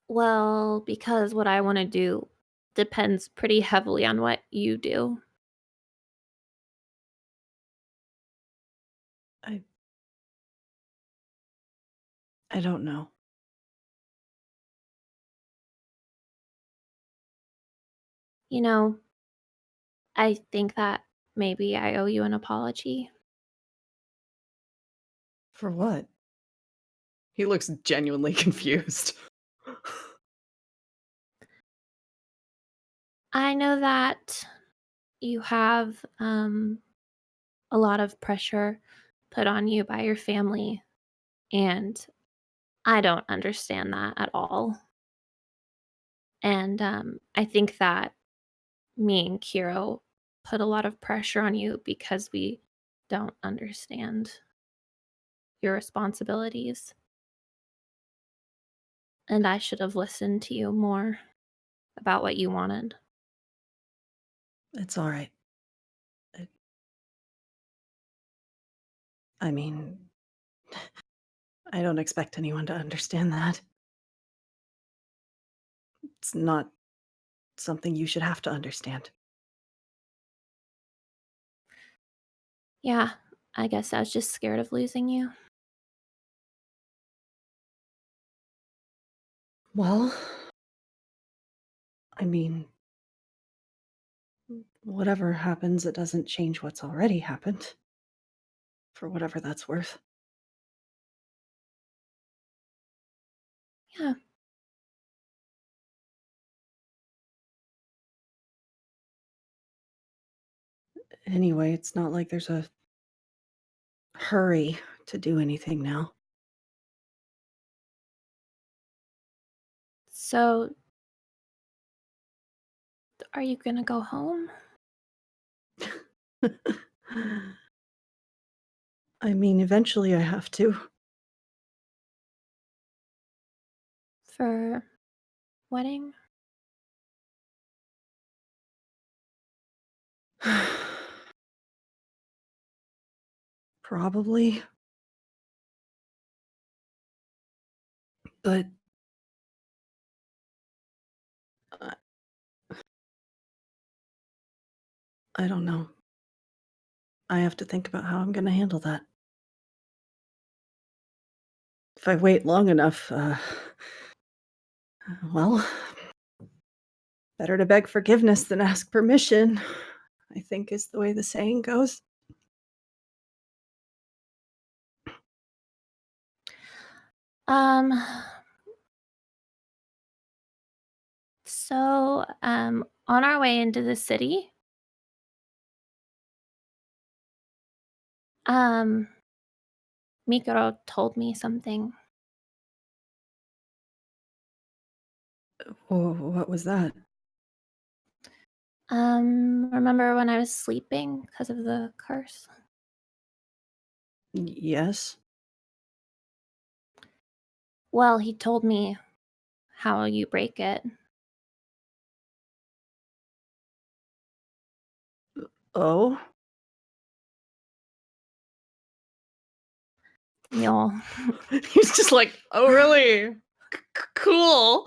Well, because what I want to do depends pretty heavily on what you do. I don't know. You know, I think that maybe I owe you an apology. For what? He looks genuinely confused. I know that you have a lot of pressure put on you by your family, and I don't understand that at all. And I think that me and Kiro put a lot of pressure on you because we don't understand your responsibilities. And I should have listened to you more about what you wanted. It's all right. I mean, I don't expect anyone to understand that. It's not something you should have to understand. Yeah, I guess I was just scared of losing you. Well, I mean, whatever happens, it doesn't change what's already happened. For whatever that's worth. Yeah. Anyway, it's not like there's a hurry to do anything now. So, are you gonna go home? I mean, eventually I have to. For wedding? Probably. But I don't know. I have to think about how I'm going to handle that. If I wait long enough, well, better to beg forgiveness than ask permission, I think is the way the saying goes. Um, so, on our way into the city, Mikuro told me something. What was that? Remember when I was sleeping because of the curse? Yes. Well, he told me how you break it. Oh? Mule. He's just like, oh, really? Cool.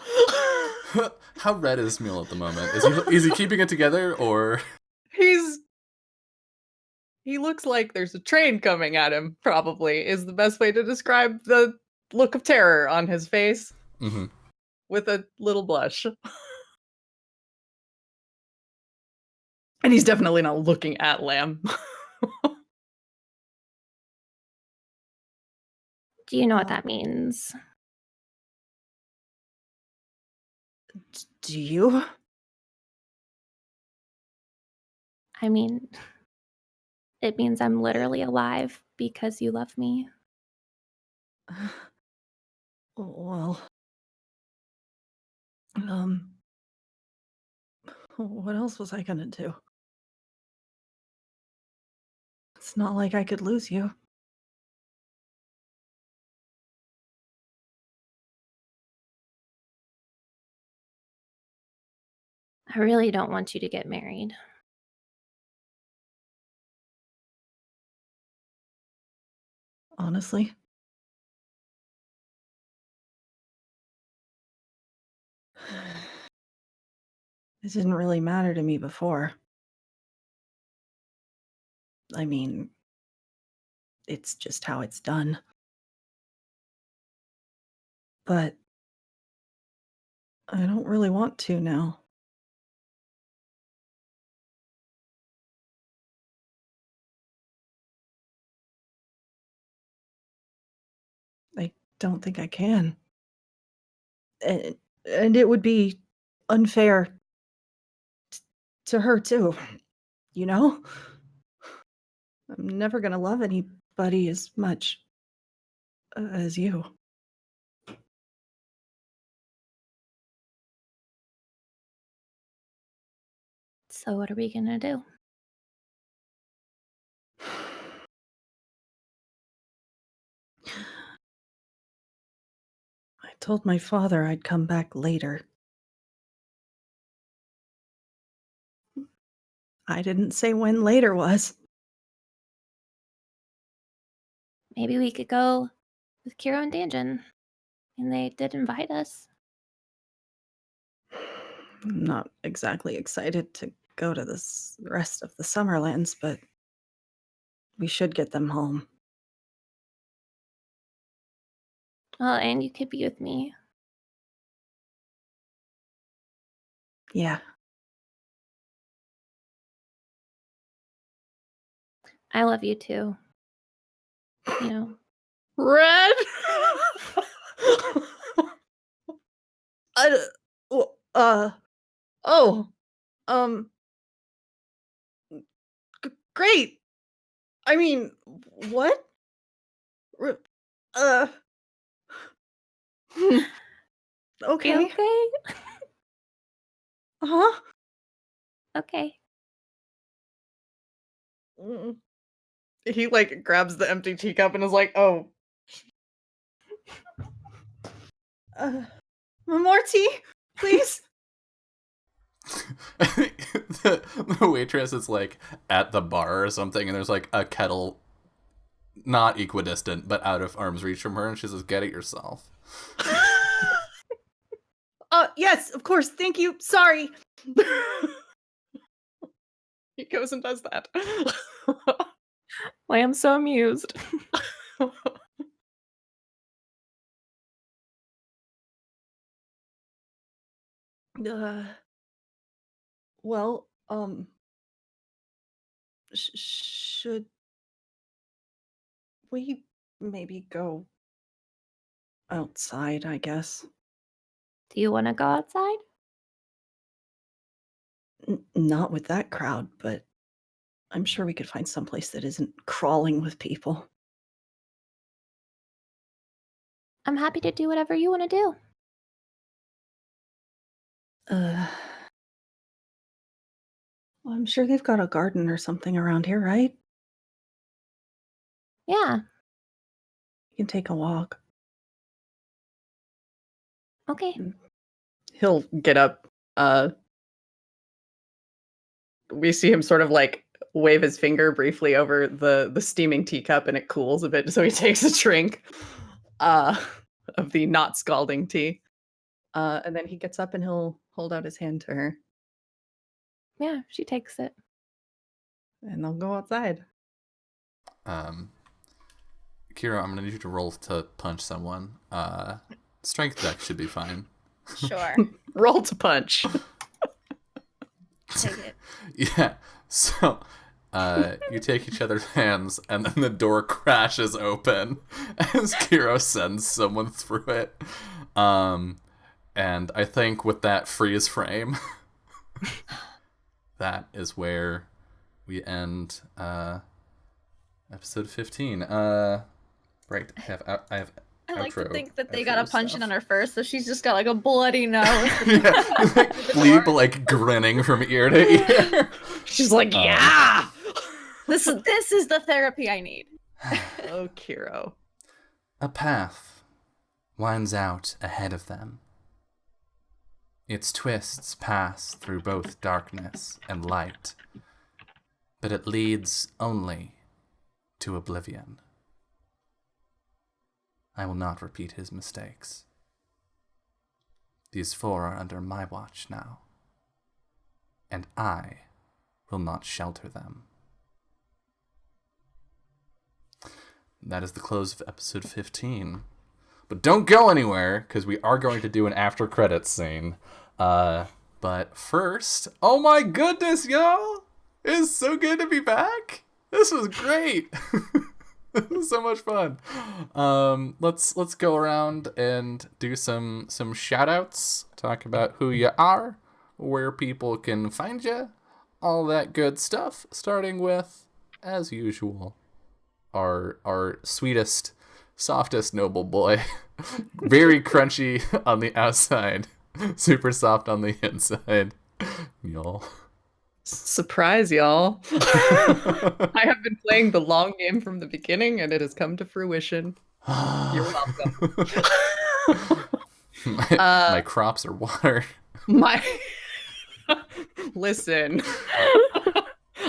How red is Mule at the moment? Is he keeping it together, or He looks like there's a train coming at him, probably, is the best way to describe the look of terror on his face. Mm-hmm. With a little blush. And he's definitely not looking at Lamb. Do you know what that means? Do you? I mean, it means I'm literally alive because you love me. Well, what else was I gonna do? It's not like I could lose you. I really don't want you to get married. Honestly. It didn't really matter to me before. I mean, it's just how it's done. But I don't really want to now. I don't think I can. And it would be unfair to her too, you know? I'm never gonna love anybody as much as you. So what are we gonna do? I told my father I'd come back later. I didn't say when later was. Maybe we could go with Kiro and Danjin. And they did invite us. I'm not exactly excited to go to this rest of the Summerlands, but we should get them home. Well, and you could be with me. Yeah. I love you too. You know. Red? Oh, great. I mean, what? Uh, You okay. okay? Huh? Okay. He like grabs the empty teacup and is like, oh. More tea, please. the waitress is like at the bar or something, and there's like a kettle not equidistant but out of arm's reach from her, and she says, "Get it yourself." Yes, of course. Thank you. Sorry. He goes and does that. I am so amused. Well, should we maybe go outside, I guess? Do you want to go outside? Not with that crowd, but I'm sure we could find someplace that isn't crawling with people. I'm happy to do whatever you want to do. Well, I'm sure they've got a garden or something around here, right? Yeah. You can take a walk. Okay. He'll get up. We see him sort of like wave his finger briefly over the steaming teacup, and it cools a bit. So he takes a drink of the not scalding tea. And then he gets up and he'll hold out his hand to her. Yeah, she takes it. And they'll go outside. Kira, I'm gonna need you to roll to punch someone. Strength deck should be fine. Sure. Roll to punch. Take it. Yeah. So, you take each other's hands, and then the door crashes open as Kiro sends someone through it. And I think with that freeze frame, that is where we end episode 15. Right. I have I like to outro- think that they outro got a punch stuff. in on her first, so she's just got like a bloody nose. Yeah, like Bleep like grinning from ear to ear. She's like, yeah! This is the therapy I need. Oh, Kiro. A path winds out ahead of them. Its twists pass through both darkness and light, but it leads only to oblivion. I will not repeat his mistakes. These four are under my watch now, and I will not shelter them. That is the close of episode 15. But don't go anywhere, because we are going to do an after credits scene. But first, oh my goodness, y'all! It's so good to be back! This was great! This was so much fun. Let's go around and do some shout outs, talk about who you are, where people can find you, all that good stuff, starting with, as usual, our sweetest, softest noble boy. Very crunchy on the outside, super soft on the inside. Y'all. Surprise, y'all. I have been playing the long game from the beginning, and it has come to fruition. You're welcome. My crops are watered. Listen.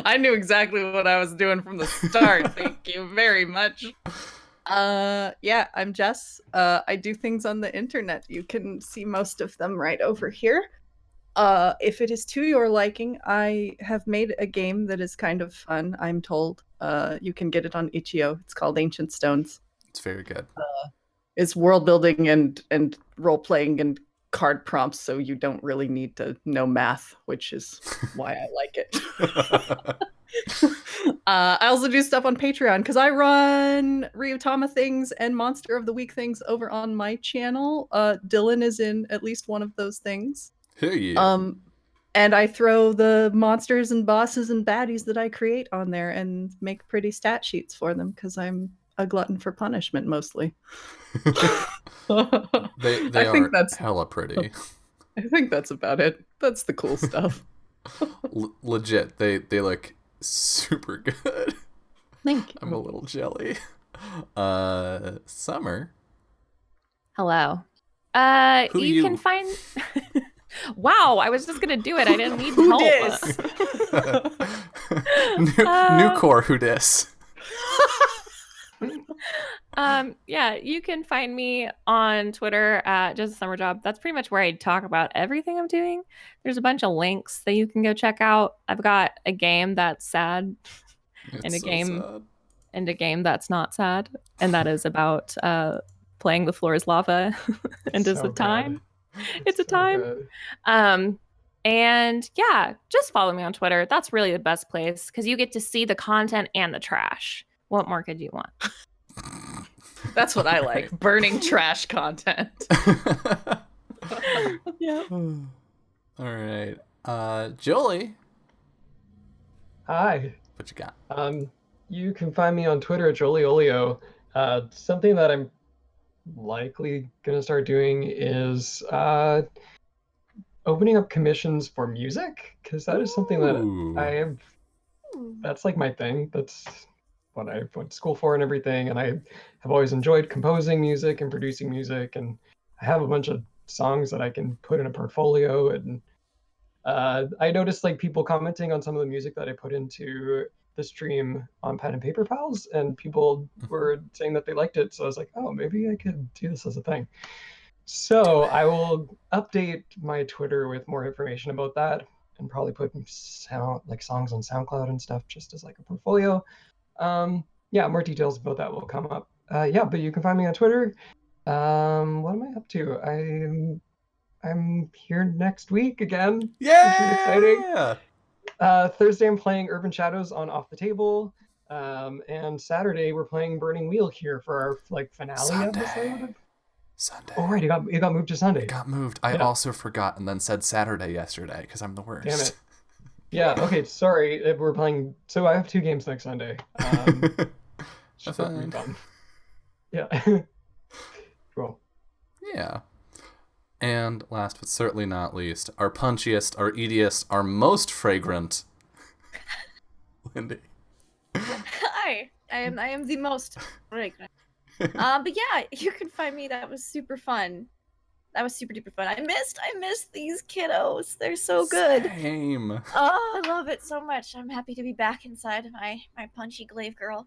I knew exactly what I was doing from the start. Thank you very much. Yeah, I'm Jess. I do things on the internet. You can see most of them right over here. If it is to your liking, I have made a game that is kind of fun, I'm told. You can get it on itch.io. It's called Ancient Stones. It's very good. It's world building and role playing and card prompts, so you don't really need to know math, which is why I like it. I also do stuff on Patreon because I run Ryuutama things and Monster of the Week things over on my channel. Dylan is in at least one of those things. Hey, yeah. And I throw the monsters and bosses and baddies that I create on there and make pretty stat sheets for them because I'm a glutton for punishment mostly. They I think are that's hella pretty. I think that's about it. That's the cool stuff. Legit, they look super good. Thank you. I'm a little jelly. Summer. Hello. Who you can find. Wow, I was just gonna do it. I didn't need Who help. dis? New core who dis. Yeah, you can find me on Twitter at Just a Summer Job. That's pretty much where I talk about everything I'm doing. There's a bunch of links that you can go check out. I've got a game that's sad and a game that's not sad, and that is about playing The Floor is Lava and Is So a Time. good. It's a so time. good. And yeah, just follow me on Twitter. That's really the best place because you get to see the content and the trash. What more could you want? That's what I like. Burning trash content. Yeah. All right. Jolie, Hi. what you got? You can find me on Twitter at JolieOlio. Something that I'm likely gonna start doing is opening up commissions for music, because that is something that Ooh. I have. That's like my thing. That's what I went to school for and everything. And I have always enjoyed composing music and producing music. And I have a bunch of songs that I can put in a portfolio. And I noticed like people commenting on some of the music that I put into the stream on Pen and Paper Pals, and people were saying that they liked it. So I was like, oh, maybe I could do this as a thing. So I will update my Twitter with more information about that, and probably put songs on SoundCloud and stuff just as like a portfolio. Yeah, more details about that will come up. Yeah, but you can find me on Twitter. What am I up to? I'm here next week again. Yeah, which is exciting. Thursday I'm playing Urban Shadows on Off the Table, and Saturday we're playing Burning Wheel here for our like finale episode. Sunday. Oh right, it got moved to Sunday. It got moved. I also forgot and then said Saturday yesterday because I'm the worst. Damn it. Yeah. Okay. Sorry. We're playing. So I have 2 games next Sunday. Just a refund. Yeah. Cool. Yeah. And last but certainly not least, our punchiest, our eatiest, our most fragrant, Lindy. Hi, I am the most fragrant. But yeah, you can find me. That was super fun. That was super duper fun. I missed these kiddos. They're so good. Same. Oh, I love it so much. I'm happy to be back inside my punchy glaive girl.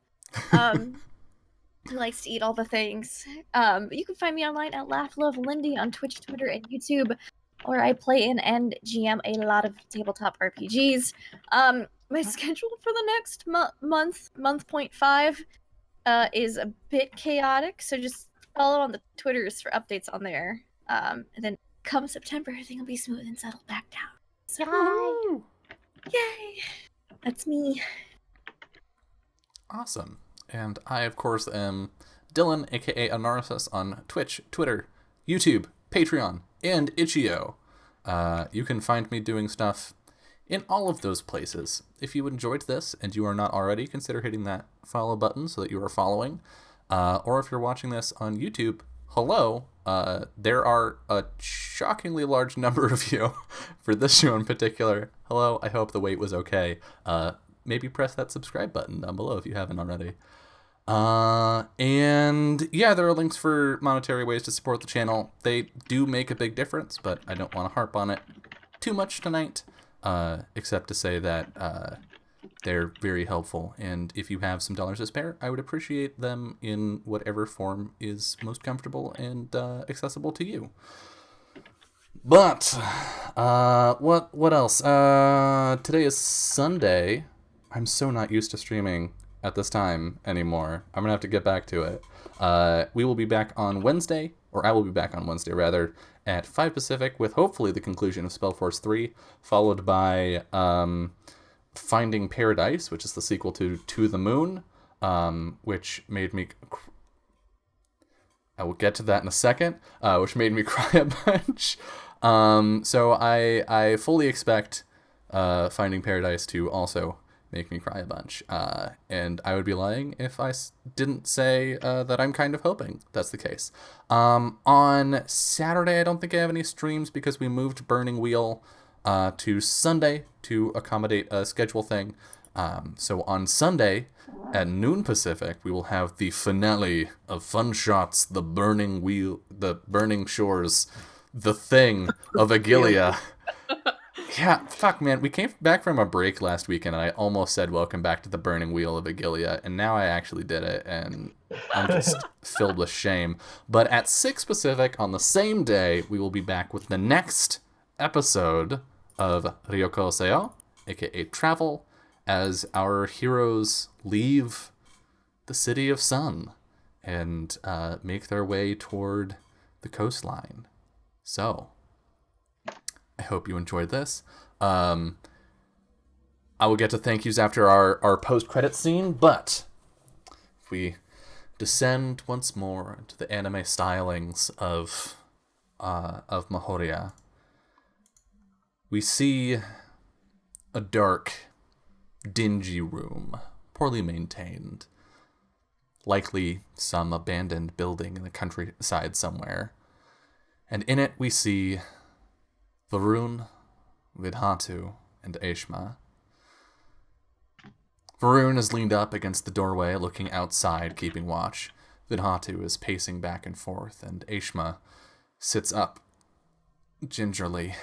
Who likes to eat all the things. You can find me online at Laugh Love Lindy on Twitch, Twitter, and YouTube, where I play and GM a lot of tabletop RPGs. My schedule for the next month point 5, is a bit chaotic, so just follow on the Twitters for updates on there. And then come September, everything will be smooth and settled back down. So, yay! That's me. Awesome. And I, of course, am Dylan, aka Anarsis, on Twitch, Twitter, YouTube, Patreon, and Itch.io. You can find me doing stuff in all of those places. If you enjoyed this and you are not already, consider hitting that follow button so that you are following. Or if you're watching this on YouTube, hello. There are a shockingly large number of you for this show in particular. Hello, I hope the wait was okay. Maybe press that subscribe button down below if you haven't already. And yeah, there are links for monetary ways to support the channel. They do make a big difference, but I don't want to harp on it too much tonight, except to say that they're very helpful. And if you have some dollars to spare, I would appreciate them in whatever form is most comfortable and accessible to you. But what else? Today is Sunday. I'm so not used to streaming at this time anymore. I'm gonna have to get back to it. We will be back on Wednesday, or I will be back on Wednesday rather, at 5 Pacific with hopefully the conclusion of Spellforce 3, followed by Finding Paradise, which is the sequel to the Moon, which made me... I will get to that in a second, which made me cry a bunch. So I fully expect Finding Paradise to also make me cry a bunch. And I would be lying if I didn't say that I'm kind of hoping that's the case. On Saturday, I don't think I have any streams because we moved Burning Wheel to Sunday to accommodate a schedule thing. So on Sunday at noon Pacific, we will have the finale of Fun Shots, the Burning Wheel, the Burning Shores, the Thing of Agilia. Yeah, fuck, man. We came back from a break last weekend, and I almost said welcome back to the Burning Wheel of Agilia, and now I actually did it, and I'm just filled with shame. But at 6 Pacific, on the same day, we will be back with the next episode of Ryuutama Seyo, aka Travel, as our heroes leave the City of Sun and make their way toward the coastline. So... I hope you enjoyed this. I will get to thank yous after our post-credit scene, but if we descend once more into the anime stylings of Mahoria, we see a dark, dingy room, poorly maintained, likely some abandoned building in the countryside somewhere, and in it we see Varun, Vidhatu, and Aishma. Varun is leaned up against the doorway, looking outside, keeping watch. Vidhatu is pacing back and forth, and Aishma sits up gingerly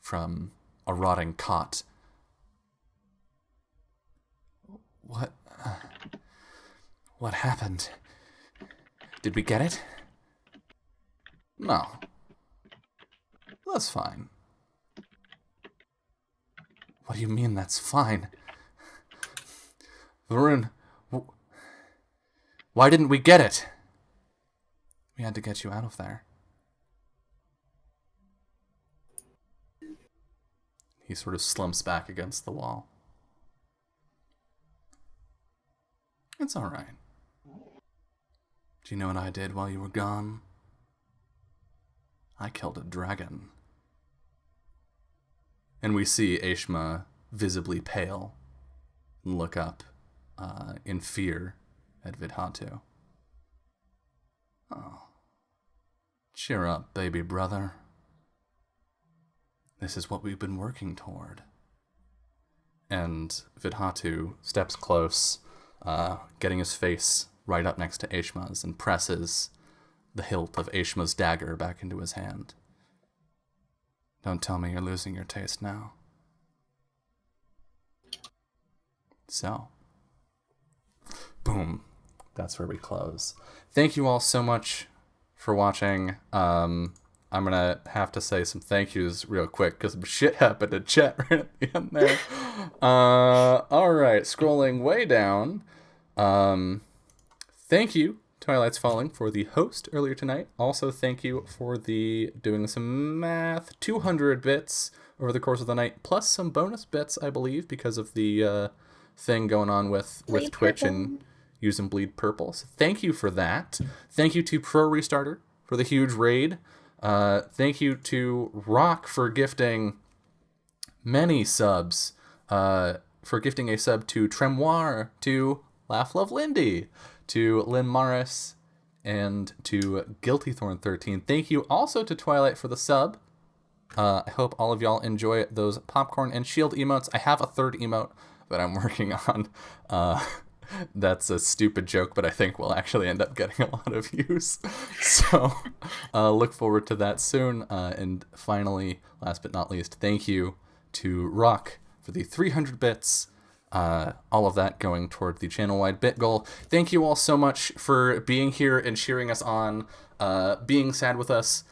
from a rotting cot. What happened? Did we get it? No. That's fine. What do you mean that's fine? Varun, why didn't we get it? We had to get you out of there. He sort of slumps back against the wall. It's all right. Do you know what I did while you were gone? I killed a dragon. And we see Aishma visibly pale and look up in fear at Vidhatu. Oh. Cheer up, baby brother. This is what we've been working toward. And Vidhatu steps close, getting his face right up next to Aishma's, and presses the hilt of Aishma's dagger back into his hand. Don't tell me you're losing your taste now. So, boom. That's where we close. Thank you all so much for watching. I'm gonna have to say some thank yous real quick because some shit happened in chat right at the end there. Alright, scrolling way down. Thank you, Twilight's Falling, for the host earlier tonight. Also, thank you for the doing some math. 200 bits over the course of the night, plus some bonus bits, I believe, because of the thing going on with Twitch Purple. and using Bleed Purple. So thank you for that. Thank you to Pro Restarter for the huge raid. Thank you to Rock for gifting many subs. For gifting a sub to Tremoir, to Laugh Love Lindy, to Lynn Morris, and to GuiltyThorn13. Thank you also to Twilight for the sub. I hope all of y'all enjoy those popcorn and shield emotes. I have a third emote that I'm working on. That's a stupid joke, but I think we'll actually end up getting a lot of views. So look forward to that soon. And finally, last but not least, thank you to Rock for the 300 bits. All of that going toward the channel-wide bit goal. Thank you all so much for being here and cheering us on, being sad with us,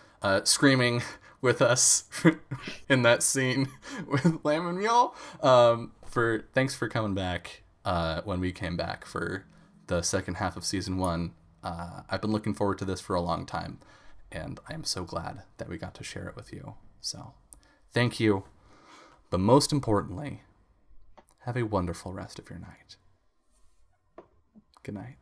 screaming with us in that scene with Lamb and Mule. Thanks for coming back when we came back for the second half of season 1. I've been looking forward to this for a long time, and I am so glad that we got to share it with you. So, thank you. But most importantly, have a wonderful rest of your night. Good night.